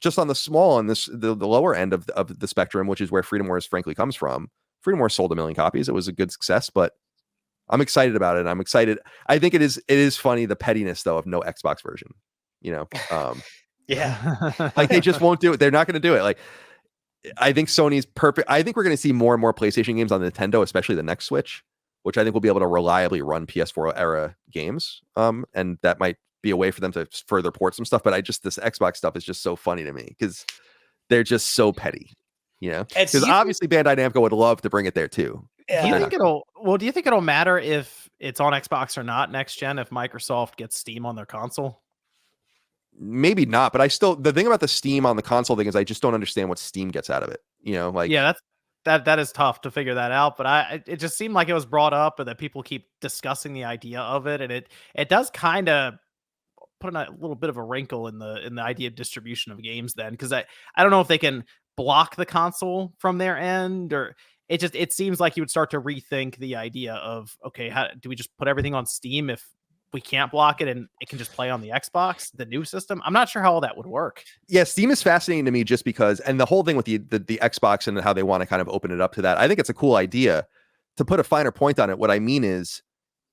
just on the small and the lower end of the spectrum, which is where Freedom Wars frankly comes from. Freedom Wars sold 1 million copies. It was a good success, but I'm excited about it. I'm excited. I think it is funny, the pettiness though of no Xbox version. Like they just won't do it. They're not going to do it. Like, I think Sony's perfect. I think we're going to see more and more PlayStation games on Nintendo, especially the next Switch, which I think will be able to reliably run PS4 era games. And that might be a way for them to further port some stuff. But this Xbox stuff is just so funny to me because they're just so petty, because obviously Bandai Namco would love to bring it there too. Yeah. Do you think it'll matter if it's on Xbox or not next gen, if Microsoft gets Steam on their console? Maybe not, but the thing about the Steam on the console thing is I just don't understand what Steam gets out of it. That is tough to figure that out. But it just seemed like it was brought up, and that people keep discussing the idea of it, and it does kind of put a little bit of a wrinkle in the idea of distribution of games then, because I don't know if they can block the console from their end, or it seems like you would start to rethink the idea of, okay, how do we just put everything on Steam if we can't block it and it can just play on the Xbox, the new system. I'm not sure how all that would work. Yeah, Steam is fascinating to me just because, and the whole thing with the Xbox and how they want to kind of open it up to that. I think it's a cool idea. To put a finer point on it, what I mean is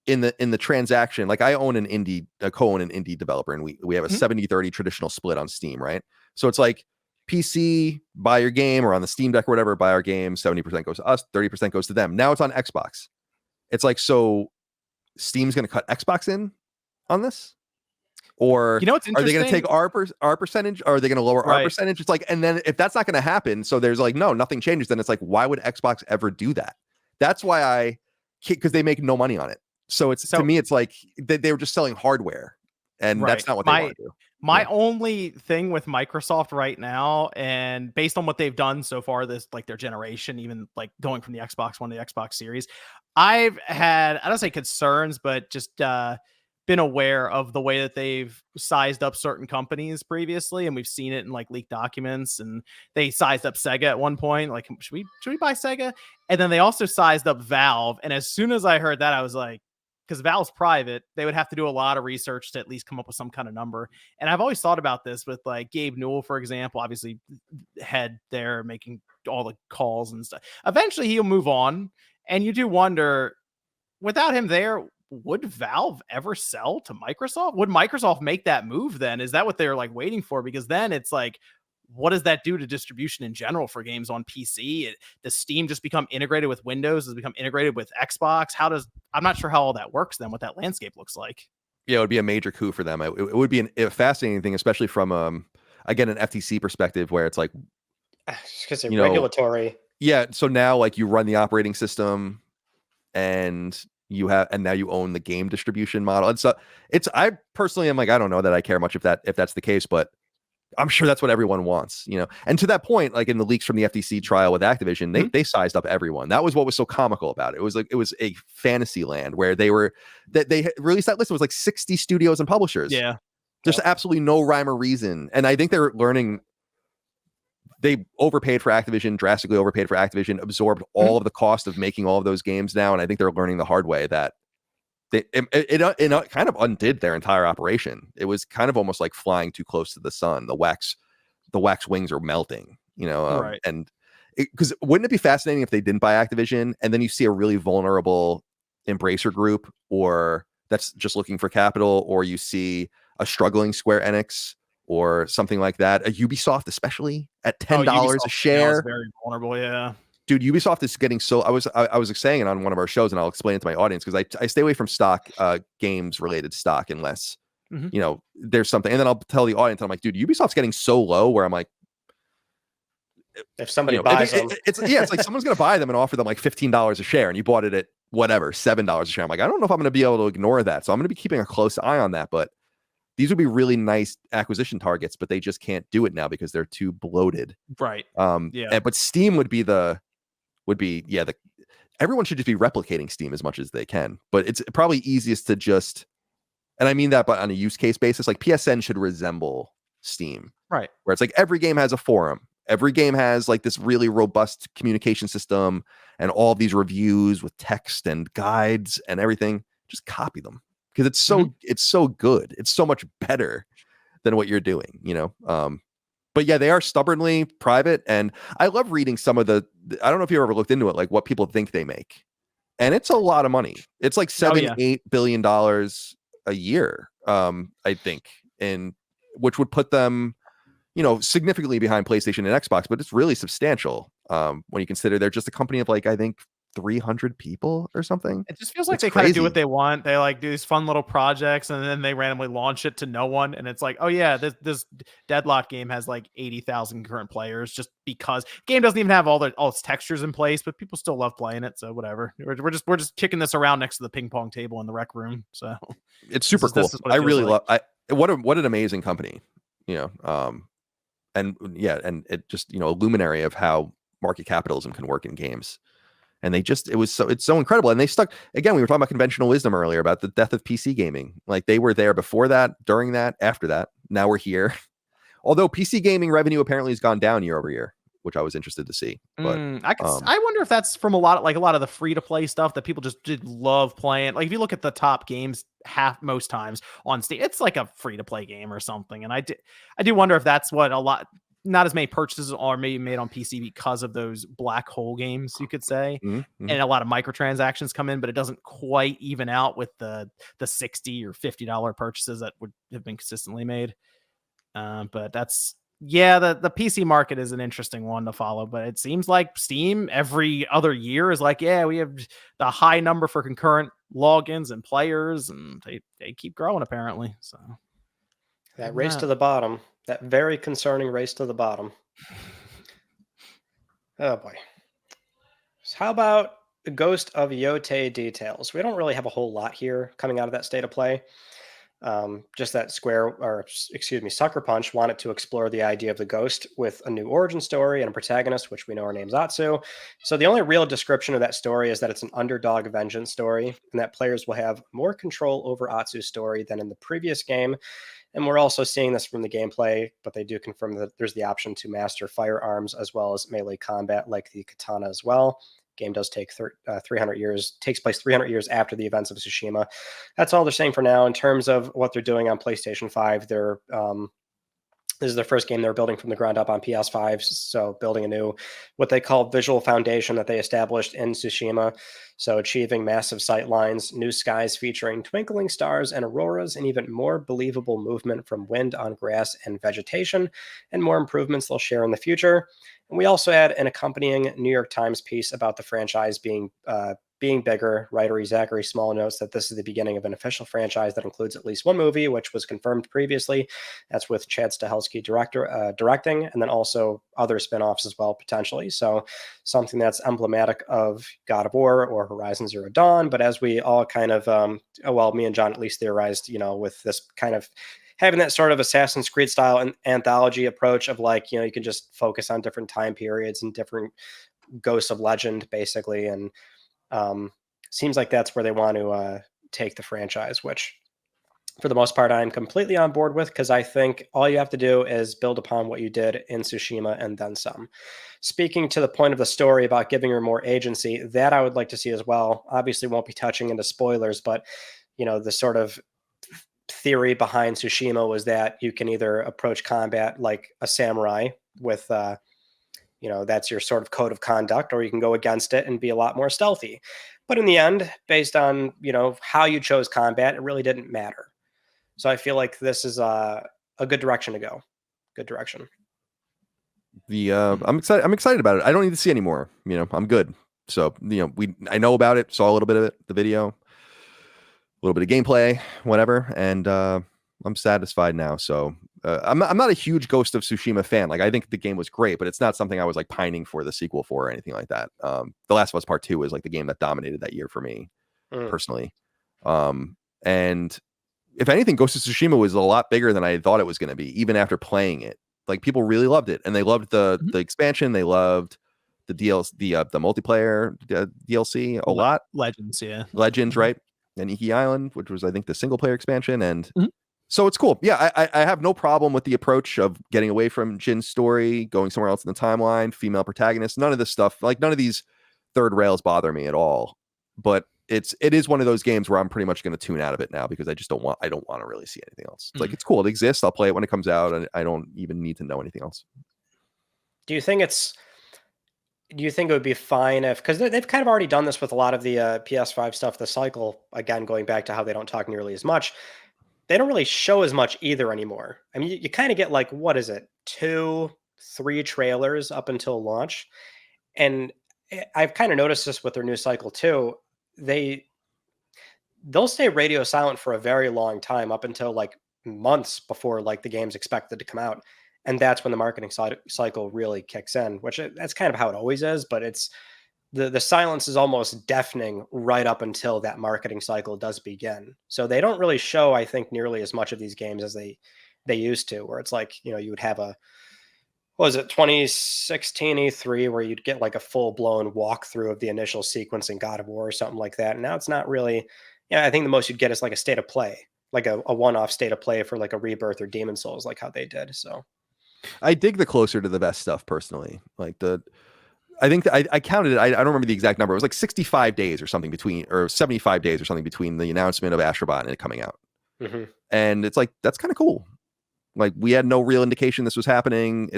in the transaction, like I own co-own an indie developer, and we have a 70-30 traditional split on Steam, right? So it's like PC, buy your game, or on the Steam Deck or whatever, buy our game, 70% goes to us, 30% goes to them. Now it's on Xbox. It's like, so Steam's going to cut Xbox in on this? Or what's are they going to take our percentage? Or are they going to lower our percentage? It's like, and then if that's not going to happen, so there's like, no, nothing changes. Then it's like, why would Xbox ever do that? That's why because they make no money on it. So to me, it's like they were just selling hardware, and that's not what they want to do. My only thing with Microsoft right now, and based on what they've done so far, this like their generation, even like going from the Xbox One to the Xbox Series, I've had, I don't say concerns, but just been aware of the way that they've sized up certain companies previously, and we've seen it in like leaked documents. And they sized up Sega at one point, like should we buy Sega? And then they also sized up Valve. And as soon as I heard that, I was like, because Valve's private, they would have to do a lot of research to at least come up with some kind of number. And I've always thought about this with like Gabe Newell, for example, obviously head there making all the calls and stuff. Eventually he'll move on. And you do wonder, without him there, would Valve ever sell to Microsoft? Would Microsoft make that move then? Is that what they're like waiting for? Because then it's like, what does that do to distribution in general for games on PC? Does Steam just become integrated with Windows? Does it become integrated with Xbox? I'm not sure how all that works then, what that landscape looks like. Yeah, it would be a major coup for them. It would be a fascinating thing, especially from, again, an FTC perspective, where it's like, because they're regulatory. Yeah. So now like you run the operating system and now you own the game distribution model. And so I personally am like, I don't know that I care much if that's the case, but I'm sure that's what everyone wants, And to that point, like in the leaks from the FTC trial with Activision, they sized up everyone. That was what was so comical about it. It was a fantasy land where they released that list. It was like 60 studios and publishers. Yeah. There's absolutely no rhyme or reason. And I think they're learning. They overpaid for Activision, drastically overpaid for Activision, absorbed all of the cost of making all of those games now. And I think they're learning the hard way that it kind of undid their entire operation. It was kind of almost like flying too close to the sun. The wax wings are melting, right. And because wouldn't it be fascinating if they didn't buy Activision and then you see a really vulnerable Embracer Group, or that's just looking for capital, or you see a struggling Square Enix or something like that, a Ubisoft, especially at $10 a share. Very vulnerable, yeah. Dude, Ubisoft is getting so. I was saying it on one of our shows, and I'll explain it to my audience because I stay away from stock, games related stock, unless there's something. And then I'll tell the audience, I'm like, dude, Ubisoft's getting so low where I'm like, if somebody buys them, it's like someone's gonna buy them and offer them like $15 a share, and you bought it at whatever $7 a share. I'm like, I don't know if I'm gonna be able to ignore that, so I'm gonna be keeping a close eye on that. But these would be really nice acquisition targets, but they just can't do it now because they're too bloated. Right. But Steam everyone should just be replicating Steam as much as they can. But it's probably easiest to just, and I mean that, but on a use case basis, like PSN should resemble Steam. Right. Where it's like every game has a forum. Every game has like this really robust communication system and all these reviews with text and guides and everything. Just copy them. Because it's so good. It's so much better than what you're doing, But yeah, they are stubbornly private, and I love reading some of the. I don't know if you ever looked into it, like what people think they make, and it's a lot of money. It's like $8 billion a year, I think, and which would put them, significantly behind PlayStation and Xbox, but it's really substantial when you consider they're just a company of like I think 300 people or something. It just feels like they kind of do what they want. They like do these fun little projects and then they randomly launch it to no one. And it's like, oh yeah, this Deadlock game has like 80,000 current players just because game doesn't even have all its textures in place, but people still love playing it. So whatever. We're just kicking this around next to the ping pong table in the rec room. So it's super cool. I really love what an amazing company, and it just, a luminary of how market capitalism can work in games. And it's so incredible. And they stuck, again, we were talking about conventional wisdom earlier about the death of PC gaming. Like they were there before that, during that, after that. Now we're here. Although PC gaming revenue apparently has gone down year over year. which I was interested to see. But I wonder if that's from a lot of the free to play stuff that people just did love playing. Like if you look at the top games, most times on Steam, it's like a free to play game or something. And I do wonder if that's what not as many purchases are maybe made on PC because of those black hole games, you could say. Mm-hmm. And a lot of microtransactions come in, but it doesn't quite even out with the $60 or $50 purchases that would have been consistently made. But that's, yeah, the PC market is an interesting one to follow, but it seems like Steam every other year is like, yeah, we have the high number for concurrent logins and players, and they keep growing apparently. So that race to the bottom, that very concerning race to the bottom. Oh boy. So how about the Ghost of Yotei details? We don't really have a whole lot here coming out of that state of play. Just that Sucker Punch wanted to explore the idea of the ghost with a new origin story and a protagonist, which we know are named Atsu. So the only real description of that story is that it's an underdog vengeance story, and that players will have more control over Atsu's story than in the previous game. And we're also seeing this from the gameplay, but they do confirm that there's the option to master firearms as well as melee combat like the katana as well. Game does take 300 years, takes place 300 years after the events of Tsushima. That's all they're saying for now. In terms of what they're doing on PlayStation 5, this is their first game they're building from the ground up on PS5, so building a new, what they call visual foundation that they established in Tsushima. So achieving massive sight lines, new skies featuring twinkling stars and auroras, and even more believable movement from wind on grass and vegetation, and more improvements they'll share in the future. And we also had an accompanying New York Times piece about the franchise being bigger. Writer Zachary Small notes that this is the beginning of an official franchise that includes at least one movie, which was confirmed previously. That's with Chad Stahelski directing, and then also other spinoffs as well, potentially. So something that's emblematic of God of War or Horizon Zero Dawn. But as we all kind of, me and John at least theorized, with this kind of having that sort of Assassin's Creed style anthology approach of like, you can just focus on different time periods and different ghosts of legend, basically. And seems like that's where they want to take the franchise, which for the most part, I'm completely on board with, because I think all you have to do is build upon what you did in Tsushima and then some. Speaking to the point of the story about giving her more agency, that I would like to see as well. Obviously won't be touching into spoilers, but the sort of theory behind Tsushima was that you can either approach combat like a samurai with that's your sort of code of conduct, or you can go against it and be a lot more stealthy. But in the end, based on, how you chose combat, it really didn't matter. So I feel like this is a good direction to go. Good direction. I'm excited about it. I don't need to see any more. I'm good. So, I know about it, saw a little bit of it, the video, a little bit of gameplay, whatever. And I'm satisfied now. So I'm not a huge Ghost of Tsushima fan. Like, I think the game was great, but it's not something I was like pining for the sequel for or anything like that. The Last of Us Part 2 was like the game that dominated that year for me personally. And if anything, Ghost of Tsushima was a lot bigger than I thought it was going to be, even after playing it. Like, people really loved it, and they loved the expansion. They loved the DLC, the multiplayer DLC a lot. Legends, right? And Iki Island, which was, I think, the single player expansion. And so it's cool. Yeah, I have no problem with the approach of getting away from Jin's story, going somewhere else in the timeline, female protagonist. None of this stuff, like none of these third rails bother me at all. But it is one of those games where I'm pretty much going to tune out of it now, because I don't want to really see anything else. It's like, it's cool, it exists, I'll play it when it comes out, and I don't even need to know anything else. Do you think it would be fine if, because they've kind of already done this with a lot of the PS5 stuff, the cycle, again, going back to how they don't talk nearly as much, they don't really show as much either anymore. I mean, you kind of get like, what is it, 2-3 trailers up until launch. And I've kind of noticed this with their new cycle too. They'll stay radio silent for a very long time, up until like months before like the game's expected to come out. And that's when the marketing cycle really kicks in, which that's kind of how it always is. But it's the silence is almost deafening right up until that marketing cycle does begin. So they don't really show, I think, nearly as much of these games as they used to, where it's like, you would have a, what was it, 2016 E3, where you'd get like a full blown walkthrough of the initial sequence in God of War or something like that. And now it's not really, I think the most you'd get is like a state of play, like a one-off state of play for like a Rebirth or Demon Souls, like how they did. So I dig the closer to the vest stuff personally. Like I think I counted it. I don't remember the exact number. It was like 65 days or something between, or 75 days or something between the announcement of Astrobot and it coming out. Mm-hmm. And it's like, that's kind of cool. Like we had no real indication this was happening.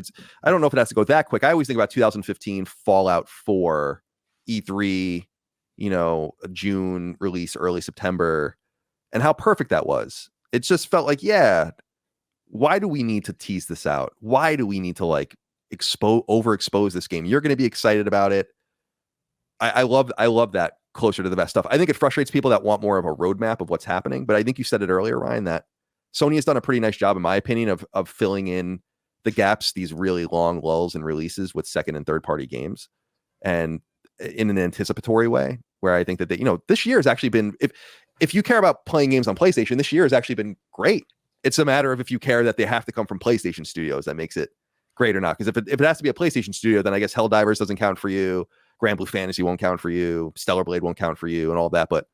I don't know if it has to go that quick. I always think about 2015 Fallout 4 E3, a June release, early September, and how perfect that was. It just felt like, yeah, why do we need to tease this out? Why do we need to like overexpose this game? You're going to be excited about it. I love that closer to the best stuff. I think it frustrates people that want more of a roadmap of what's happening, but I think you said it earlier, Ryan, that Sony has done a pretty nice job, in my opinion, of filling in the gaps, these really long lulls in releases with second and third party games, and in an anticipatory way, where I think that this year has actually been, if you care about playing games on PlayStation, this year has actually been great. It's a matter of if you care that they have to come from PlayStation studios that makes it great or not. Because if it has to be a PlayStation studio, then I guess Helldivers doesn't count for you, Grand Blue Fantasy won't count for you, Stellar Blade won't count for you, and all that. But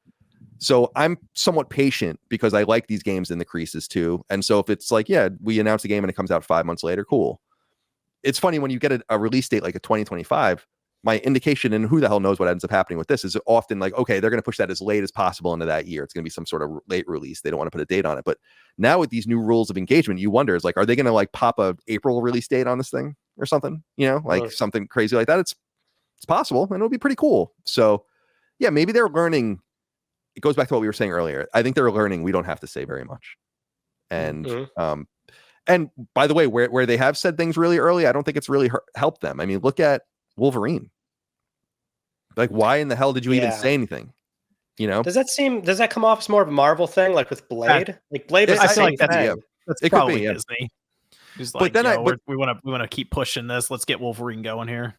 so I'm somewhat patient because I like these games in the creases too. And so if it's like, yeah, we announce a game and it comes out 5 months later, cool. It's funny when you get a release date like a 2025, my indication, and who the hell knows what ends up happening with this, is often like, okay, they're going to push that as late as possible into that year. It's going to be some sort of late release. They don't want to put a date on it. But now with these new rules of engagement, you wonder, is like, are they going to like pop a April release date on this thing or something? Something crazy like that. It's possible, and it'll be pretty cool. So yeah, maybe they're learning. It goes back to what we were saying earlier. I think they're learning we don't have to say very much. And and by the way, where they have said things really early, I don't think it's really helped them. I mean, look at Wolverine. Like, why in the hell did you even say anything? Does that come off as more of a Marvel thing, like with Blade? Like Blade was I feel like that's it probably could be, Disney. He's like, but then we want to keep pushing this. Let's get Wolverine going here.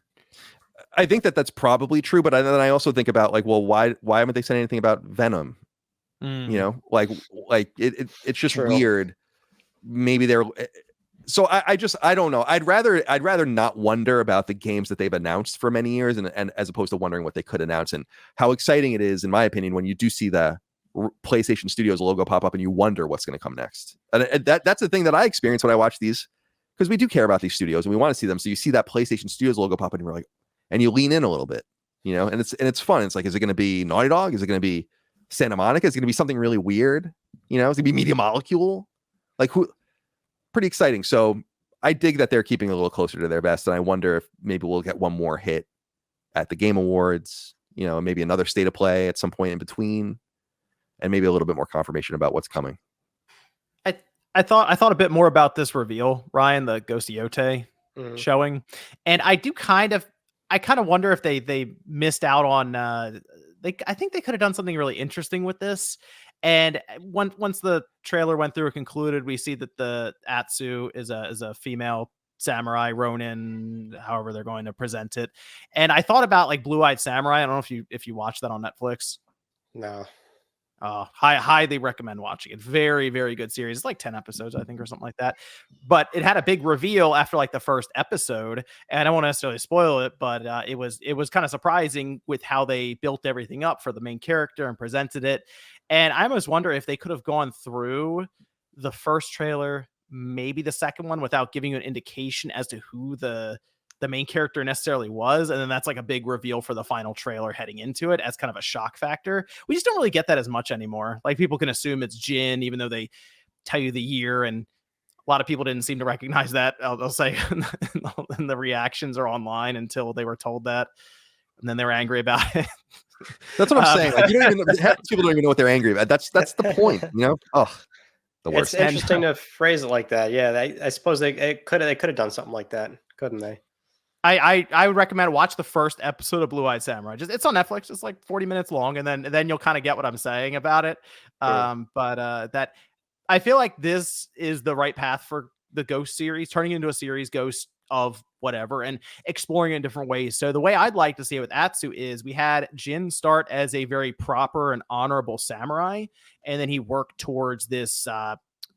I think that's probably true, but then I also think about like, well, why haven't they said anything about Venom? Like it's just True. weird. Maybe they're so I don't know. I'd rather not wonder about the games that they've announced for many years, and as opposed to wondering what they could announce, and how exciting it is, in my opinion, when you do see the PlayStation Studios logo pop up and you wonder what's going to come next. And that's the thing that I experience when I watch these, because we do care about these studios and we want to see them. So you see that PlayStation Studios logo pop up and you're like, and you lean in a little bit, and it's fun. It's like, is it going to be Naughty Dog? Is it going to be Santa Monica? Is it going to be something really weird? Is it going to be Media Molecule? Like who? Pretty exciting. So I dig that they're keeping a little closer to their best. And I wonder if maybe we'll get one more hit at the Game Awards, maybe another State of Play at some point in between, and maybe a little bit more confirmation about what's coming. I thought a bit more about this reveal, Ryan, the Ghost of Yote showing. And I kind of wonder if they missed out on I think they could have done something really interesting with this. And once the trailer went through and concluded, we see that the Atsu is a female samurai, Ronin, however they're going to present it. And I thought about like Blue Eyed Samurai. I don't know if you watched that on Netflix. No. Highly recommend watching it. Very, very good series. It's like 10 episodes, I think, or something like that. But it had a big reveal after like the first episode, and I won't necessarily spoil it, but it was kind of surprising with how they built everything up for the main character and presented it. And I almost wonder if they could have gone through the first trailer, maybe the second one, without giving you an indication as to who the main character necessarily was, and then that's like a big reveal for the final trailer heading into it as kind of a shock factor. We just don't really get that as much anymore. Like, people can assume it's Jin, even though they tell you the year, and a lot of people didn't seem to recognize that. They'll say, and the reactions are online until they were told that, and then they're angry about it. That's what I'm saying. Like, people don't even know what they're angry about. That's the point, Oh, the worst. It's interesting to phrase it like that. Yeah, I suppose they could have done something like that, couldn't they? I would recommend watch the first episode of Blue Eyed Samurai. It's on Netflix. It's like 40 minutes long, and then you'll kind of get what I'm saying about it. But that I feel like this is the right path for the Ghost series, turning into a series, Ghost of whatever, and exploring it in different ways. So the way I'd like to see it with Atsu is we had Jin start as a very proper and honorable samurai, and then he worked towards this,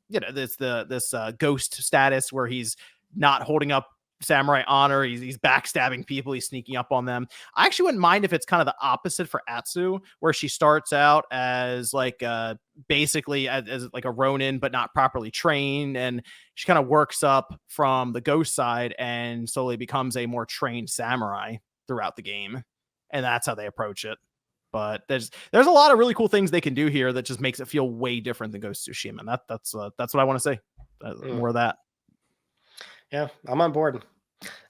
this ghost status where he's not holding up Samurai Honor. He's backstabbing people. He's sneaking up on them. I actually wouldn't mind if it's kind of the opposite for Atsu, where she starts out as like basically as like a Ronin, but not properly trained, and she kind of works up from the ghost side and slowly becomes a more trained samurai throughout the game, and that's how they approach it. But there's a lot of really cool things they can do here that just makes it feel way different than Ghost of Tsushima. And that's what I want to say. More of that. Yeah, I'm on board.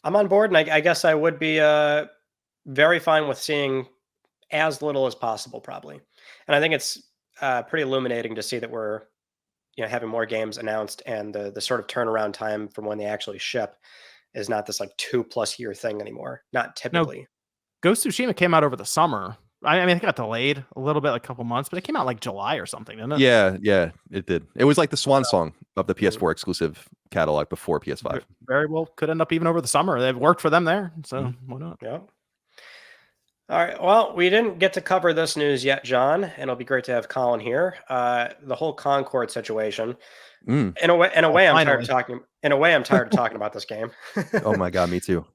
And I guess I would be very fine with seeing as little as possible, probably. And I think it's pretty illuminating to see that we're having more games announced, and the sort of turnaround time from when they actually ship is not this like 2+ year thing anymore. Not typically. No, Ghost of Tsushima came out over the summer. I mean, it got delayed a little bit, like a couple months, but it came out like July or something, didn't it? Yeah, it did. It was like the swan song of the PS4 exclusive catalog before PS5. Very well could end up even over the summer. They've worked for them there, so why not? Yeah. All right. Well, we didn't get to cover this news yet, John, and it'll be great to have Colin here. The whole Concord situation. In a way, I'm tired of talking. In a way, I'm tired of talking about this game. Oh my god, me too.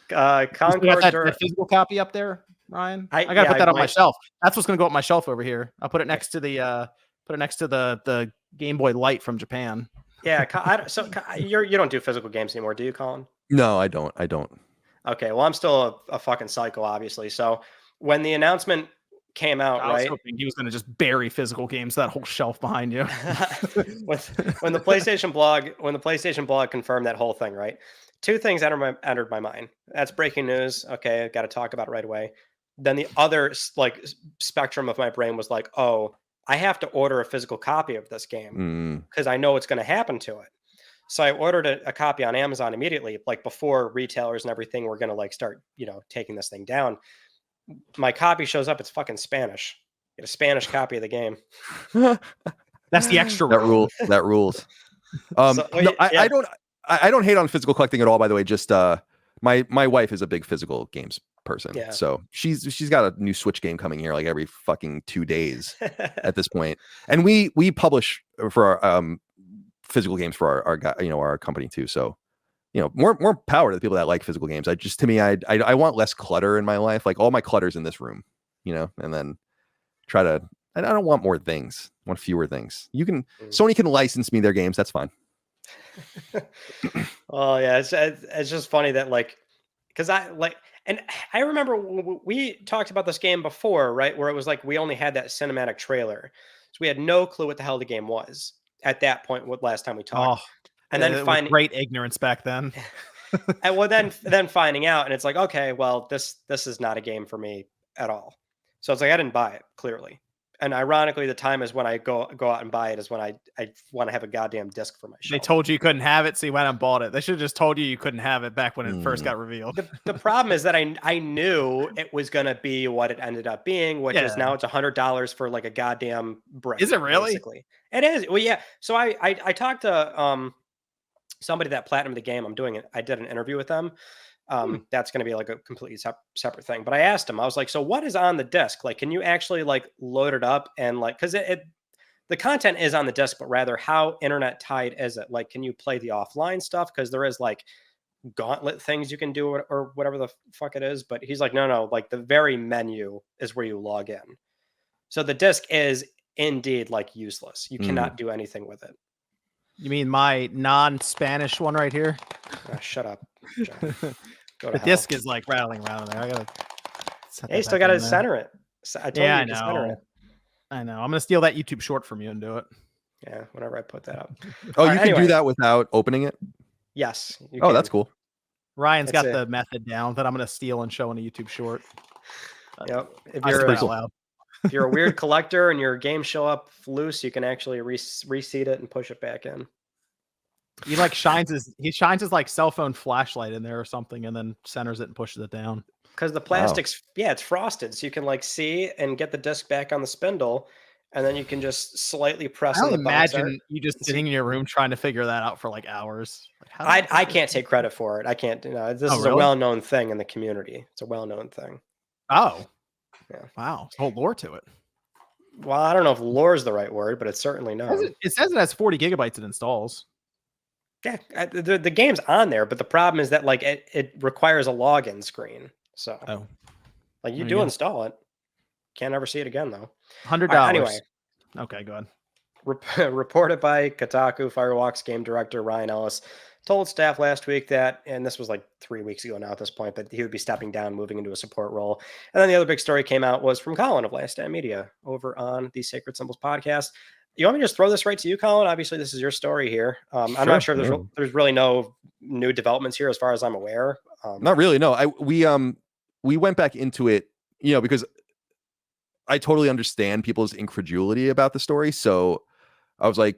Concord, that physical copy up there, Ryan. I gotta put that on my shelf. That's what's gonna go up my shelf over here. I'll put it next to the Game Boy Light from Japan. Yeah. So you don't do physical games anymore, do you, Colin? No, I don't. Okay. Well, I'm still a fucking psycho, obviously. So when the announcement came out, I was hoping he was going to just bury physical games, that whole shelf behind you. when the PlayStation blog confirmed that whole thing, right? Two things entered my mind. That's breaking news. Okay, got to talk about it right away. Then the other like spectrum of my brain was like, oh, I have to order a physical copy of this game because I know what's going to happen to it. So I ordered a copy on Amazon immediately, like before retailers and everything were going to like start, taking this thing down. My copy shows up. It's fucking Spanish. Get a Spanish copy of the game. That's the extra rule. That rules. I don't hate on physical collecting at all, by the way. Just my wife is a big physical games person. Yeah. So she's got a new Switch game coming here like every fucking 2 days at this point. And we publish for our physical games for our company too. So more power to the people that like physical games. I want less clutter in my life. Like all my clutter's in this room, and then I don't want more things. I want fewer things. Sony can license me their games. That's fine. Oh yeah. It's just funny that because and I remember we talked about this game before, right? Where it was like, we only had that cinematic trailer. So we had no clue what the hell the game was at that point. Last time we talked. And then finding great ignorance back then. And then finding out, and it's like, okay, well, this is not a game for me at all. So it's like, I didn't buy it, clearly. And ironically, the time is when I go out and buy it is when I want to have a goddamn disc for my shelf. They told you couldn't have it, so you went and bought it. They should have just told you couldn't have it back when it first got revealed. The problem is that I knew it was going to be what it ended up being, which is now it's $100 for like a goddamn brick. Is it really? Basically. It is. Well, yeah. So I talked to somebody that platinumed the game. I did an interview with them. That's going to be like a completely separate thing. But I asked him, I was like, so what is on the disc? Like, can you actually like load it up and like, because the content is on the disc, but rather how internet tied is it? Like, can you play the offline stuff? Because there is like gauntlet things you can do or whatever the fuck it is. But he's like, no, like the very menu is where you log in. So the disc is indeed like useless. You cannot do anything with it. You mean my non-Spanish one right here? Shut up. The disc is like rattling around in there. I gotta. Hey, still gotta center it. I told you to center it. I know. I'm gonna steal that YouTube short from you and do it. Yeah, whenever I put that up. Oh, you can do that without opening it? Yes. That's cool. Ryan's got the method down that I'm gonna steal and show in a YouTube short. Yep. If you're a weird collector and your games show up loose, you can actually reseat it and push it back in. He like shines his like cell phone flashlight in there or something, and then centers it and pushes it down. Because the plastic's it's frosted, so you can like see and get the disc back on the spindle, and then you can just slightly press. I imagine you just sitting in your room trying to figure that out for like hours. I can't take credit for it. I can't. This is a well-known thing in the community. It's a well-known thing. Oh, yeah! Wow, there's a whole lore to it. Well, I don't know if lore is the right word, but it's certainly known. It says it has 40 gigabytes it installs. Yeah, the game's on there, but the problem is that like it requires a login screen. So Oh, like you there do you go. install it, can't ever see it again though. $100. All right, anyway, Okay, go ahead. reported by Kotaku, Firewalk's game director Ryan Ellis told staff last week that, and this was like 3 weeks ago now at this point, that he would be stepping down, moving into a support role. And then the other big story came out was from Colin of Last Stand Media over on the Sacred Symbols podcast. You want me to just throw this right to you, Colin? Obviously, this is your story here. I'm not sure there's really no new developments here as far as I'm aware. Not really. No, we went back into it, because I totally understand people's incredulity about the story. So I was like,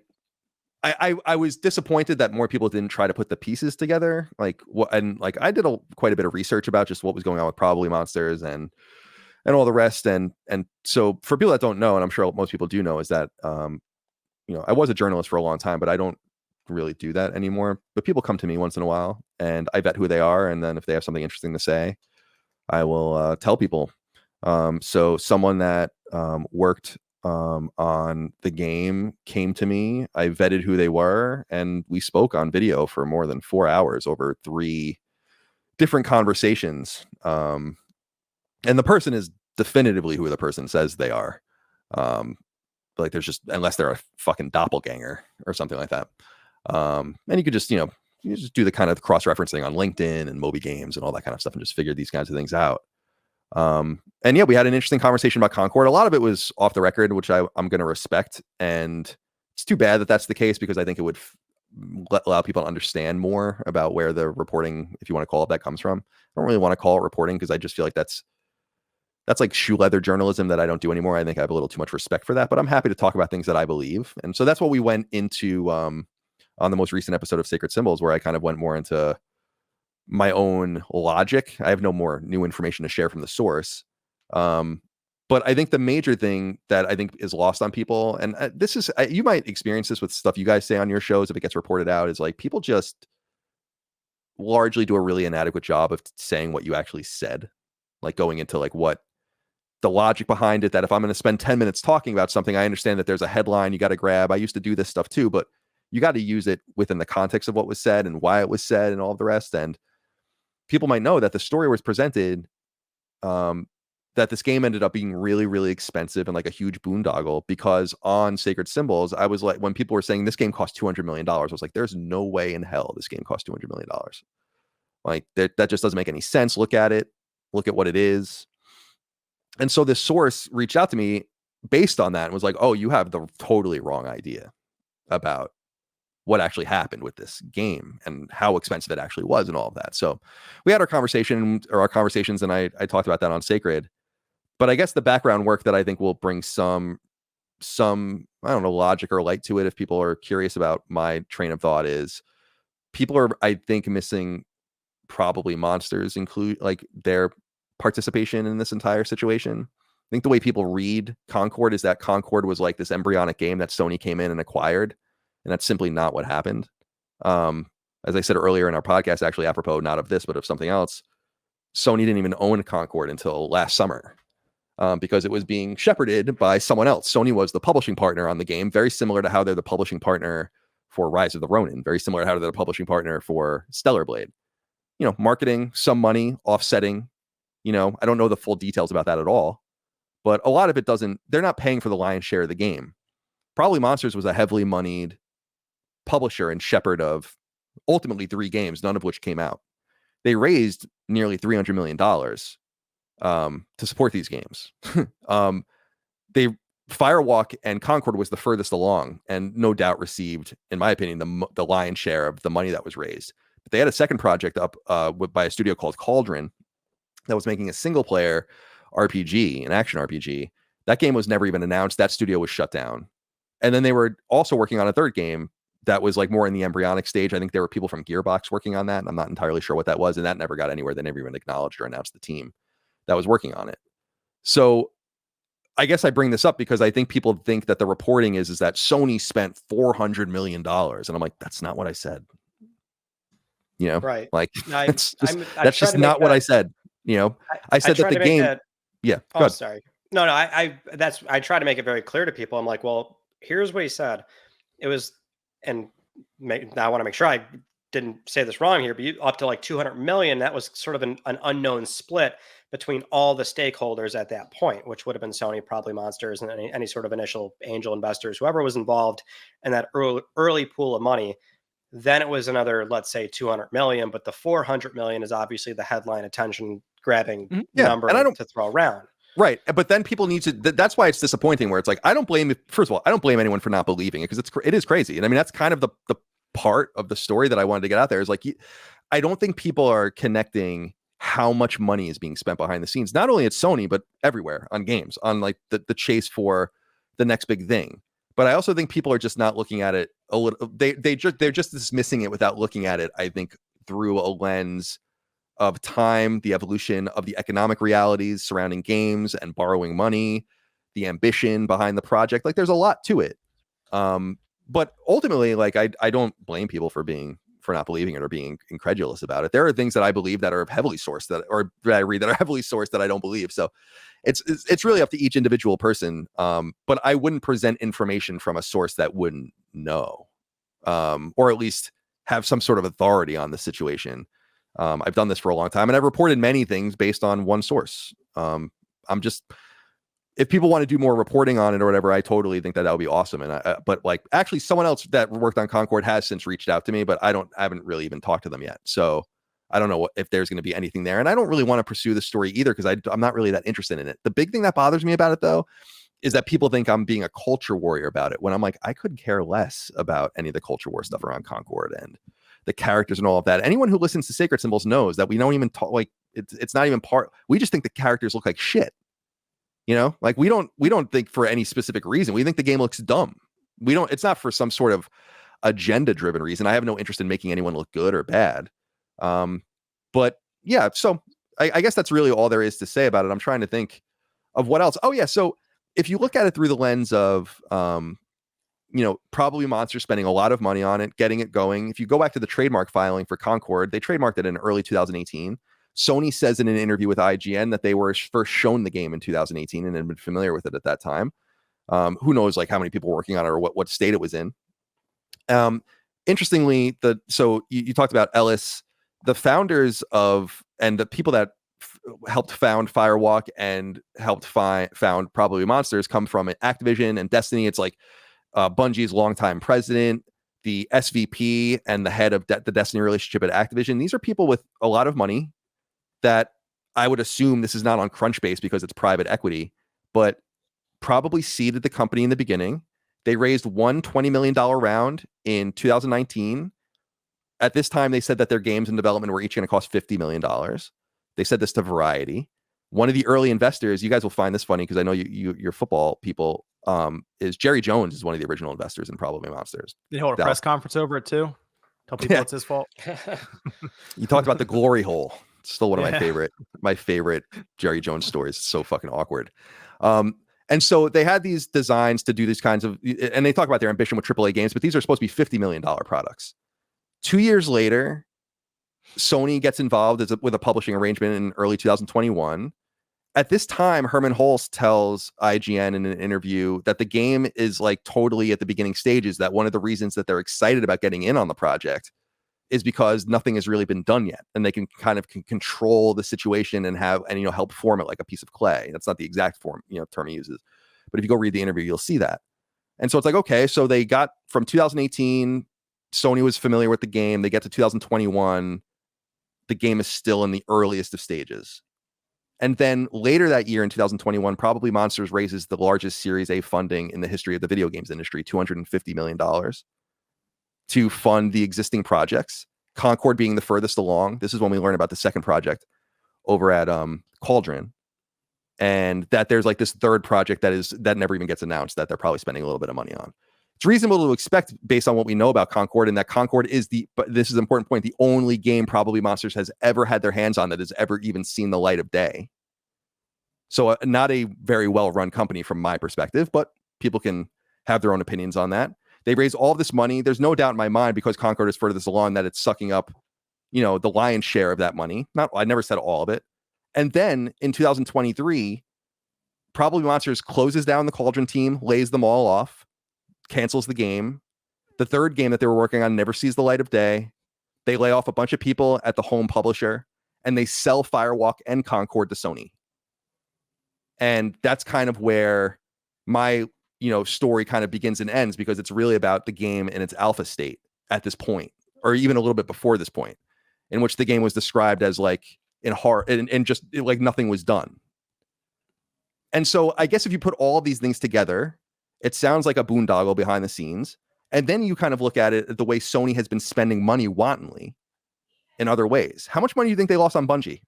I was disappointed that more people didn't try to put the pieces together. Like what, and like I did quite a bit of research about just what was going on with Probably Monsters and all the rest. And so for people that don't know, and I'm sure most people do know, is that I was a journalist for a long time, but I don't really do that anymore. But people come to me once in a while, and I vet who they are, and then if they have something interesting to say, I will tell people. So someone that worked on the game came to me. I vetted who they were, and we spoke on video for more than 4 hours over 3 different conversations. And the person is definitively who the person says they are. Like there's just, unless they're a fucking doppelganger or something like that. And you could just, you just do the kind of cross-referencing on LinkedIn and Moby Games and all that kind of stuff and just figure these kinds of things out. And yeah, we had an interesting conversation about Concord. A lot of it was off the record, which I'm going to respect. And it's too bad that that's the case, because I think it would allow people to understand more about where the reporting, if you want to call it that, comes from. I don't really want to call it reporting, because I just feel like that's like shoe leather journalism that I don't do anymore. I think I have a little too much respect for that, but I'm happy to talk about things that I believe. And so that's what we went into on the most recent episode of Sacred Symbols, where I kind of went more into my own logic. I have no more new information to share from the source. But I think the major thing that I think is lost on people, and this is, you might experience this with stuff you guys say on your shows if it gets reported out, is like people just largely do a really inadequate job of saying what you actually said, like going into like what the logic behind it, that if I'm going to spend 10 minutes talking about something, I understand that there's a headline you got to grab. I used to do this stuff too, but you got to use it within the context of what was said and why it was said and all of the rest. And people might know that the story was presented, that this game ended up being really, really expensive and like a huge boondoggle, because on Sacred Symbols, I was like, when people were saying this game cost $200 million, I was like, there's no way in hell this game cost $200 million. Like that just doesn't make any sense. Look at it, look at what it is. And so this source reached out to me based on that and was like, oh, you have the totally wrong idea about what actually happened with this game and how expensive it actually was and all of that. So we had our conversations, and I talked about that on Sacred. But I guess the background work that I think will bring some, I don't know, logic or light to it, if people are curious about my train of thought, is people are, I think, missing Probably Monsters include like their participation in this entire situation. I think the way people read Concord is that Concord was like this embryonic game that Sony came in and acquired, and that's simply not what happened. As I said earlier in our podcast, actually apropos not of this but of something else, Sony didn't even own Concord until last summer, because it was being shepherded by someone else. Sony was the publishing partner on the game, very similar to how they're the publishing partner for Rise of the Ronin, very similar to how they're the publishing partner for Stellar Blade. Marketing, some money, offsetting. I don't know the full details about that at all, but a lot of it they're not paying for the lion's share of the game. Probably Monsters was a heavily moneyed publisher and shepherd of ultimately 3 games, none of which came out. They raised nearly $300 million to support these games. Firewalk and Concord was the furthest along, and no doubt received, in my opinion, the lion's share of the money that was raised. But they had a second project up by a studio called Cauldron that was making a single player RPG, an action RPG. That game was never even announced. That studio was shut down. And then they were also working on a third game that was like more in the embryonic stage. I think there were people from Gearbox working on that, and I'm not entirely sure what that was. And that never got anywhere. They never even acknowledged or announced the team that was working on it. So I guess I bring this up because I think people think that the reporting is that Sony spent $400 million. And I'm like, that's not what I said. Right. Like that's just not what I said. I said that the game. Yeah. Oh, sorry. No. I try to make it very clear to people. I'm like, well, here's what he said. It was, and now I want to make sure I didn't say this wrong here, but up to like 200 million, that was sort of an unknown split between all the stakeholders at that point, which would have been Sony, probably Monsters, and any sort of initial angel investors, whoever was involved in that early pool of money. Then it was another, let's say, 200 million, but the 400 million is obviously the headline attention grabbing number to throw around. Right. But then people need to, that's why it's disappointing, where it's like, first of all, I don't blame anyone for not believing it, because it is crazy. And I mean, that's kind of the part of the story that I wanted to get out there, is like, I don't think people are connecting how much money is being spent behind the scenes, not only at Sony, but everywhere on games, on like the chase for the next big thing. But I also think people are just not looking at it a little, they're just dismissing it without looking at it, I think, through a lens of time, the evolution of the economic realities surrounding games and borrowing money, the ambition behind the project. Like, there's a lot to it. But ultimately, like, I don't blame people for not believing it or being incredulous about it. There are things that I believe that are heavily sourced that I read that are heavily sourced that I don't believe. So it's really up to each individual person. But I wouldn't present information from a source that wouldn't know, or at least have some sort of authority on the situation. I've done this for a long time, and I've reported many things based on one source. If people want to do more reporting on it or whatever, I totally think that would be awesome. And but like, actually, someone else that worked on Concord has since reached out to me, but I haven't really even talked to them yet. So I don't know if there's going to be anything there, and I don't really want to pursue the story either, because I'm not really that interested in it. The big thing that bothers me about it, though, is that people think I'm being a culture warrior about it, when I'm like, I couldn't care less about any of the culture war stuff around Concord and the characters and all of that. Anyone who listens to Sacred Symbols knows that we don't even talk, like, it's not even part. We just think the characters look like shit. You know, like, we don't think for any specific reason. We think the game looks dumb. It's not for some sort of agenda driven reason. I have no interest in making anyone look good or bad. But yeah, so I guess that's really all there is to say about it. I'm trying to think of what else. Oh yeah. So if you look at it through the lens of, probably Monster spending a lot of money on it, getting it going. If you go back to the trademark filing for Concord, they trademarked it in early 2018. Sony says in an interview with IGN that they were first shown the game in 2018 and had been familiar with it at that time. Who knows, like, how many people were working on it or what state it was in. Interestingly, so you talked about Ellis, the founders of, and the people that helped found Firewalk and helped found Probably Monsters come from Activision and Destiny. It's like Bungie's longtime president, the SVP, and the head of the Destiny relationship at Activision. These are people with a lot of money that I would assume, this is not on Crunchbase because it's private equity, but probably seeded the company in the beginning. They raised one $20 million round in 2019. At this time, they said that their games in development were each going to cost $50 million. They said this to Variety. One of the early investors, you guys will find this funny because I know you're football people, is Jerry Jones is one of the original investors in Probably Monsters. Did he hold a press conference over it too? Tell people it's his fault. You talked about the glory hole. It's still one of my favorite Jerry Jones stories. It's so fucking awkward. And so they had these designs to do these kinds of, and they talk about their ambition with AAA games, but these are supposed to be $50 million products. 2 years later, Sony gets involved with a publishing arrangement in early 2021. At this time, Herman Hulst tells IGN in an interview that the game is like totally at the beginning stages, that one of the reasons that they're excited about getting in on the project is because nothing has really been done yet, and they can kind of control the situation and help form it like a piece of clay. That's not the exact term he uses, but if you go read the interview, you'll see that. And so it's like, okay, so they got from 2018, Sony was familiar with the game. They get to 2021, the game is still in the earliest of stages. And then later that year in 2021, Probably Monsters raises the largest Series A funding in the history of the video games industry, $250 million. To fund the existing projects, Concord being the furthest along. This is when we learn about the second project over at Cauldron, and that there's like this third project that never even gets announced that they're probably spending a little bit of money on. It's reasonable to expect based on what we know about Concord, and that Concord is but this is an important point, the only game Probably Monsters has ever had their hands on that has ever even seen the light of day. So not a very well-run company from my perspective, but people can have their own opinions on that. They raise all this money. There's no doubt in my mind, because Concord is furthest along, that it's sucking up, the lion's share of that money. I never said all of it. And then in 2023, Probably Monsters closes down the Cauldron team, lays them all off, cancels the game, The third game that they were working on never sees the light of day. They lay off a bunch of people at the home publisher, and they sell Firewalk and Concord to Sony. And that's kind of where my, story kind of begins and ends, because it's really about the game in its alpha state at this point, or even a little bit before this point, in which the game was described as like in hard and just like nothing was done. And so I guess if you put all of these things together, it sounds like a boondoggle behind the scenes. And then you kind of look at it the way Sony has been spending money wantonly in other ways. How much money do you think they lost on Bungie?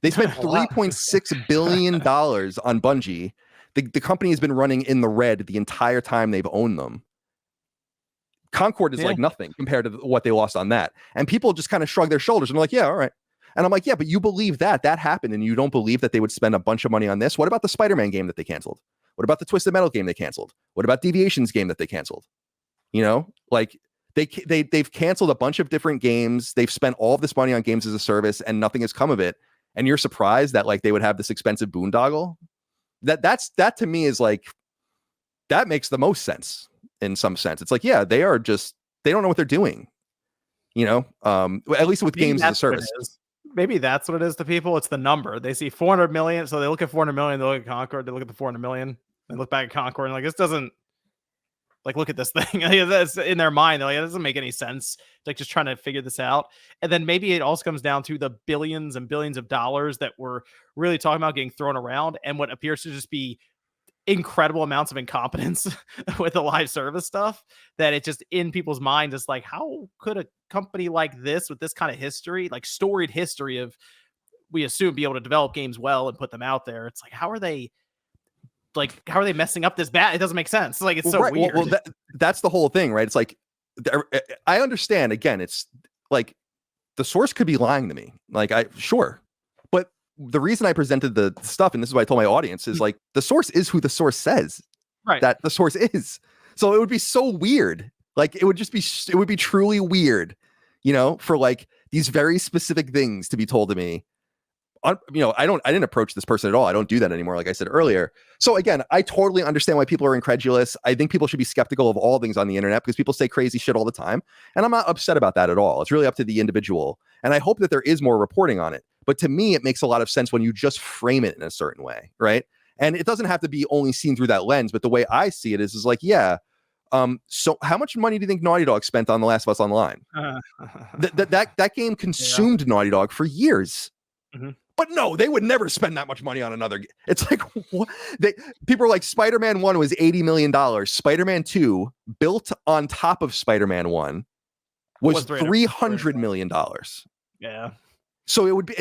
They spent $3.6 billion on Bungie. The company has been running in the red the entire time they've owned them. Concord is like nothing compared to what they lost on that. And people just kind of shrug their shoulders and they're like, yeah, all right. And I'm like, yeah, but you believe that happened, and you don't believe that they would spend a bunch of money on this? What about the Spider-Man game that they canceled? What about the Twisted Metal game they canceled? What about Deviations game that they canceled? Like they've canceled a bunch of different games. They've spent all of this money on games as a service, and nothing has come of it. And you're surprised that like they would have this expensive boondoggle? That to me is like, that makes the most sense in some sense. It's like, yeah, they don't know what they're doing. At least with games as a service. Maybe that's what it is to people. It's the number. They see 400 million. So they look at 400 million. They look at Concord. They look at the 400 million. They look back at Concord and like, this doesn't, like, look at this thing. That's in their mind. They're like, it doesn't make any sense. Like, just trying to figure this out. And then maybe it also comes down to the billions and billions of dollars that we're really talking about getting thrown around, and what appears to just be incredible amounts of incompetence with the live service stuff, that it just in people's mind is like, how could a company like this with this kind of history, like storied history of, we assume, be able to develop games well and put them out there? It's like, how are they messing up this bad? It doesn't make sense. Like, it's so weird. Well, that's the whole thing, right? It's like, I understand, again, it's like the source could be lying to me. Like, sure. But the reason I presented the stuff, and this is what I told my audience, is like, the source is who the source says that the source is. So it would be so weird. Like, it would be truly weird, for like these very specific things to be told to me. I didn't approach this person at all. I don't do that anymore, like I said earlier. So again, I totally understand why people are incredulous. I think people should be skeptical of all things on the internet, because people say crazy shit all the time. And I'm not upset about that at all. It's really up to the individual. And I hope that there is more reporting on it. But to me, it makes a lot of sense when you just frame it in a certain way, right? And it doesn't have to be only seen through that lens. But the way I see it is like, yeah, so how much money do you think Naughty Dog spent on The Last of Us Online? That game consumed Naughty Dog for years. Mm-hmm. But no, they would never spend that much money on another game. It's like, what? People are like, Spider-Man 1 was $80 million. Spider-Man 2, built on top of Spider-Man 1, was $300 million. Yeah. So it would be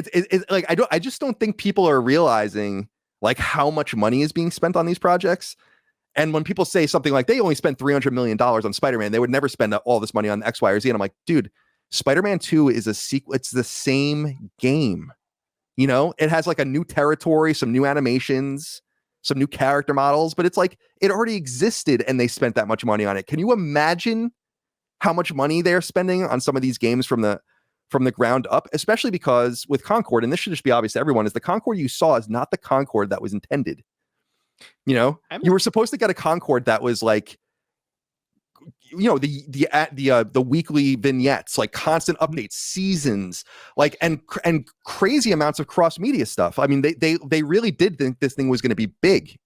like, I just don't think people are realizing like how much money is being spent on these projects. And when people say something like they only spent $300 million on Spider-Man, they would never spend all this money on X, Y, or Z. And I'm like, dude, Spider-Man 2 is a sequel. It's the same game. It has like a new territory, some new animations, some new character models, but it's like it already existed and they spent that much money on it. Can you imagine how much money they're spending on some of these games from the ground up, especially because with Concord, and this should just be obvious to everyone, is the Concord you saw is not the Concord that was intended. You were supposed to get a Concord that was like, the weekly vignettes, like constant updates, seasons, like and crazy amounts of cross media stuff. I mean, they really did think this thing was going to be big,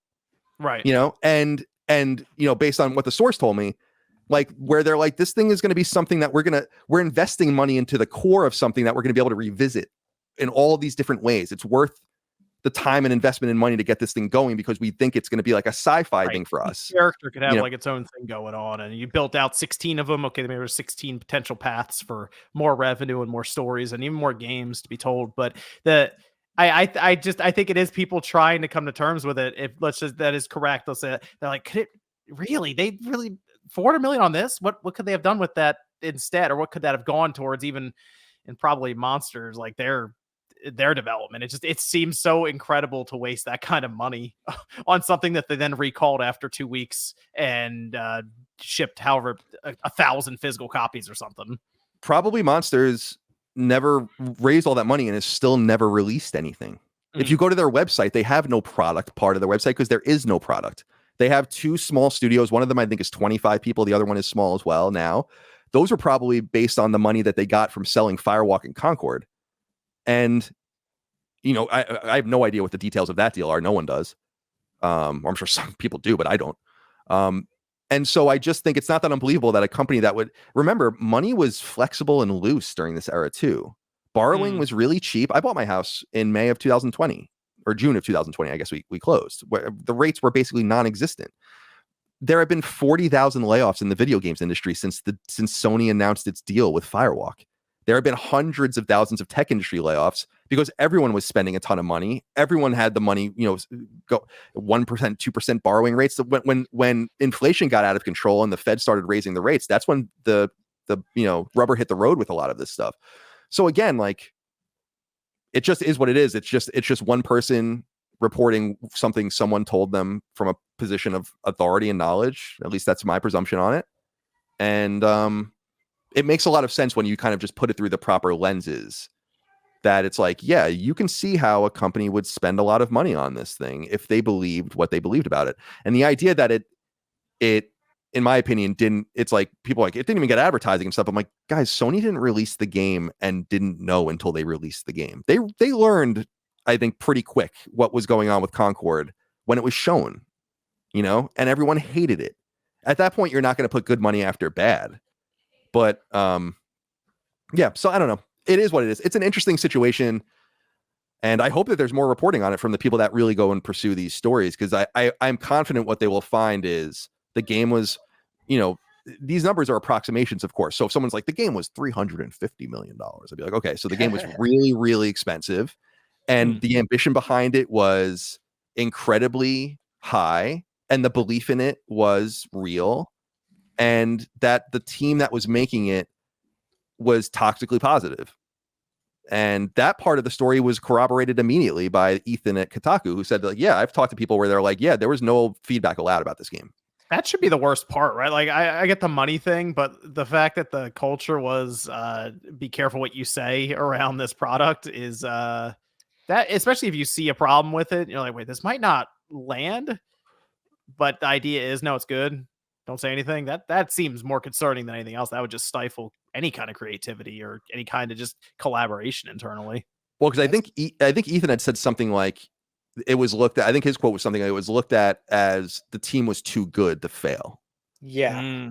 right? And based on what the source told me, like where they're like, this thing is going to be something that we're investing money into the core of something that we're going to be able to revisit in all these different ways. It's worth the time and investment in money to get this thing going, because we think it's going to be like a sci-fi thing for us. The character could have like its own thing going on, and you built out 16 of them. Okay, maybe there's 16 potential paths for more revenue and more stories and even more games to be told. But I think it is people trying to come to terms with it. If that is correct, they'll say they're like, could it really? They really $400 million on this? What could they have done with that instead, or what could that have gone towards? Even in probably Monsters, like their development. It seems so incredible to waste that kind of money on something that they then recalled after 2 weeks and shipped however 1,000 physical copies or something. Probably Monsters never raised all that money and has still never released anything. If you go to their website, they have no product part of their website because there is no product. They have 2 small studios. One of them I think is 25 people. The other one is small as well now. Those are probably based on the money that they got from selling Firewalk and Concord. And, you know, I have no idea what the details of that deal are. No one does. I'm sure some people do, but I don't. And so I just think it's not that unbelievable that a company that would, remember, money was flexible and loose during this era too. Borrowing was really cheap. I bought my house in May of 2020 or June of 2020. I guess we closed, where the rates were basically non-existent. There have been 40,000 layoffs in the video games industry since Sony announced its deal with Firewalk. There have been hundreds of thousands of tech industry layoffs because everyone was spending a ton of money. Everyone had the money, you know, go 1%, 2% borrowing rates. So when inflation got out of control and the Fed started raising the rates, that's when the you know, rubber hit the road with a lot of this stuff. So again, like, it just is what it is. It's just one person reporting something someone told them from a position of authority and knowledge. At least that's my presumption on it. And it makes a lot of sense when you kind of just put it through the proper lenses, that it's like, yeah, you can see how a company would spend a lot of money on this thing if they believed what they believed about it. And the idea that it in my opinion, it's like people like, it didn't even get advertising and stuff. I'm like, guys, Sony didn't release the game and didn't know until they released the game. They learned, I think, pretty quick what was going on with Concord when it was shown, you know, and everyone hated it. At that point, you're not going to put good money after bad. But yeah, so I don't know. It is what it is. It's an interesting situation. And I hope that there's more reporting on it from the people that really go and pursue these stories, because I'm confident what they will find is the game was, you know, these numbers are approximations, of course. So if someone's like, the game was $350 million, I'd be like, okay, so the game was really, really expensive. And the ambition behind it was incredibly high. And the belief in it was real. And that the team that was making it was toxically positive. And that part of the story was corroborated immediately by Ethan at Kotaku, who said, like, yeah, I've talked to people where they're like, yeah, there was no feedback allowed about this game. That should be the worst part, right? Like, I get the money thing, but the fact that the culture was be careful what you say around this product is that, especially if you see a problem with it, you're like, wait, this might not land. But the idea is, no, it's good. Don't say anything. That seems more concerning than anything else. That would just stifle any kind of creativity or any kind of just collaboration internally. Well, because I think Ethan had said something like, it was looked at, I think his quote was something like, it was looked at as the team was too good to fail. Yeah.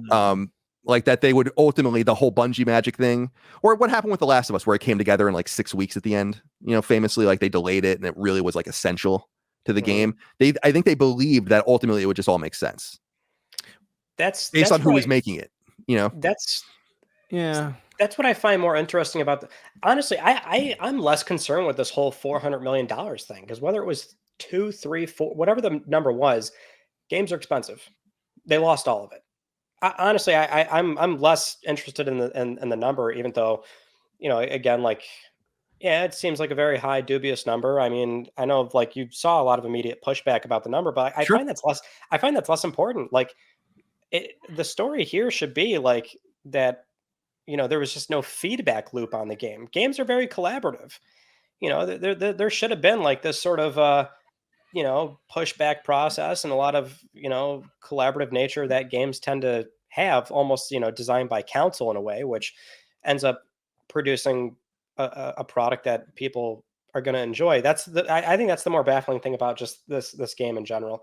Like that they would ultimately, the whole Bungie magic thing, or what happened with The Last of Us, where it came together in like 6 weeks at the end, you know, famously, like they delayed it and it really was like essential to the game. I think they believed that ultimately it would just all make sense. That's based on who was making it, you know? That's what I find more interesting about honestly, I'm less concerned with this whole $400 million thing, because whether it was 2, 3, 4, whatever the number was, games are expensive. They lost all of it. Honestly, I'm less interested in the number, even though, you know, again, like, yeah, it seems like a very high dubious number. I mean, I know like you saw a lot of immediate pushback about the number, but I find that's less important. Like, the story here should be like that, you know, there was just no feedback loop on the game. Games are very collaborative. You know, there should have been like this sort of, you know, pushback process and a lot of, you know, collaborative nature that games tend to have, almost, you know, designed by counsel in a way, which ends up producing a product that people are going to enjoy. I think that's the more baffling thing about just this game in general.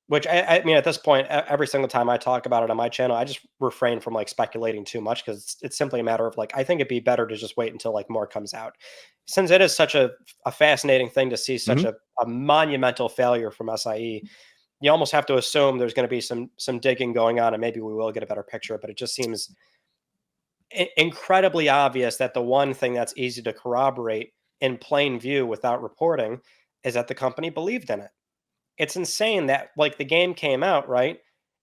Which I mean, at this point, every single time I talk about it on my channel, I just refrain from like speculating too much, because it's simply a matter of like, I think it'd be better to just wait until like more comes out, since it is such a fascinating thing to see such a monumental failure from SIE. You almost have to assume there's going to be some digging going on, and maybe we will get a better picture. But it just seems incredibly obvious that the one thing that's easy to corroborate in plain view without reporting is that the company believed in it. It's insane that like the game came out, right?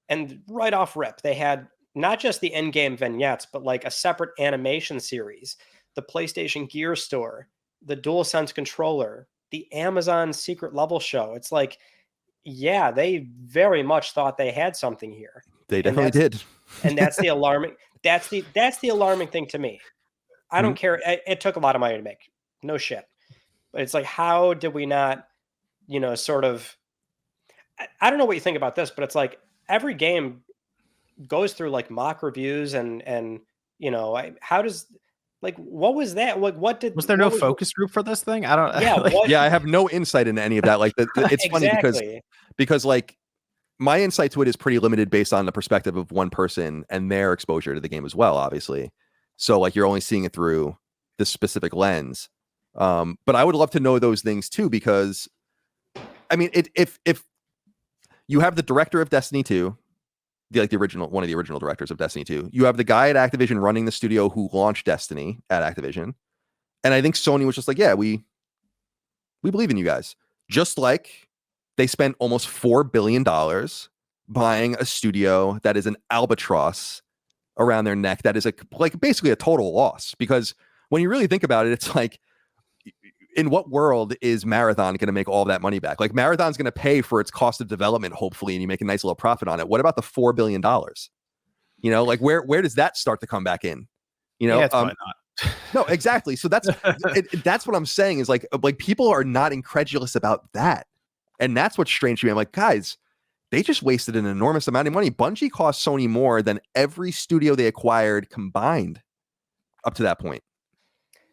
And right off rip, they had not just the in-game vignettes, but like a separate animation series, the PlayStation Gear Store, the DualSense controller, the Amazon secret level show. It's like, yeah, they very much thought they had something here. They definitely did. And that's the alarming, that's the alarming thing to me. I don't care. It took a lot of money to make. No shit. But it's like, how did we not, you know, sort of, I don't know what you think about this, but it's like every game goes through like mock reviews and how does like what was that? Like Was there no what was focus group for this thing? I don't. yeah, Like, what Yeah, I have no insight into any of that. Like, it's funny exactly. because like my insight to it is pretty limited based on the perspective of one person and their exposure to the game as well, obviously. So like you're only seeing it through this specific lens. But I would love to know those things too, because I mean, if you have the director of Destiny 2, the original one of the original directors of Destiny 2, you have the guy at Activision running the studio who launched Destiny at Activision, and I think Sony was just like, yeah, we believe in you guys. Just like they spent almost $4 billion buying a studio that is an albatross around their neck, that is basically a total loss. Because when you really think about it, it's like, in what world is Marathon going to make all that money back? Like, Marathon's going to pay for its cost of development, hopefully, and you make a nice little profit on it. What about the $4 billion? Like where does that start to come back in? yeah, it's probably not. No, exactly. So that's that's what I'm saying is like people are not incredulous about that. And that's what's strange to me. I'm like, guys, they just wasted an enormous amount of money. Bungie cost Sony more than every studio they acquired combined up to that point.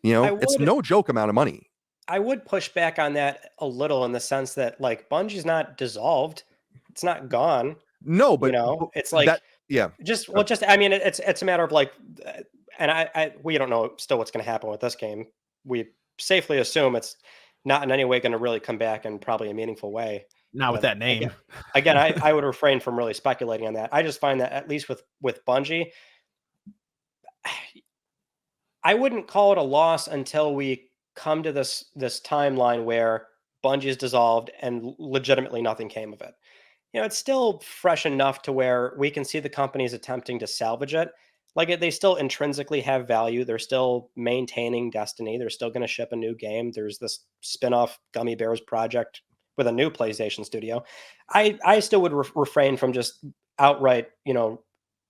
It's no joke amount of money. I would push back on that a little in the sense that like Bungie's not dissolved. It's not gone. No, but it's like that, yeah. I mean, it's a matter of like, and we don't know still what's going to happen with this game. We safely assume it's not in any way going to really come back in probably a meaningful way. Not with that name. Again, I would refrain from really speculating on that. I just find that at least with Bungie, I wouldn't call it a loss until we come to this timeline where Bungie is dissolved and legitimately nothing came of it. It's still fresh enough to where we can see the companies attempting to salvage it. Like, they still intrinsically have value. They're still maintaining Destiny. They're still going to ship a new game. There's this spin-off Gummy Bears project with a new PlayStation studio. I still would refrain from just outright,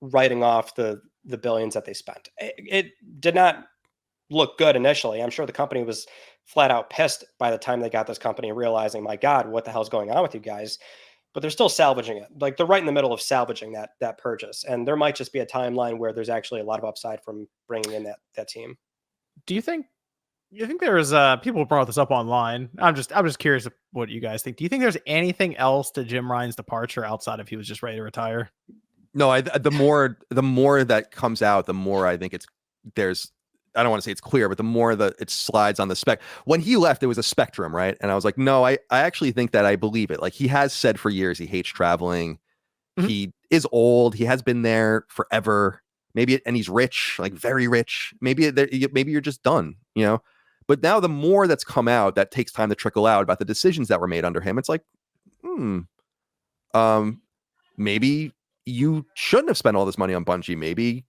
writing off the billions that they spent. It did not look good initially. I'm sure the company was flat out pissed by the time they got this company, realizing, my God, what the hell's going on with you guys? But they're still salvaging it. Like, they're right in the middle of salvaging that purchase. And there might just be a timeline where there's actually a lot of upside from bringing in that team. Do you think there's people brought this up online? I'm just curious what you guys think. Do you think there's anything else to Jim Ryan's departure outside of he was just ready to retire? No, the more that comes out, the more I think I don't want to say it's clear, but the more that it slides on the spec. When he left, it was a spectrum, right? And I was like, no, I actually think that I believe it. Like, he has said for years he hates traveling. Mm-hmm. He is old. He has been there forever. And he's rich, like very rich. Maybe you're just done, But now the more that's come out, that takes time to trickle out about the decisions that were made under him. It's like, maybe you shouldn't have spent all this money on Bungie. Maybe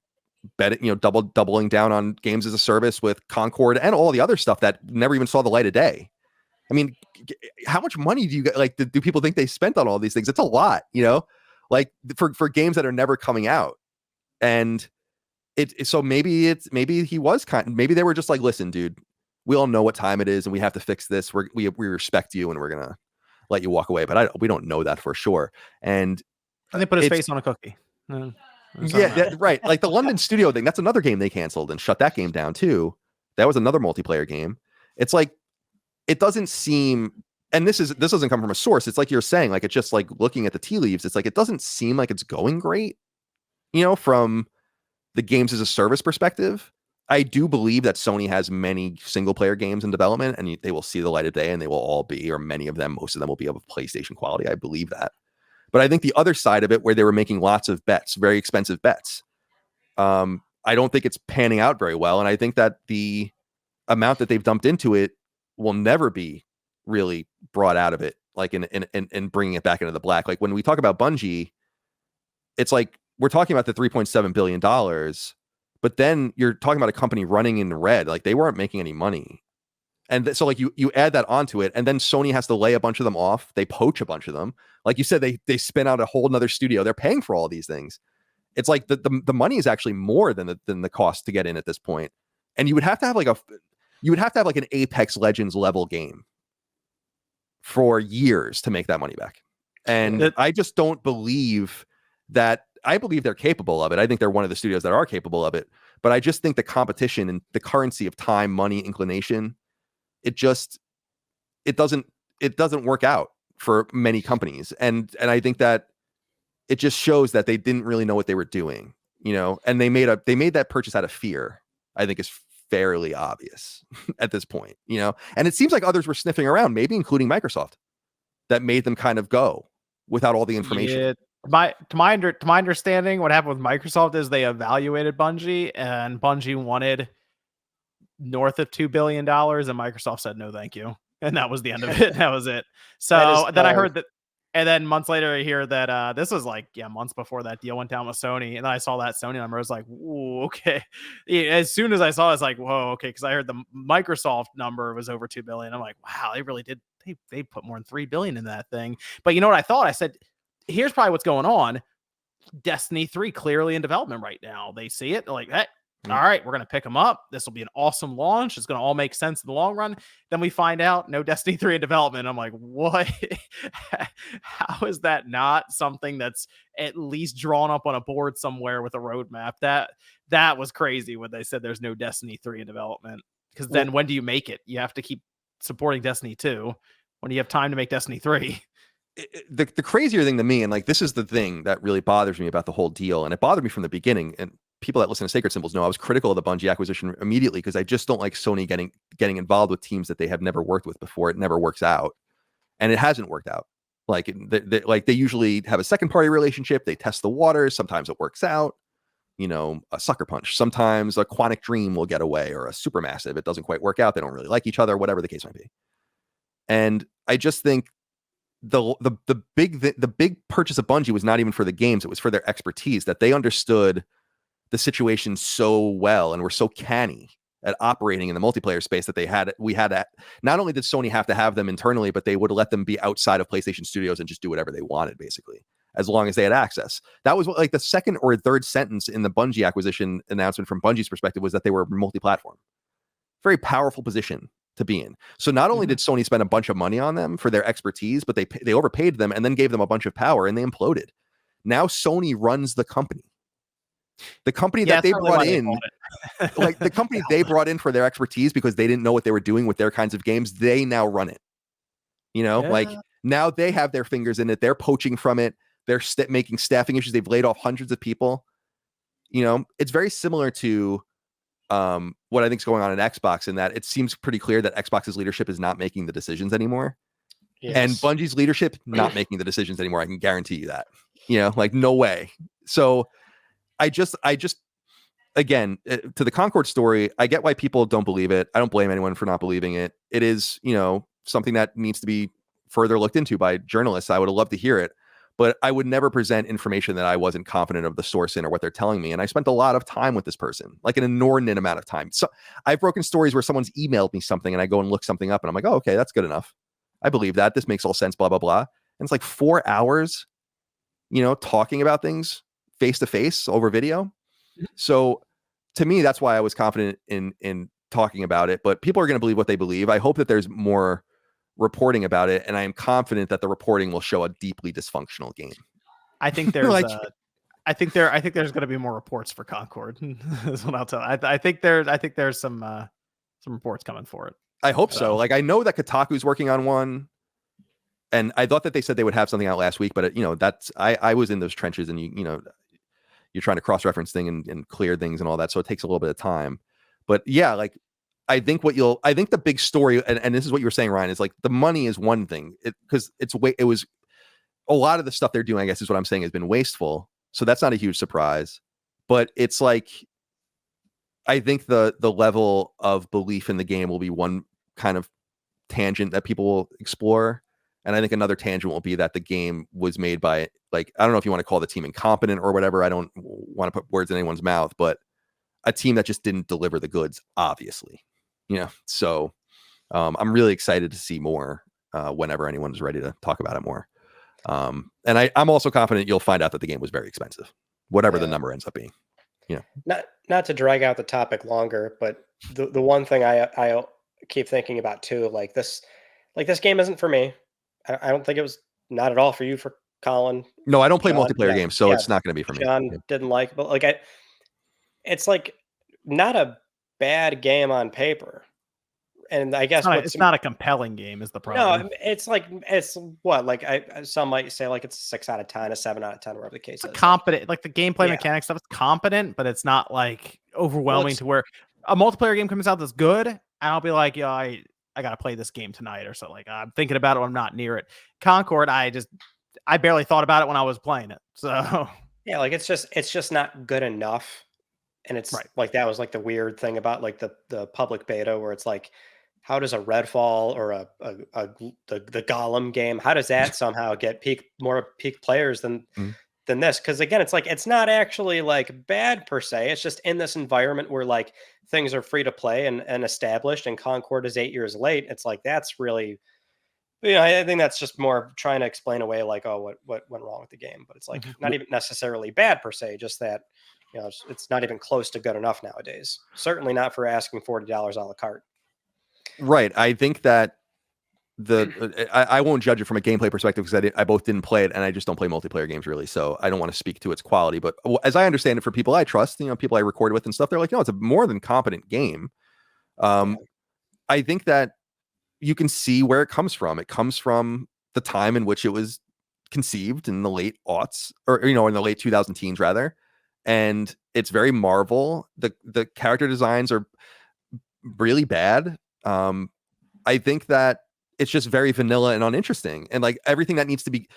doubling down on games as a service with Concord and all the other stuff that never even saw the light of day. I mean, how much money do you get? Like, do people think they spent on all these things? It's a lot, like for games that are never coming out. And so maybe he was maybe they were just like, listen, dude, we all know what time it is and we have to fix this. We respect you and we're going to let you walk away. But we don't know that for sure. And they put his face on a cookie. Yeah, right. Like the London studio thing, that's another game they canceled and shut that game down too. That was another multiplayer game. It's like, it doesn't seem, and this doesn't come from a source. It's like you're saying, like, it's just like looking at the tea leaves. It's like, it doesn't seem like it's going great, from the games as a service perspective. I do believe that Sony has many single player games in development and they will see the light of day and they will all be, or many of them, most of them will be of PlayStation quality. I believe that. But I think the other side of it, where they were making lots of bets, very expensive bets, I don't think it's panning out very well. And I think that the amount that they've dumped into it will never be really brought out of it, like in bringing it back into the black. Like when we talk about Bungie, it's like we're talking about the $3.7 billion, but then you're talking about a company running in the red. Like, they weren't making any money. And so like you add that onto it, and then Sony has to lay a bunch of them off. They poach a bunch of them. Like you said, they spin out a whole nother studio. They're paying for all these things. It's like the money is actually more than the cost to get in at this point. And you would have to have like an Apex Legends level game for years to make that money back. And That- I just don't believe that. I believe they're capable of it. I think they're one of the studios that are capable of it. But I just think the competition and the currency of time, money, inclination, it doesn't work out for many companies. And I think that it just shows that they didn't really know what they were doing, and they made that purchase out of fear. I think is fairly obvious at this point, and it seems like others were sniffing around, maybe including Microsoft, that made them kind of go without all the information. Yeah, to my understanding, what happened with Microsoft is they evaluated Bungie, and Bungie wanted north of $2 billion, and Microsoft said no, thank you, and that was the end of it. That was it. So then I heard that, and then months later I hear that this was like months before that deal went down with Sony, and then I saw that Sony number. I was like, whoa, okay. As soon as I saw it, I was like, whoa, okay, because I heard the Microsoft number was over 2 billion. I'm like, wow, they really did. They put more than 3 billion in that thing. But you know what I thought? I said, here's probably what's going on. Destiny 3 clearly in development right now. They see it, they're like, hey, all right, we're going to pick them up. This will be an awesome launch. It's going to all make sense in the long run. Then we find out no Destiny 3 in development. I'm like, what? How is that not something that's at least drawn up on a board somewhere with a roadmap? That was crazy when they said there's no Destiny 3 in development. Because then when do you make it? You have to keep supporting Destiny 2 when you have time to make Destiny 3. The crazier thing to me, and like this is the thing that really bothers me about the whole deal, and it bothered me from the beginning, and people that listen to Sacred Symbols know I was critical of the Bungie acquisition immediately because I just don't like Sony getting involved with teams that they have never worked with before. It never works out, and it hasn't worked out. Like they usually have a second party relationship. They test the waters. Sometimes it works out. A sucker punch. Sometimes a Quantic Dream will get away, or a Supermassive. It doesn't quite work out. They don't really like each other. Whatever the case might be. And I just think the big purchase of Bungie was not even for the games. It was for their expertise, that they understood the situation so well and were so canny at operating in the multiplayer space that we had at, not only did Sony have to have them internally, but they would let them be outside of PlayStation Studios and just do whatever they wanted, basically, as long as they had access. That was like the second or third sentence in the Bungie acquisition announcement from Bungie's perspective, was that they were multi-platform. Very powerful position to be in. So not only did Sony spend a bunch of money on them for their expertise, but they overpaid them and then gave them a bunch of power, and they imploded. Now Sony runs the company. The company that they brought in, like the company they brought in for their expertise because they didn't know what they were doing with their kinds of games, they now run it. Like now they have their fingers in it. They're poaching from it. They're making staffing issues. They've laid off hundreds of people. It's very similar to what I think is going on in Xbox, in that it seems pretty clear that Xbox's leadership is not making the decisions anymore. Yes. And Bungie's leadership not making the decisions anymore. I can guarantee you that. Like no way. So I just again, to the Concord story, I get why people don't believe it. I don't blame anyone for not believing it. It is, something that needs to be further looked into by journalists. I would have loved to hear it, but I would never present information that I wasn't confident of the source in or what they're telling me. And I spent a lot of time with this person, like an inordinate amount of time. So I've broken stories where someone's emailed me something and I go and look something up and I'm like, oh, okay, that's good enough. I believe that. This makes all sense, blah, blah, blah. And it's like 4 hours, talking about things face to face over video. So to me, that's why I was confident in talking about it, but people are going to believe what they believe. I hope that there's more reporting about it, and I am confident that the reporting will show a deeply dysfunctional game. I think there's I think there's going to be more reports for Concord. That's what I'll tell you. I think there's some reports coming for it. I hope so. Like I know that Kotaku's working on one, and I thought that they said they would have something out last week, but that's I was in those trenches, and you're trying to cross-reference things and clear things and all that, so it takes a little bit of time. But yeah, like I think the big story, and this is what you were saying, Ryan, is like the money is one thing, because it was a lot of the stuff they're doing, I guess is what I'm saying, has been wasteful. So that's not a huge surprise, but it's like, I think the level of belief in the game will be one kind of tangent that people will explore. And I think another tangent will be that the game was made by, like, I don't know if you want to call the team incompetent or whatever. I don't want to put words in anyone's mouth, but a team that just didn't deliver the goods, obviously. So I'm really excited to see more whenever anyone's ready to talk about it more. And I'm also confident you'll find out that the game was very expensive, whatever the number ends up being. Not to drag out the topic longer, but the one thing I keep thinking about too, like this game isn't for me. I don't think it was not at all for you, for Colin. No, I don't play John, multiplayer yeah, games, so yeah, it's not going to be for me. John Yeah. didn't like, but like it's like not a bad game on paper. And I guess It's not a compelling game is the no, problem. it's like it's what like some might say like it's a 6 out of 10, a 7 out of 10, whatever the case is. Competent, like the gameplay Yeah. mechanic stuff is competent, but it's not like overwhelming it's- to where a multiplayer game comes out that's good, and I'll be like, yeah, I gotta play this game tonight or so. Like I'm thinking about it, I'm not near it. Concord, I barely thought about it when I was playing it. So Yeah, like it's just not good enough. And it's Right. like that was like the weird thing about like the public beta where it's like, how does a Redfall or the Golem game, how does that somehow get more peak players than Mhm. than this? Because again, it's like it's not actually like bad per se. It's just in this environment where like things are free to play and established, and Concord is 8 years late. It's like that's really, I think that's just more trying to explain away like, oh, what went wrong with the game. But it's like not even necessarily bad per se, just that it's not even close to good enough nowadays. Certainly not for asking $40 a la carte. Right. I think that I won't judge it from a gameplay perspective because I both didn't play it, and I just don't play multiplayer games really, so I don't want to speak to its quality. But as I understand it, for people I trust, people I record with and stuff, they're like, no, it's a more than competent game. I think that you can see where it comes from. It comes from the time in which it was conceived in the late aughts, or in the late 2000 teens rather, and it's very Marvel. The character designs are really bad. I think that it's just very vanilla and uninteresting, and like everything that needs to be.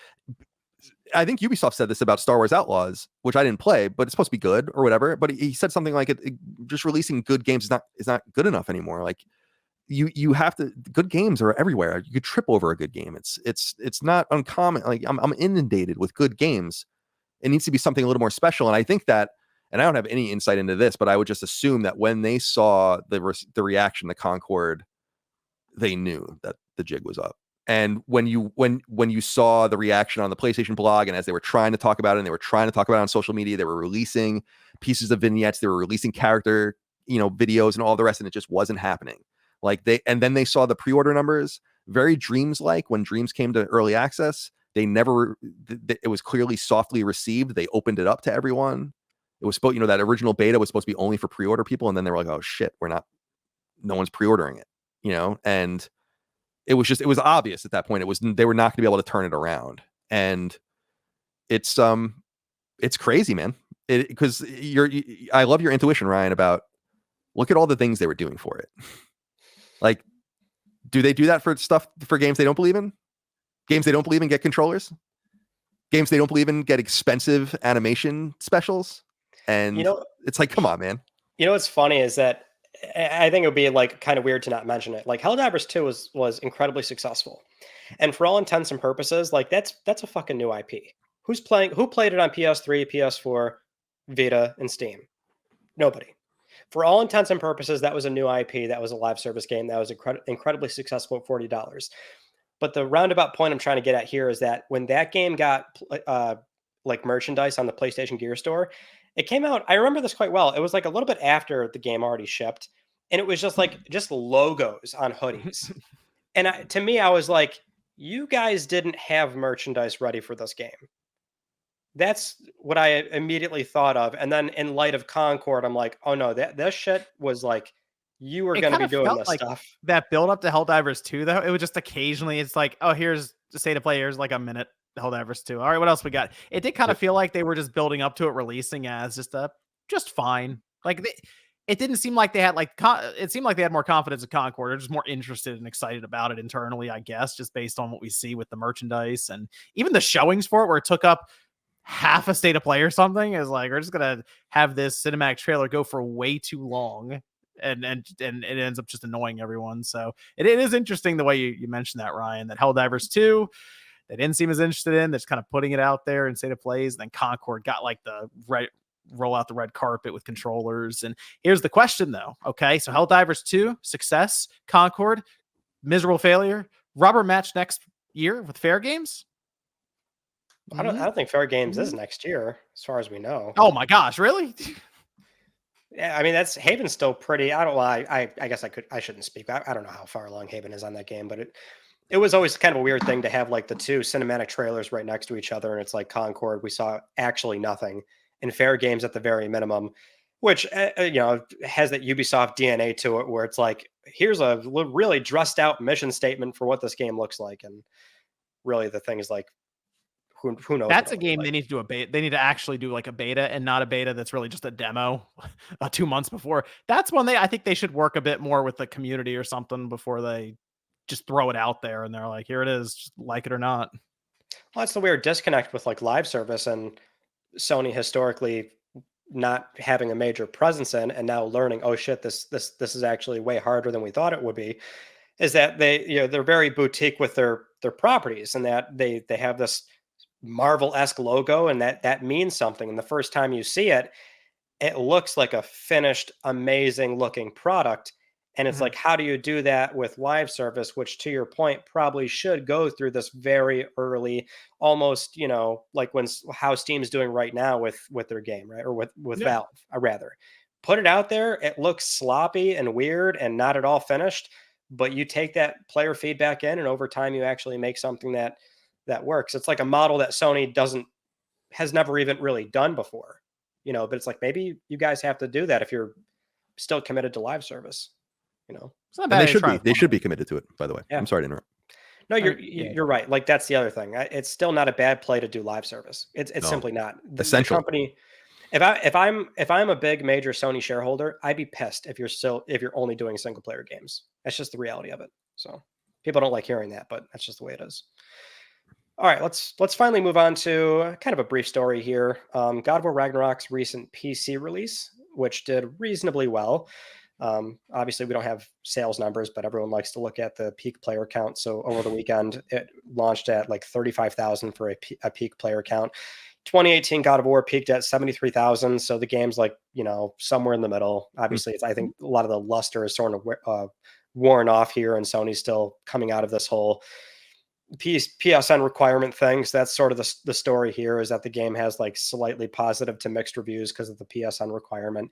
I think Ubisoft said this about Star Wars Outlaws, which I didn't play, but it's supposed to be good or whatever. But he said something like just releasing good games is not good enough anymore. Like you have to, good games are everywhere. You could trip over a good game. It's not uncommon. Like I'm inundated with good games. It needs to be something a little more special. And I think that, and I don't have any insight into this, but I would just assume that when they saw the reaction to Concord, they knew that the jig was up. And when you saw the reaction on the PlayStation blog, and as they were trying to talk about it, and they were trying to talk about it on social media, they were releasing pieces of vignettes, they were releasing character, videos and all the rest, and it just wasn't happening. And then they saw the pre-order numbers, very Dreams-like. When Dreams came to early access, it was clearly softly received. They opened it up to everyone. It was supposed, that original beta was supposed to be only for pre-order people, and then they were like, oh shit, no one's pre-ordering it, and it was obvious at that point. They were not going to be able to turn it around. And it's crazy, man. Because I love your intuition, Ryan, about look at all the things they were doing for it. Like, do they do that for games they don't believe in? Games they don't believe in get controllers? Games they don't believe in get expensive animation specials? And it's like, come on, man. What's funny is that I think it would be like kind of weird to not mention it. Like Helldivers 2 was incredibly successful. And for all intents and purposes, like that's a fucking new IP. Who played it on PS3, PS4, Vita, and Steam? Nobody. For all intents and purposes, that was a new IP. That was a live service game. That was incredibly successful at $40. But the roundabout point I'm trying to get at here is that when that game got like merchandise on the PlayStation Gear Store, it came out, I remember this quite well. It was like a little bit after the game already shipped, and it was just logos on hoodies. And to me, I was like, you guys didn't have merchandise ready for this game. That's what I immediately thought of. And then in light of Concord, I'm like, oh no, this shit was like, you were going to be doing this stuff. That build up to Helldivers 2, though, it would just occasionally, it's like, oh, here's the state of play. Here's like a minute. Helldivers 2. All right, what else we got? It did kind of feel like they were just building up to it, releasing as just fine. Like it didn't seem like they had it seemed like they had more confidence in Concord. They're just more interested and excited about it internally, I guess, just based on what we see with the merchandise and even the showings for it, where it took up half a state of play or something. Is like, we're just gonna have this cinematic trailer go for way too long. And it ends up just annoying everyone. So it is interesting the way you mentioned that, Ryan, that Helldivers 2, they didn't seem as interested in. They're just kind of putting it out there in state of plays. And then Concord got like the roll out the red carpet with controllers. And here's the question, though. Okay, so Helldivers 2, success. Concord, miserable failure. Rubber match next year with Fair Games? I don't think Fair Games is next year, as far as we know. Oh my gosh, really? Yeah, I mean, Haven's still pretty. I guess I shouldn't speak. I don't know how far along Haven is on that game, but it was always kind of a weird thing to have like the two cinematic trailers right next to each other, and it's like Concord, we saw actually nothing, and Fair Games at the very minimum, which has that Ubisoft DNA to it, where it's like, here's a really dressed out mission statement for what this game looks like, and really the thing is like, who knows? That's a game they need to do a beta. They need to actually do like a beta, and not a beta that's really just a demo 2 months before. That's when I think they should work a bit more with the community or something before they just throw it out there and they're like, here it is, just like it or not. Well, that's the weird disconnect with like live service and Sony historically not having a major presence in, and now learning, oh shit, this is actually way harder than we thought it would be. Is that they're very boutique with their properties, and that they have this Marvel-esque logo, and that means something. And the first time you see it, it looks like a finished, amazing looking product. And it's like, how do you do that with live service, which to your point probably should go through this very early, almost, like how Steam's doing right now with their game, right? Or with Valve, rather. Put it out there. It looks sloppy and weird and not at all finished, but you take that player feedback in, and over time you actually make something that works. It's like a model that Sony has never even really done before, but it's like, maybe you guys have to do that if you're still committed to live service. And they should be committed to it, by the way. Yeah. I'm sorry to interrupt. No, you're right. Like, that's the other thing. It's still not a bad play to do live service. It's simply not essential. The company, if I'm a big major Sony shareholder, I'd be pissed if you're only doing single player games. That's just the reality of it. So people don't like hearing that, but that's just the way it is. All right, let's finally move on to kind of a brief story here. God of War Ragnarok's recent PC release, which did reasonably well. Obviously, we don't have sales numbers, but everyone likes to look at the peak player count. So over the weekend, it launched at like 35,000 for a peak player count. 2018 God of War peaked at 73,000. So the game's like, somewhere in the middle. Obviously, I think a lot of the luster is sort of worn off here, and Sony's still coming out of this whole PSN requirement thing. So that's sort of the story here, is that the game has like slightly positive to mixed reviews because of the PSN requirement.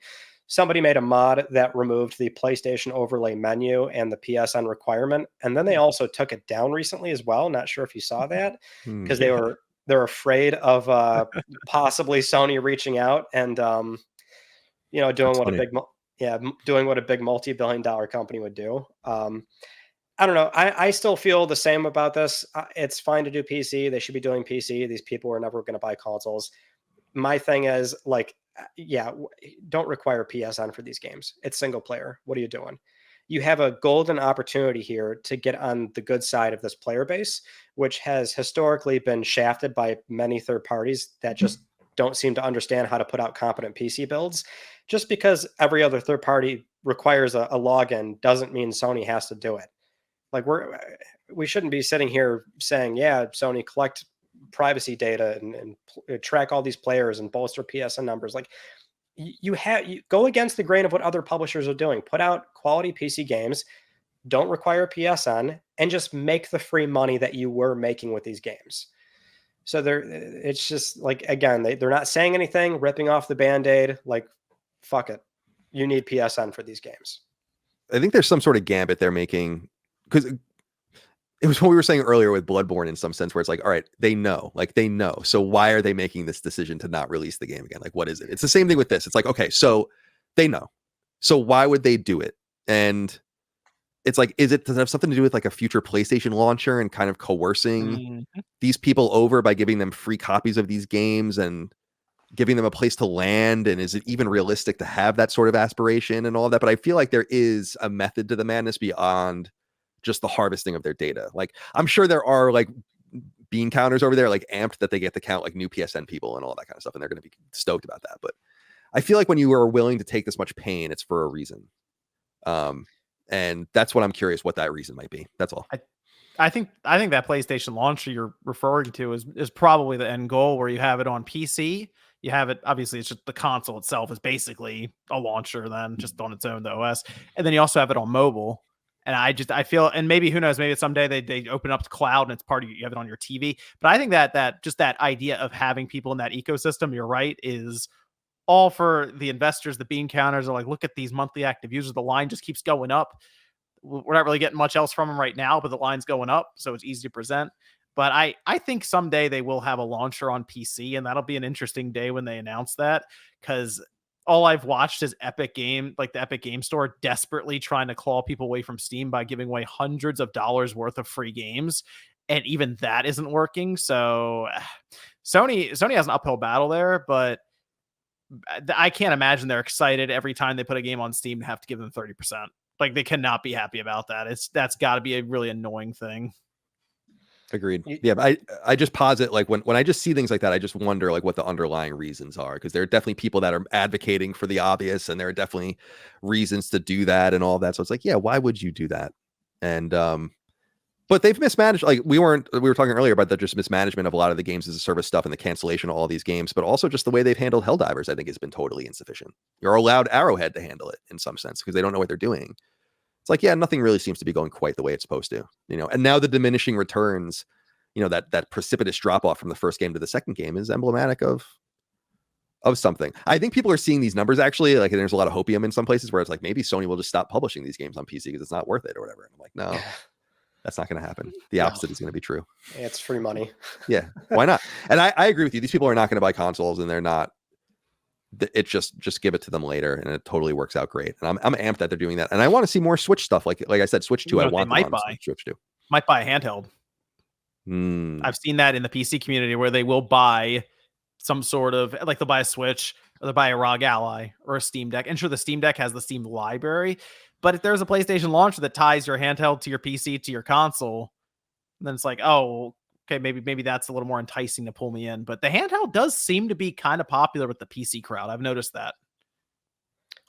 Somebody made a mod that removed the PlayStation overlay menu and the PSN requirement, and then they also took it down recently as well. Not sure if you saw that, because they're afraid of possibly Sony reaching out and doing what a big multi-billion-dollar company would do. I don't know. I still feel the same about this. It's fine to do PC. They should be doing PC. These people are never going to buy consoles. My thing is, like, don't require PSN for these games. It's single player. What are you doing? You have a golden opportunity here to get on the good side of this player base, which has historically been shafted by many third parties that just don't seem to understand how to put out competent PC builds. Just because every other third party requires a login doesn't mean Sony has to do it. Like, we shouldn't be sitting here saying, Sony, collect privacy data and track all these players and bolster PSN numbers. Like, you go against the grain of what other publishers are doing. Put out quality PC games, don't require PSN, and just make the free money that you were making with these games. So it's just like, again, they're not saying anything, ripping off the Band-Aid. Like, fuck it. You need PSN for these games. I think there's some sort of gambit they're making, because it was what we were saying earlier with Bloodborne in some sense, where it's like, all right, they know. So why are they making this decision to not release the game again? Like, what is it? It's the same thing with this. It's like, okay, so they know. So why would they do it? And it's like, does it have something to do with like a future PlayStation launcher and kind of coercing these people over by giving them free copies of these games and giving them a place to land? And is it even realistic to have that sort of aspiration and all of that? But I feel like there is a method to the madness beyond just the harvesting of their data. Like, I'm sure there are like bean counters over there, like amped, that they get to count like new PSN people and all that kind of stuff, and they're going to be stoked about that. But I feel like when you are willing to take this much pain, it's for a reason. And that's what I'm curious what that reason might be. That's all. I think that PlayStation launcher you're referring to is probably the end goal, where you have it on PC. You have it, obviously, it's just the console itself is basically a launcher then, just on its own, the OS. And then you also have it on mobile. And I feel, and maybe, who knows, maybe someday they open up the cloud and it's part of you have it on your TV. But I think that just that idea of having people in that ecosystem, you're right, is all for the investors. The bean counters are like, look at these monthly active users. The line just keeps going up. we're not really getting much else from them right now, but the line's going up, so it's easy to present. But I think someday they will have a launcher on PC, and that'll be an interesting day when they announce that, because all I've watched is Epic Game, like the Epic Game Store, desperately trying to claw people away from Steam by giving away hundreds of dollars worth of free games, and even that isn't working. So Sony has an uphill battle there, but I can't imagine they're excited every time they put a game on Steam to have to give them 30%. Like, they cannot be happy about that. That's got to be a really annoying thing. Agreed. Yeah, but I just posit, like, when I just see things like that, I just wonder like what the underlying reasons are, because there are definitely people that are advocating for the obvious, and there are definitely reasons to do that and all of that. So it's like, yeah, why would you do that? And but they've mismanaged. Like, we were talking earlier about the just mismanagement of a lot of the games as a service stuff and the cancellation of all these games, but also just the way they've handled Helldivers, I think, has been totally insufficient. You're allowed Arrowhead to handle it in some sense because they don't know what they're doing. It's like, yeah, nothing really seems to be going quite the way it's supposed to, and now the diminishing returns, that precipitous drop off from the first game to the second game is emblematic of something. I think people are seeing these numbers actually, like, and there's a lot of hopium in some places where it's like, maybe Sony will just stop publishing these games on PC because it's not worth it or whatever. And I'm like, no, that's not going to happen. The opposite is going to be true. It's free money. Yeah. Why not? And I agree with you. These people are not going to buy consoles, and they're not. It's just give it to them later, and it totally works out great. And I'm amped that they're doing that, and I want to see more Switch stuff. Like I said, Switch 2. I want them on Switch 2. Might buy a handheld. I've seen that in the PC community where they will buy some sort of, like, they'll buy a Switch, or they'll buy a ROG Ally or a Steam Deck. And sure, the Steam Deck has the Steam library, but if there's a PlayStation launcher that ties your handheld to your PC to your console, then it's like, oh, okay, maybe that's a little more enticing to pull me in. But the handheld does seem to be kind of popular with the PC crowd. I've noticed that.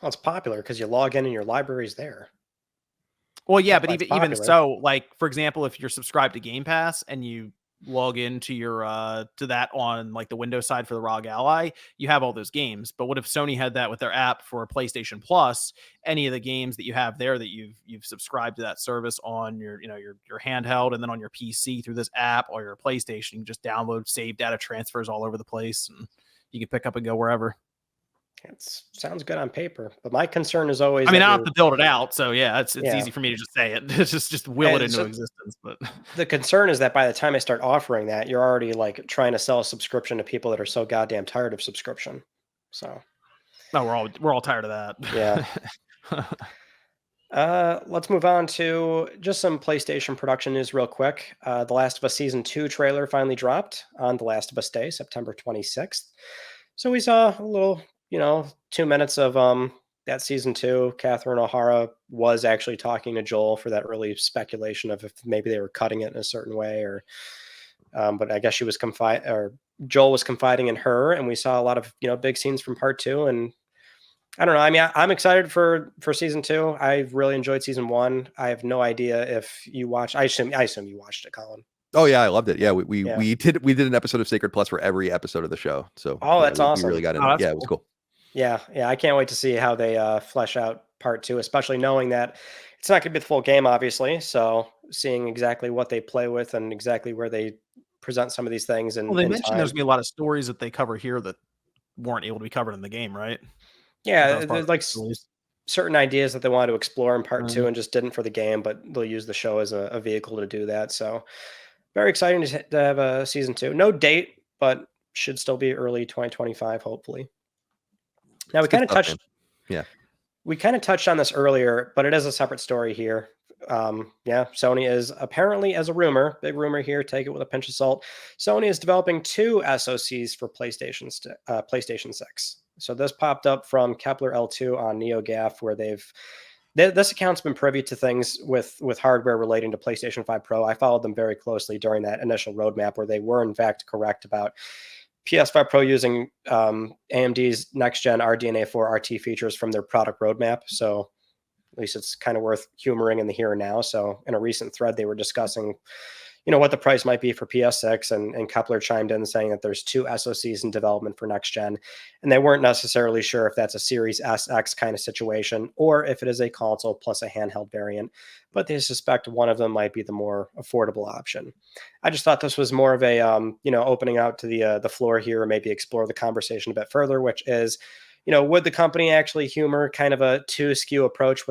Well, it's popular because you log in and your library's there. Well, yeah, but even so, like, for example, if you're subscribed to Game Pass and you log into your to that on, like, the Windows side for the ROG Ally, you have all those games. But what if Sony had that with their app for PlayStation Plus? Any of the games that you have there that you've subscribed to that service on your handheld, and then on your PC through this app or your PlayStation, you can just download, save data transfers all over the place, and you can pick up and go wherever. It sounds good on paper, but my concern is always, I mean, I don't have to build it out, so yeah, it's easy for me to just say it. It's just will it into existence. But the concern is that by the time I start offering that, you're already, like, trying to sell a subscription to people that are so goddamn tired of subscription. So no, we're all tired of that. Yeah. Let's move on to just some PlayStation production news real quick. The Last of Us Season 2 trailer finally dropped on The Last of Us Day, September 26th. So we saw a little, 2 minutes of that Season 2. Catherine O'Hara was actually talking to Joel for that early speculation of if maybe they were cutting it in a certain way, or but I guess she was Joel was confiding in her, and we saw a lot of, big scenes from part 2. And I don't know. I mean, I'm excited for Season 2. I've really enjoyed Season 1. I have no idea if you watched. I assume you watched it, Colin. Oh yeah, I loved it. Yeah, we did an episode of Sacred Plus for every episode of the show. So that's awesome. We really got into it. Yeah, it was cool. Yeah, I can't wait to see how they flesh out part 2, especially knowing that it's not going to be the full game, obviously. So seeing exactly what they play with and exactly where they present some of these things. And they mentioned there's going to be a lot of stories that they cover here that weren't able to be covered in the game, right? Yeah, there's like certain ideas that they wanted to explore in part 2 and just didn't for the game, but they'll use the show as a vehicle to do that. So very exciting to have a Season 2. No date, but should still be early 2025, hopefully. Now we kind of touched on this earlier, but it is a separate story here. Sony is apparently, as a rumor, big rumor here, take it with a pinch of salt, Sony is developing 2 SoCs for PlayStation 6. So this popped up from Kepler L2 on NeoGAF, where this account's been privy to things with hardware relating to PlayStation 5 Pro. I followed them very closely during that initial roadmap, where they were in fact correct about PS5 Pro using AMD's next-gen RDNA 4 RT features from their product roadmap. So at least it's kind of worth humoring in the here and now. So in a recent thread, they were discussing, what the price might be for PS6, and Kepler chimed in saying that there's 2 SoCs in development for next gen, and they weren't necessarily sure if that's a Series SX kind of situation or if it is a console plus a handheld variant, but they suspect one of them might be the more affordable option. I just thought this was more of a opening out to the floor here, or maybe explore the conversation a bit further, which is, would the company actually humor kind of a 2 SKU approach?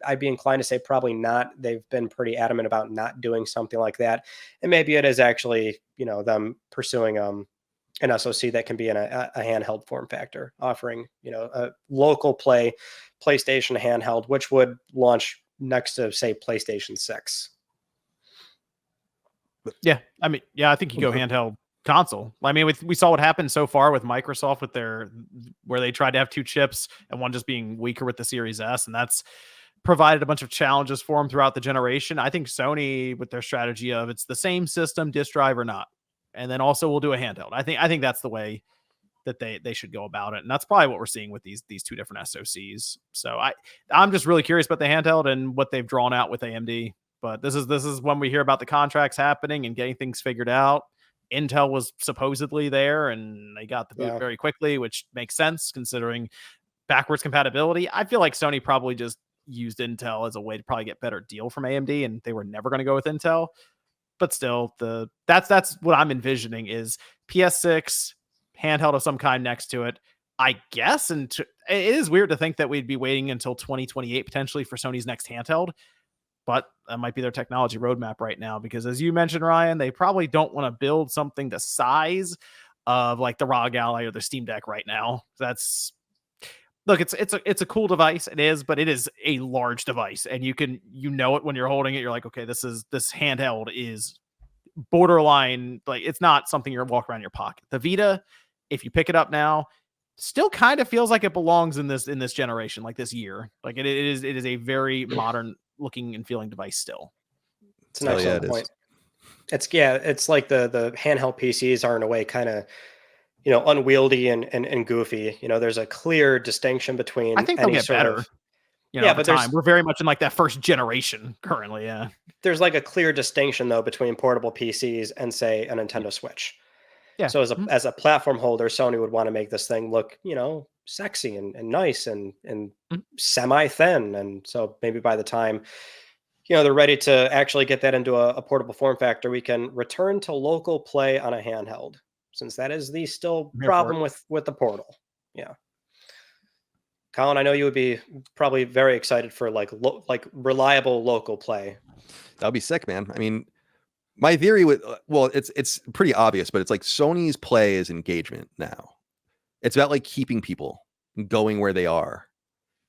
I'd be inclined to say probably not. They've been pretty adamant about not doing something like that. And maybe it is actually, them pursuing an SoC that can be in a handheld form factor, offering, a local PlayStation handheld, which would launch next to, say, PlayStation 6. Yeah, I mean, I think you go handheld console. I mean, we saw what happened so far with Microsoft with where they tried to have 2 chips and one just being weaker with the Series S, and that's provided a bunch of challenges for them throughout the generation. I think Sony, with their strategy of it's the same system, disk drive or not, and then also we'll do a handheld. I think that's the way that they should go about it, and that's probably what we're seeing with these 2 different SoCs. So I'm just really curious about the handheld and what they've drawn out with AMD. But this is when we hear about the contracts happening and getting things figured out. Intel was supposedly there, and they got the boot very quickly, which makes sense considering backwards compatibility. I feel like Sony probably just used Intel as a way to probably get better deal from AMD, and they were never going to go with Intel. But still, that's what I'm envisioning is PS6 handheld of some kind next to it, I guess. And it is weird to think that we'd be waiting until 2028 potentially for Sony's next handheld. But that might be their technology roadmap right now, because as you mentioned, Ryan, they probably don't want to build something the size of like the ROG Ally or the Steam Deck right now. It's a cool device. It is, but it is a large device, and you it when you're holding it. You're like, okay, this handheld is borderline. Like, it's not something you're walking around in your pocket. The Vita, if you pick it up now, still kind of feels like it belongs in this generation, like this year. Like it is a very modern looking and feeling device still. It's an excellent point. It's like the handheld PCs are in a way kind of, unwieldy and goofy. There's a clear distinction between. I think they'll get better. But we're very much in like that first generation currently. Yeah. There's like a clear distinction though between portable PCs and, say, a Nintendo Switch. Yeah. So as a platform holder, Sony would want to make this thing look, sexy and nice and semi-thin. And so maybe by the time, they're ready to actually get that into a portable form factor, we can return to local play on a handheld, since that is the still problem with the Portal. Yeah. Colin, I know you would be probably very excited for like reliable local play. That'd be sick, man. I mean, my theory it's pretty obvious, but it's like Sony's play is engagement now. It's about like keeping people going where they are.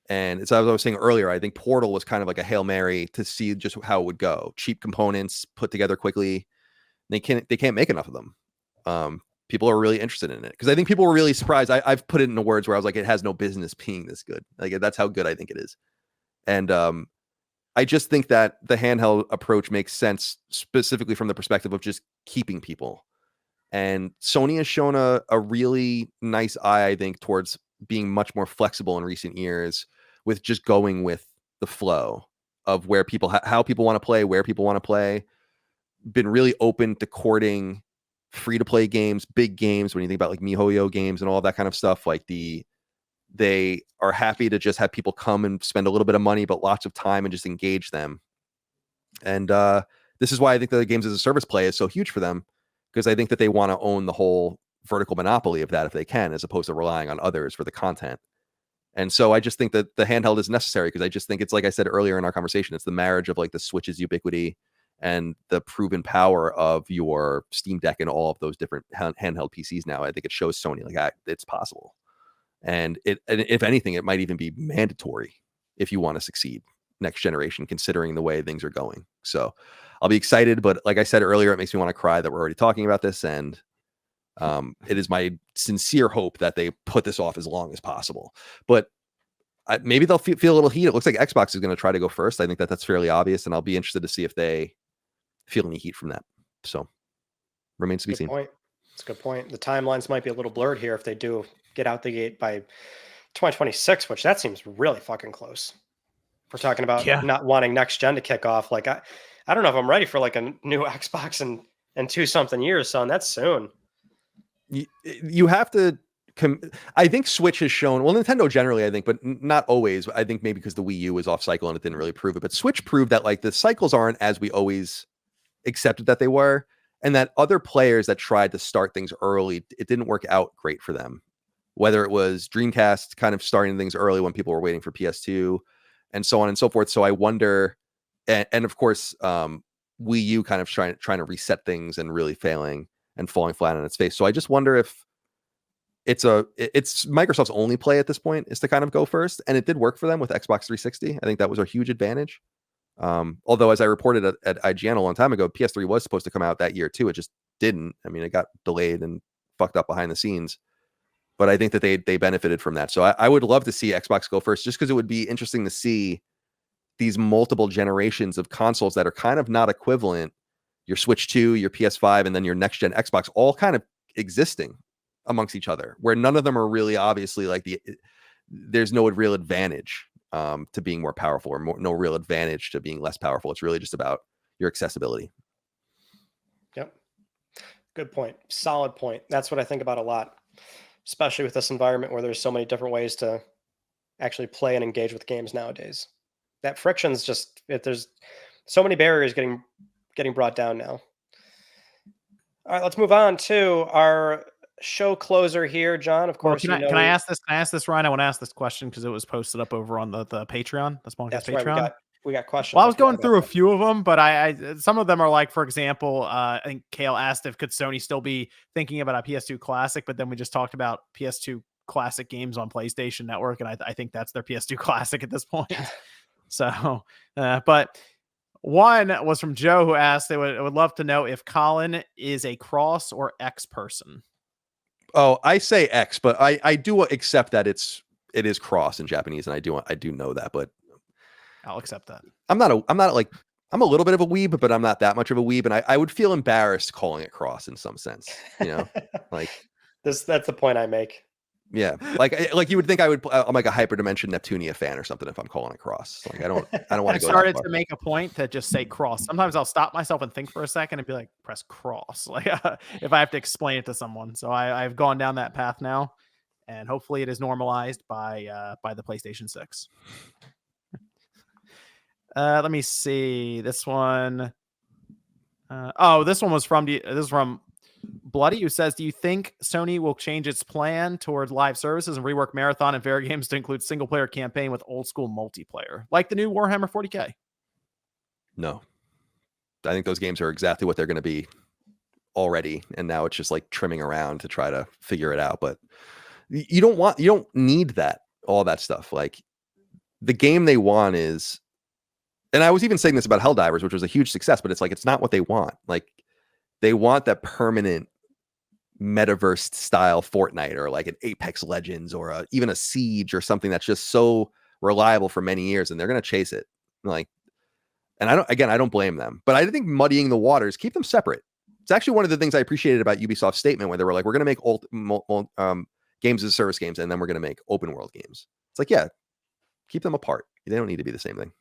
And it's, as I was saying earlier, I think Portal was kind of like a Hail Mary to see just how it would go. Cheap components put together quickly. They can't make enough of them. People are really interested in it because I think people were really surprised. I've put it into words where I was like, it has no business being this good. Like, that's how good I think it is. And I just think that the handheld approach makes sense specifically from the perspective of just keeping people. And Sony has shown a really nice eye, I think, towards being much more flexible in recent years with just going with the flow of where people, how people want to play, where people want to play. Been really open to courting free-to-play games, big games. When you think about like MiHoYo games and all that kind of stuff, like they are happy to just have people come and spend a little bit of money, but lots of time and just engage them. And this is why I think the games as a service play is so huge for them, because I think that they want to own the whole vertical monopoly of that if they can, as opposed to relying on others for the content. And so I just think that the handheld is necessary, because I just think it's, like I said earlier in our conversation, it's the marriage of like the Switch's ubiquity and the proven power of your Steam Deck and all of those different handheld PCs now. I think it shows Sony like it's possible. And if anything, it might even be mandatory if you want to succeed next generation, considering the way things are going. So I'll be excited, but like I said earlier, it makes me want to cry that we're already talking about this. And it is my sincere hope that they put this off as long as possible. But maybe they'll feel a little heat. It looks like Xbox is going to try to go first. I think that's fairly obvious, and I'll be interested to see if they feel any heat from that. So remains to be seen. It's a good point. The timelines might be a little blurred here if they do get out the gate by 2026, which that seems really fucking close. We're talking about not wanting next gen to kick off. Like I don't know if I'm ready for like a new Xbox in 2-something years, son. That's soon. You have to. I think Switch has shown, well, Nintendo generally, I think, but not always. I think maybe because the Wii U was off cycle and it didn't really prove it. But Switch proved that like the cycles aren't as we always accepted that they were, and that other players that tried to start things early, it didn't work out great for them. whether it was Dreamcast kind of starting things early when people were waiting for PS2 and so on and so forth. So I wonder, and of course, Wii U kind of trying to reset things and really failing and falling flat on its face. So I just wonder if it's Microsoft's only play at this point is to kind of go first, and it did work for them with Xbox 360. I think that was a huge advantage. Although, as I reported at IGN a long time ago, PS3 was supposed to come out that year too. It just didn't. I mean, it got delayed and fucked up behind the scenes. But I think that they benefited from that. So I would love to see Xbox go first, just because it would be interesting to see these multiple generations of consoles that are kind of not equivalent. Your Switch 2, your PS5, and then your next gen Xbox, all kind of existing amongst each other, where none of them are really obviously like there's no real advantage to being more powerful, or no real advantage to being less powerful. It's really just about your accessibility. Yep. Good point. Solid point. That's what I think about a lot, especially with this environment where there's so many different ways to actually play and engage with games nowadays. That friction's just, there's so many barriers getting brought down now. All right, let's move on to our show closer here, John. Of course, can I ask this? Can I ask this, Ryan? I want to ask this question because it was posted up over on the Patreon, the Smallcast Patreon. Right, we got questions. Well, I was going through a few of them, but I some of them are like, for example, I think Kale asked if could Sony still be thinking about a PS2 Classic, but then we just talked about PS2 Classic games on PlayStation Network, and I think that's their PS2 Classic at this point. So, but one was from Joe, who asked they would love to know if Colin is a Cross or X person. Oh, I say X, but I do accept that it is Cross in Japanese, and I do know that, but I'll accept that. I'm a little bit of a weeb, but I'm not that much of a weeb, and I would feel embarrassed calling it Cross in some sense, you know, like that's the point I make. Yeah, like you would think I'm like a Hyperdimension Neptunia fan or something if I'm calling it Cross. Like I don't want to go. I started to make a point to just say Cross. Sometimes I'll stop myself and think for a second and be like, press Cross, like if I have to explain it to someone. So I've gone down that path now, and hopefully it is normalized by the PlayStation 6. Let me see this one. This one was from Bloody, who says, do you think Sony will change its plan toward live services and rework Marathon and Fair Games to include single player campaign with old school multiplayer, like the new Warhammer 40K? No, I think those games are exactly what they're going to be already, and now it's just like trimming around to try to figure it out. But you don't need all that stuff. Like the game they want is, and I was even saying this about Helldivers, which was a huge success, but it's like it's not what they want. Like they want that permanent metaverse style Fortnite, or like an Apex Legends, or even a Siege, or something that's just so reliable for many years, and they're going to chase it. Like, and I don't blame them, but I think muddying the waters, keep them separate. It's actually one of the things I appreciated about Ubisoft's statement, where they were like, we're going to make games as a service games, and then we're going to make open world games. It's like, yeah, keep them apart. They don't need to be the same thing.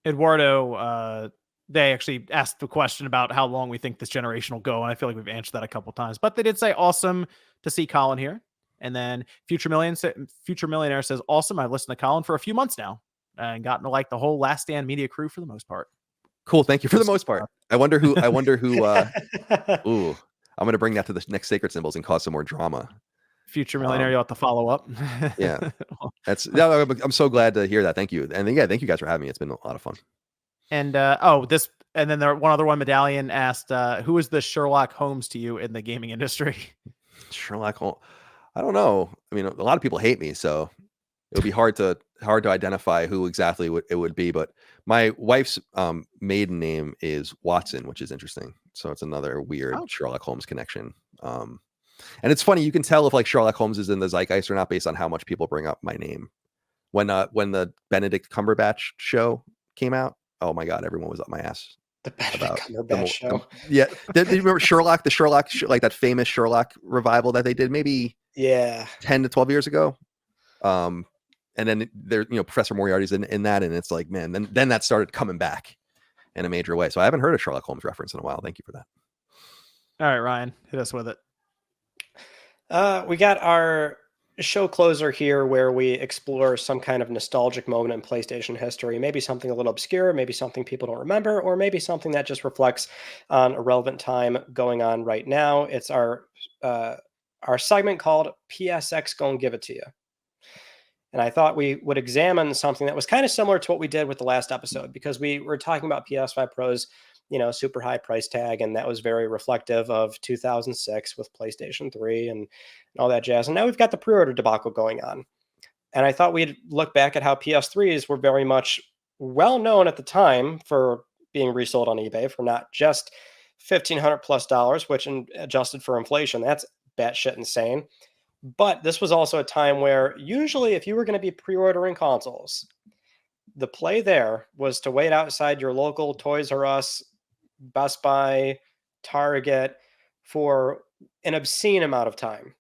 Eduardo, they actually asked the question about how long we think this generation will go, and I feel like we've answered that a couple times. But they did say awesome to see Colin here. And then Future Millionaire says, awesome. I've listened to Colin for a few months now and gotten to like the whole Last Stand media crew for the most part. Cool. Thank you for the most part. I wonder who ooh, I'm going to bring that to the next Sacred Symbols and cause some more drama. Future Millionaire, you'll have to follow up. Yeah. I'm so glad to hear that. Thank you. And yeah, thank you guys for having me. It's been a lot of fun. And and then one other one, Medallion asked, who is the Sherlock Holmes to you in the gaming industry? Sherlock Holmes. I don't know. I mean, a lot of people hate me, so it would be hard to identify who exactly it would be. But my wife's maiden name is Watson, which is interesting. So it's another weird Sherlock Holmes connection. And it's funny, you can tell if like Sherlock Holmes is in the zeitgeist or not based on how much people bring up my name. When the Benedict Cumberbatch show came out, oh my God, everyone was up my ass. The Benedict Cumberbatch show. Yeah. Do you remember Sherlock, like that famous Sherlock revival that they did maybe 10 to 12 years ago? And then Professor Moriarty's in that, and it's like, man, then that started coming back in a major way. So I haven't heard a Sherlock Holmes reference in a while. Thank you for that. All right, Ryan, hit us with it. We got our show closer here, where we explore some kind of nostalgic moment in PlayStation history, maybe something a little obscure, maybe something people don't remember, or maybe something that just reflects on a relevant time going on right now. It's our our segment called PSX Gonna Give It To You. And I thought we would examine something that was kind of similar to what we did with the last episode, because we were talking about PS5 Pro's, super high price tag, and that was very reflective of 2006 with PlayStation 3 and all that jazz. And now we've got the pre-order debacle going on. And I thought we'd look back at how PS3s were very much well known at the time for being resold on eBay for not just $1,500+ which adjusted for inflation, that's batshit insane. But this was also a time where usually if you were going to be pre-ordering consoles, the play there was to wait outside your local Toys R Us, Best Buy, Target for an obscene amount of time.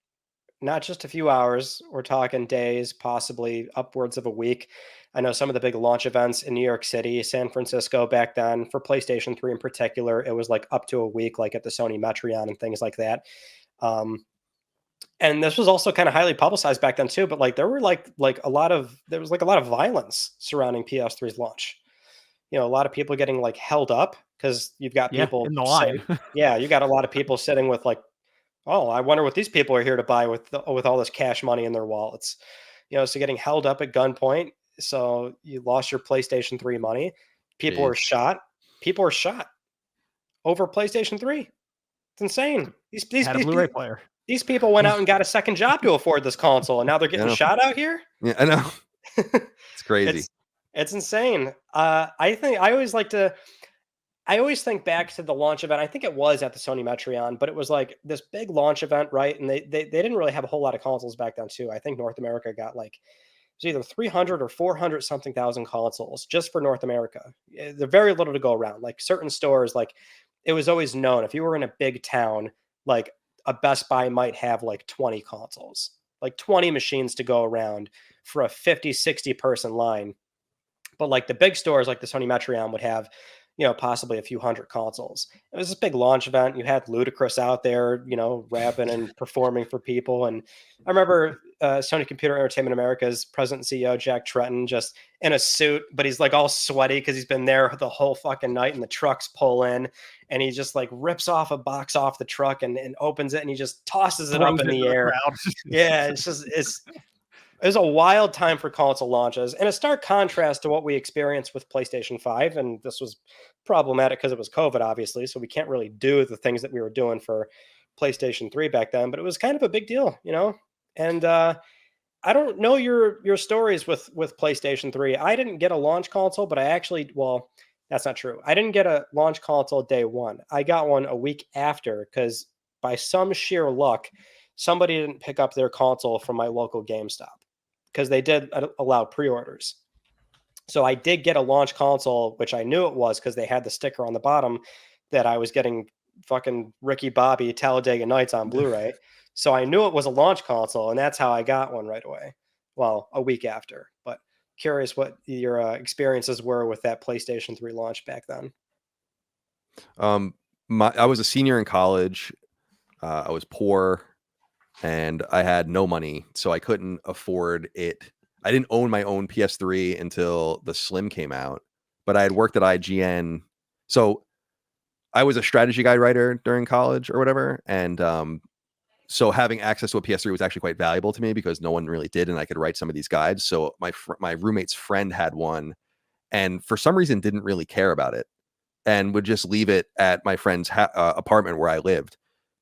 Not just a few hours, we're talking days, possibly upwards of a week. I know some of the big launch events in New York City, San Francisco back then, for PlayStation 3 in particular, it was like up to a week, like at the Sony Metreon and things like that. And this was also kind of highly publicized back then too, but like there was a lot of violence surrounding PS3's launch. A lot of people getting like held up because you've got people in the line. you got a lot of people sitting with like, oh, I wonder what these people are here to buy with all this cash money in their wallets. So getting held up at gunpoint. So you lost your PlayStation 3 money. People were shot. People were shot over PlayStation 3. It's insane. These Had a Blu-ray player. These people went out and got a second job to afford this console, and now they're getting shot out here. Yeah, I know. It's crazy. It's insane. I always think back to the launch event. I think it was at the Sony Metreon, but it was like this big launch event, right? And they didn't really have a whole lot of consoles back then too. I think North America got like, it was either 300 or 400 something thousand consoles just for North America. There's very little to go around. Like certain stores, like it was always known if you were in a big town, like a Best Buy might have like 20 consoles, like 20 machines to go around for a 50, 60 person line. But like the big stores, like the Sony Metreon would have, possibly a few hundred consoles. It was this big launch event. You had Ludacris out there, rapping and performing for people. And I remember Sony Computer Entertainment America's president and CEO, Jack Tretton, just in a suit, but he's like all sweaty because he's been there the whole fucking night, and the trucks pull in and he just like rips off a box off the truck and opens it and he just tosses it up in the air. Yeah, it was a wild time for console launches, and a stark contrast to what we experienced with PlayStation 5. And this was problematic because it was COVID, obviously, so we can't really do the things that we were doing for PlayStation 3 back then, but it was kind of a big deal, And I don't know your stories with PlayStation 3. I didn't get a launch console, but that's not true. I didn't get a launch console day one. I got one a week after because by some sheer luck, somebody didn't pick up their console from my local GameStop, because they did allow pre-orders. So I did get a launch console, which I knew it was because they had the sticker on the bottom that I was getting fucking Ricky Bobby Talladega Nights on Blu-ray. So I knew it was a launch console, and that's how I got one right away. Well, a week after. But curious what your experiences were with that PlayStation 3 launch back then. I was a senior in college. I was poor, and I had no money, so I couldn't afford it. I didn't own my own PS3 until the Slim came out, but I had worked at IGN. So I was a strategy guide writer during college or whatever. And so having access to a PS3 was actually quite valuable to me because no one really did, and I could write some of these guides. So my roommate's friend had one, and for some reason didn't really care about it and would just leave it at my friend's apartment where I lived.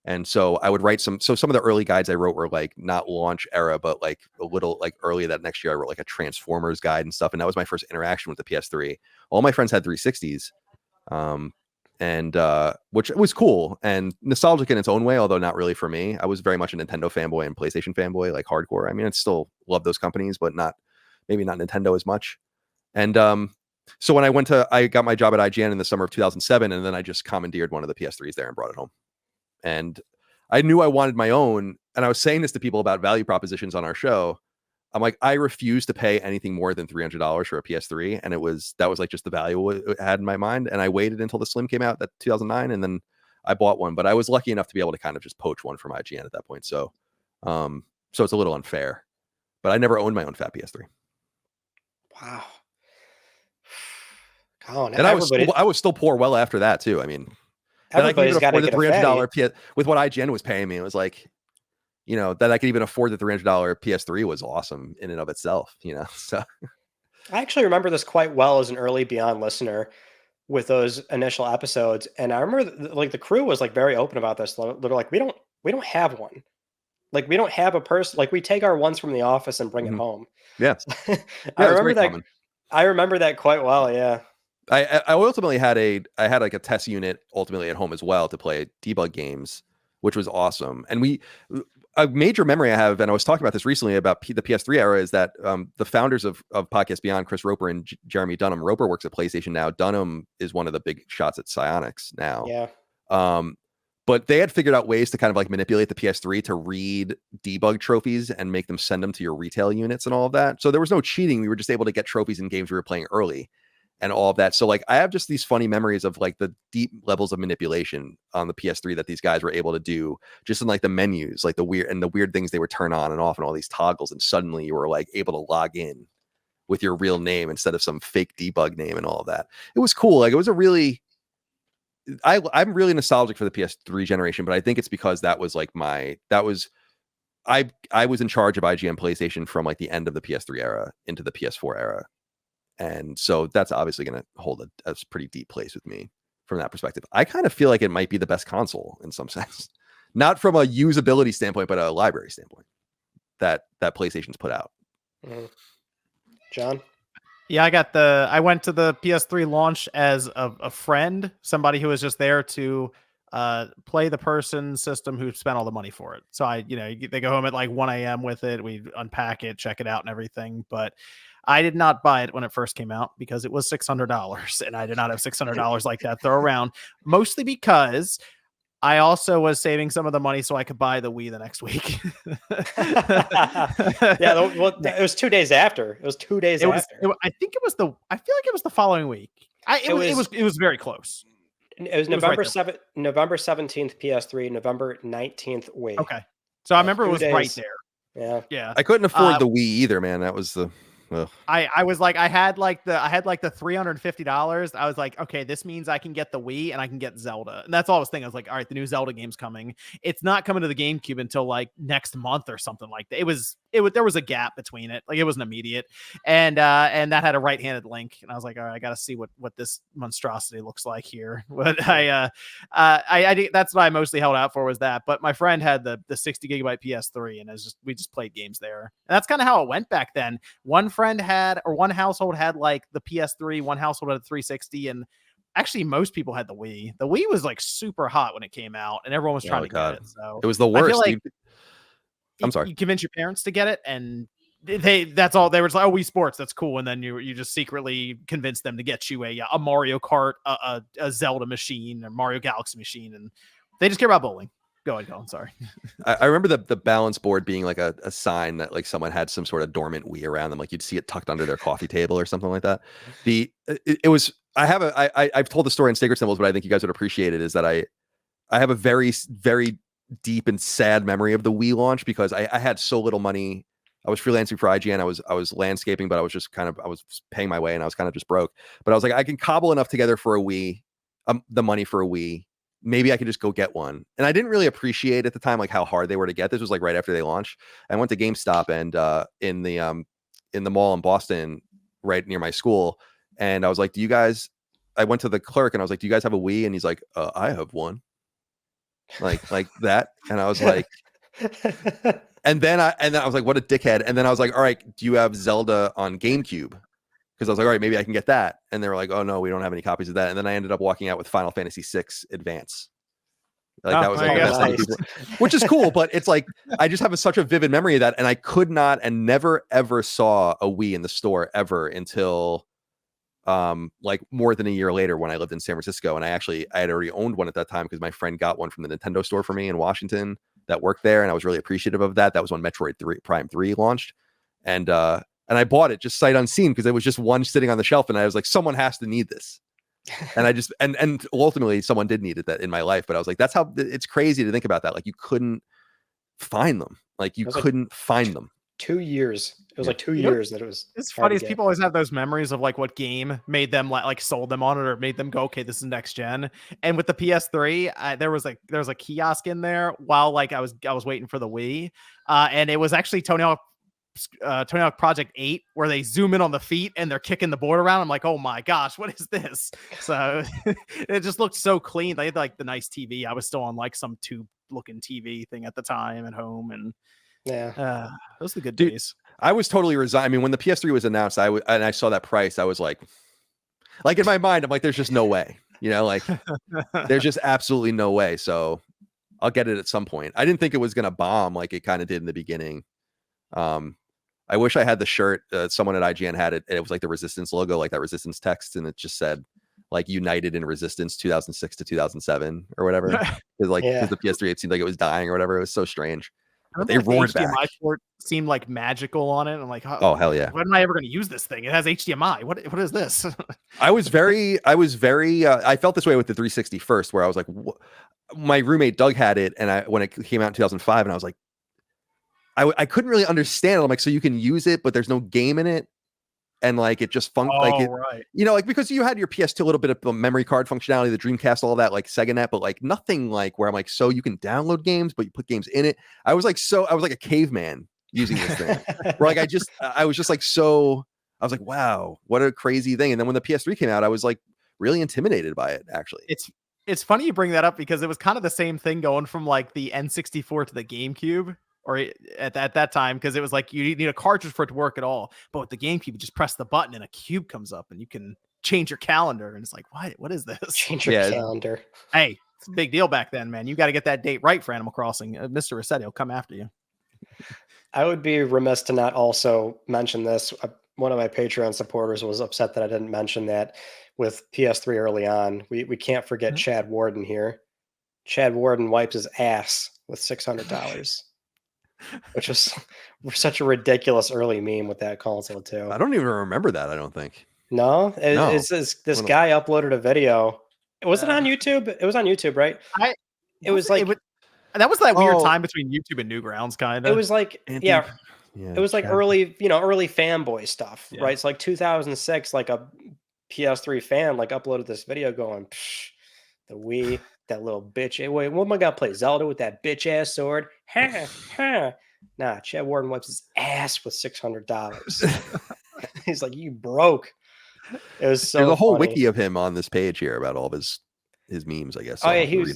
And so I would write some of the early guides I wrote were like not launch era, but like a little like early that next year I wrote like a Transformers guide and stuff. And that was my first interaction with the PS3. All my friends had 360s, which was cool and nostalgic in its own way, although not really for me. I was very much a Nintendo fanboy and PlayStation fanboy, like hardcore. I mean, I still love those companies, but maybe not Nintendo as much. And so when I got my job at IGN in the summer of 2007, and then I just commandeered one of the PS3s there and brought it home. And I knew I wanted my own. And I was saying this to people about value propositions on our show. I'm like, I refuse to pay anything more than $300 for a PS3. And that was like just the value it had in my mind. And I waited until the Slim came out, that 2009. And then I bought one, but I was lucky enough to be able to kind of just poach one from IGN at that point. So it's a little unfair, but I never owned my own fat PS3. Wow. Oh, and I was still poor well after that too. I mean, everybody's got to get $300 PS with what IGN was paying me. It was like, you know, that I could even afford the $300 PS3 was awesome in and of itself, you know. So I actually remember this quite well as an early Beyond listener with those initial episodes, and I remember like the crew was like very open about this. They're like, we don't have one. Like we don't have a person. Like we take our ones from the office and bring it home. yeah, I yeah, it's remember very that. common. I remember that quite well. Yeah. I ultimately had like a test unit ultimately at home as well to play debug games, which was awesome. And a major memory I have, and I was talking about this recently about the PS3 era, is that the founders of Podcast Beyond, Chris Roper and Jeremy Dunham. Roper works at PlayStation now. Dunham is one of the big shots at Psyonix now. Yeah. But they had figured out ways to kind of like manipulate the PS3 to read debug trophies and make them send them to your retail units and all of that. So there was no cheating. We were just able to get trophies in games we were playing early and all of that. So like I have just these funny memories of like the deep levels of manipulation on the PS3 that these guys were able to do just in like the menus, like the weird things they would turn on and off and all these toggles. And suddenly you were like able to log in with your real name instead of some fake debug name and all of that. It was cool. Like it was a really, I'm really nostalgic for the PS3 generation, but I think it's because that was like I was in charge of IGN PlayStation from like the end of the PS3 era into the PS4 era. And so that's obviously going to hold a pretty deep place with me from that perspective. I kind of feel like it might be the best console in some sense, not from a usability standpoint, but a library standpoint that PlayStation's put out. John? Yeah, I went to the PS3 launch as a friend, somebody who was just there to play the person system who spent all the money for it. So they go home at like 1 a.m. with it. We unpack it, check it out and everything. But I did not buy it when it first came out because it was $600 and I did not have $600 like that throw around, mostly because I also was saving some of the money so I could buy the Wii the next week. It was 2 days after. It was 2 days after. I think it was I feel like it was the following week. It was very close. It was November 17th PS3, November 19th Wii. Okay. So I remember it was right there. Yeah. I couldn't afford the Wii either, man. That was the I was like, I had like the $350. I was like, okay, this means I can get the Wii and I can get Zelda. And that's all I was thinking. I was like, all right, the new Zelda game's coming. It's not coming to the GameCube until like next month or something like that. There was a gap between it. Like it wasn't immediate. And that had a right-handed link. And I was like, all right, I got to see what this monstrosity looks like here. But I that's what I mostly held out for was that. But my friend had the 60 gigabyte PS3 and we just played games there. And that's kind of how it went back then. One household had like the PS3, one household had a 360, and actually most people had the Wii. The Wii was like super hot when it came out, and everyone was trying to get it. So it was the worst. I'm sorry. You convince your parents to get it, and that's all. They were just like, "Oh, Wii Sports, that's cool," and then you just secretly convince them to get you a Mario Kart, a Zelda machine, or Mario Galaxy machine, and they just care about bowling. Go ahead, Colin. Sorry. I remember the balance board being like a sign that like someone had some sort of dormant Wii around them. Like you'd see it tucked under their coffee table or something like that. I've told the story in Sacred Symbols, but I think you guys would appreciate it, is that I have a very, very deep and sad memory of the Wii launch because I had so little money. I was freelancing for IGN. I was landscaping, but I was paying my way and I was kind of just broke. But I was like, I can cobble enough together for a Wii, the money for a Wii. Maybe I could just go get one. And I didn't really appreciate at the time like how hard they were to get. This was like right after they launched. I went to GameStop and in the mall in Boston, right near my school. And I was like, I went to the clerk and I was like, do you guys have a Wii? And he's like, I have one. Like that. And I was like, and then I was like, what a dickhead. And then I was like, all right, do you have Zelda on GameCube? Because I was like, all right, maybe I can get that. And they were like, oh no, we don't have any copies of that. And then I ended up walking out with Final Fantasy VI Advance. Like that was like nice. Which is cool, but it's like I just have such a vivid memory of that, and I could not and never ever saw a Wii in the store ever until like more than a year later when I lived in San Francisco, and I had already owned one at that time because my friend got one from the Nintendo store for me in Washington that worked there, and I was really appreciative of that. That was when Metroid Prime 3 launched, and I bought it just sight unseen because it was just one sitting on the shelf, and I was like, someone has to need this. And I just and ultimately someone did need it that in my life, but I was like, that's how it's crazy to think about that. Like you couldn't find them. Like you couldn't find them. 2 years. It was Yeah. like 2 You know, years that it was. It's hard funny to is get. people always have those memories of like what game made them like sold them on it or made them go, okay, this is next gen. And with the PS3, there was a kiosk in there while like I was waiting for the Wii, and it was actually Tony Hawk Project 8 where they zoom in on the feet and they're kicking the board around. I'm like, oh my gosh, what is this? So it just looked so clean. They had like the nice TV. I was still on like some tube looking TV thing at the time at home, and Yeah. those are the good Dude, days. I was totally resigned. I mean, when the PS3 was announced, and I saw that price, I was like in my mind, I'm like, there's just no way, like there's just absolutely no way. So I'll get it at some point. I didn't think it was going to bomb like it kind of did in the beginning. I wish I had the shirt. Someone at IGN had it. It was like the Resistance logo, like that Resistance text, and it just said like United in Resistance 2006 to 2007 or whatever. Because the PS3, it seemed like it was dying or whatever. It was so strange. But they roared the HDMI back. port seemed like magical on it. I'm like, oh hell yeah! When am I ever going to use this thing? It has HDMI. What is this? I was very. I felt this way with the 360 first, where I was like, my roommate Doug had it, and when it came out in 2005, and I was like, I couldn't really understand it. I'm like, so you can use it, but there's no game in it, and like it just right. like because you had your PS2, a little bit of the memory card functionality, the Dreamcast, all that, like SegaNet, but like nothing like where I'm like, so you can download games, but you put games in it. I was like a caveman using this thing. Where like I was just like so. I was like, wow, what a crazy thing. And then when the PS3 came out, I was like really intimidated by it. Actually, it's funny you bring that up because it was kind of the same thing going from like the N64 to the GameCube. Or at that time, because it was like you need a cartridge for it to work at all. But with the GameCube, you just press the button and a cube comes up and you can change your calendar. And it's like, what is this? Change your calendar. Hey, it's a big deal back then, man. You got to get that date right for Animal Crossing. Mr. Rossetti will come after you. I would be remiss to not also mention this. One of my Patreon supporters was upset that I didn't mention that with PS3 early on. We can't forget Chad Warden here. Chad Warden wipes his ass with $600. Which was such a ridiculous early meme with that console too. I don't even remember that. I don't think. No, it's this guy uploaded a video. Was it on YouTube? It was on YouTube, right? That was that weird time between YouTube and Newgrounds, kind of. It was like it was like early fanboy stuff, right? It's like 2006, like a PS3 fan like uploaded this video going, the Wii. That little bitch. Wait, what am I gonna play? Zelda with that bitch ass sword? Nah, Chad Warden wipes his ass with $600. He's like, you broke. It was so. There's a whole funny. wiki of him on this page here about all of his memes, I guess. So he would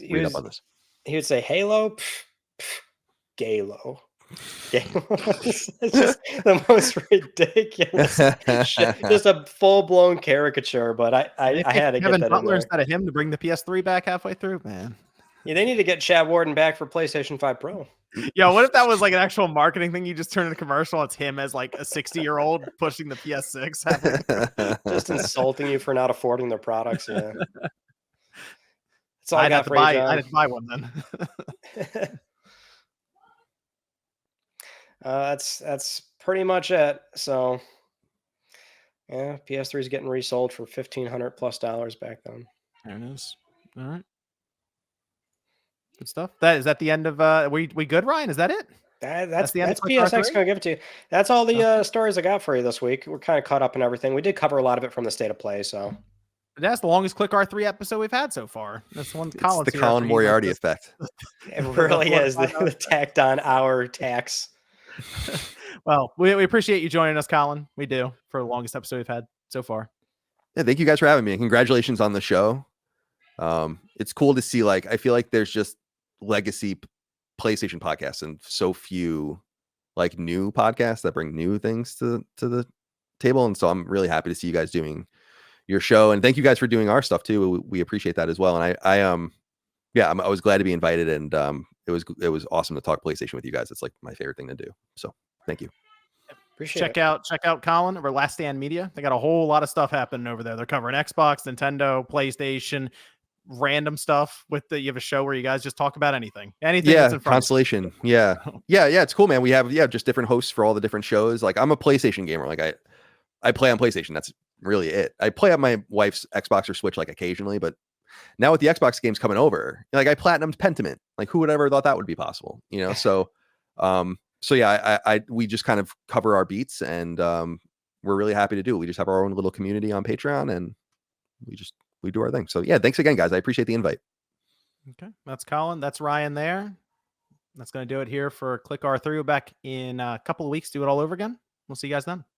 say Halo, Galo. It's just the most ridiculous shit. Just a full-blown caricature, but I had to get that Butler in instead of him to bring the PS3 back halfway through, man. Yeah, they need to get Chad Warden back for PlayStation 5 Pro. Yeah, what if that was like an actual marketing thing? You just turn in a commercial, it's him as like a 60-year-old pushing the PS6. Just insulting you for not affording their products. Yeah. That's all I'd have to buy one then. That's pretty much it. So yeah, PS3 is getting resold for $1,500+ back then. There it is. All right. Good stuff. Is that the end of we good, Ryan? Is that it? That's the end. That's PSX gonna give it to you. That's all the stories I got for you this week. We're kind of caught up in everything. We did cover a lot of it from the State of Play, so that's the longest Click R3 episode we've had so far. That's one. It's the Colin Moriarty effect. It really is the tacked on hour tax. Well, we appreciate you joining us, Colin. We do, for the longest episode we've had so far. Yeah, thank you guys for having me. Congratulations on the show. It's cool to see, like, I feel like there's just legacy PlayStation podcasts and so few like new podcasts that bring new things to the table. And so I'm really happy to see you guys doing your show, and thank you guys for doing our stuff too. We appreciate that as well. And I was glad to be invited, and it was awesome to talk PlayStation with you guys. It's like my favorite thing to do. So thank you. Check out Colin over Last Stand Media. They got a whole lot of stuff happening over there. They're covering Xbox, Nintendo, PlayStation, random stuff. You have a show where you guys just talk about anything that's in front Constellation. Yeah. It's cool, man. We have just different hosts for all the different shows. Like, I'm a PlayStation gamer. Like, I play on PlayStation. That's really it. I play on my wife's Xbox or Switch like occasionally, but now with the Xbox games coming over, like, I platinumed Pentiment. Like, who would ever thought that would be possible? So So yeah, we just kind of cover our beats, and we're really happy to do it. We just have our own little community on Patreon, and we do our thing. So yeah, thanks again, guys. I appreciate the invite. Okay, that's Colin. That's Ryan there. That's going to do it here for Click R3. We're back in a couple of weeks. Do it all over again. We'll see you guys then.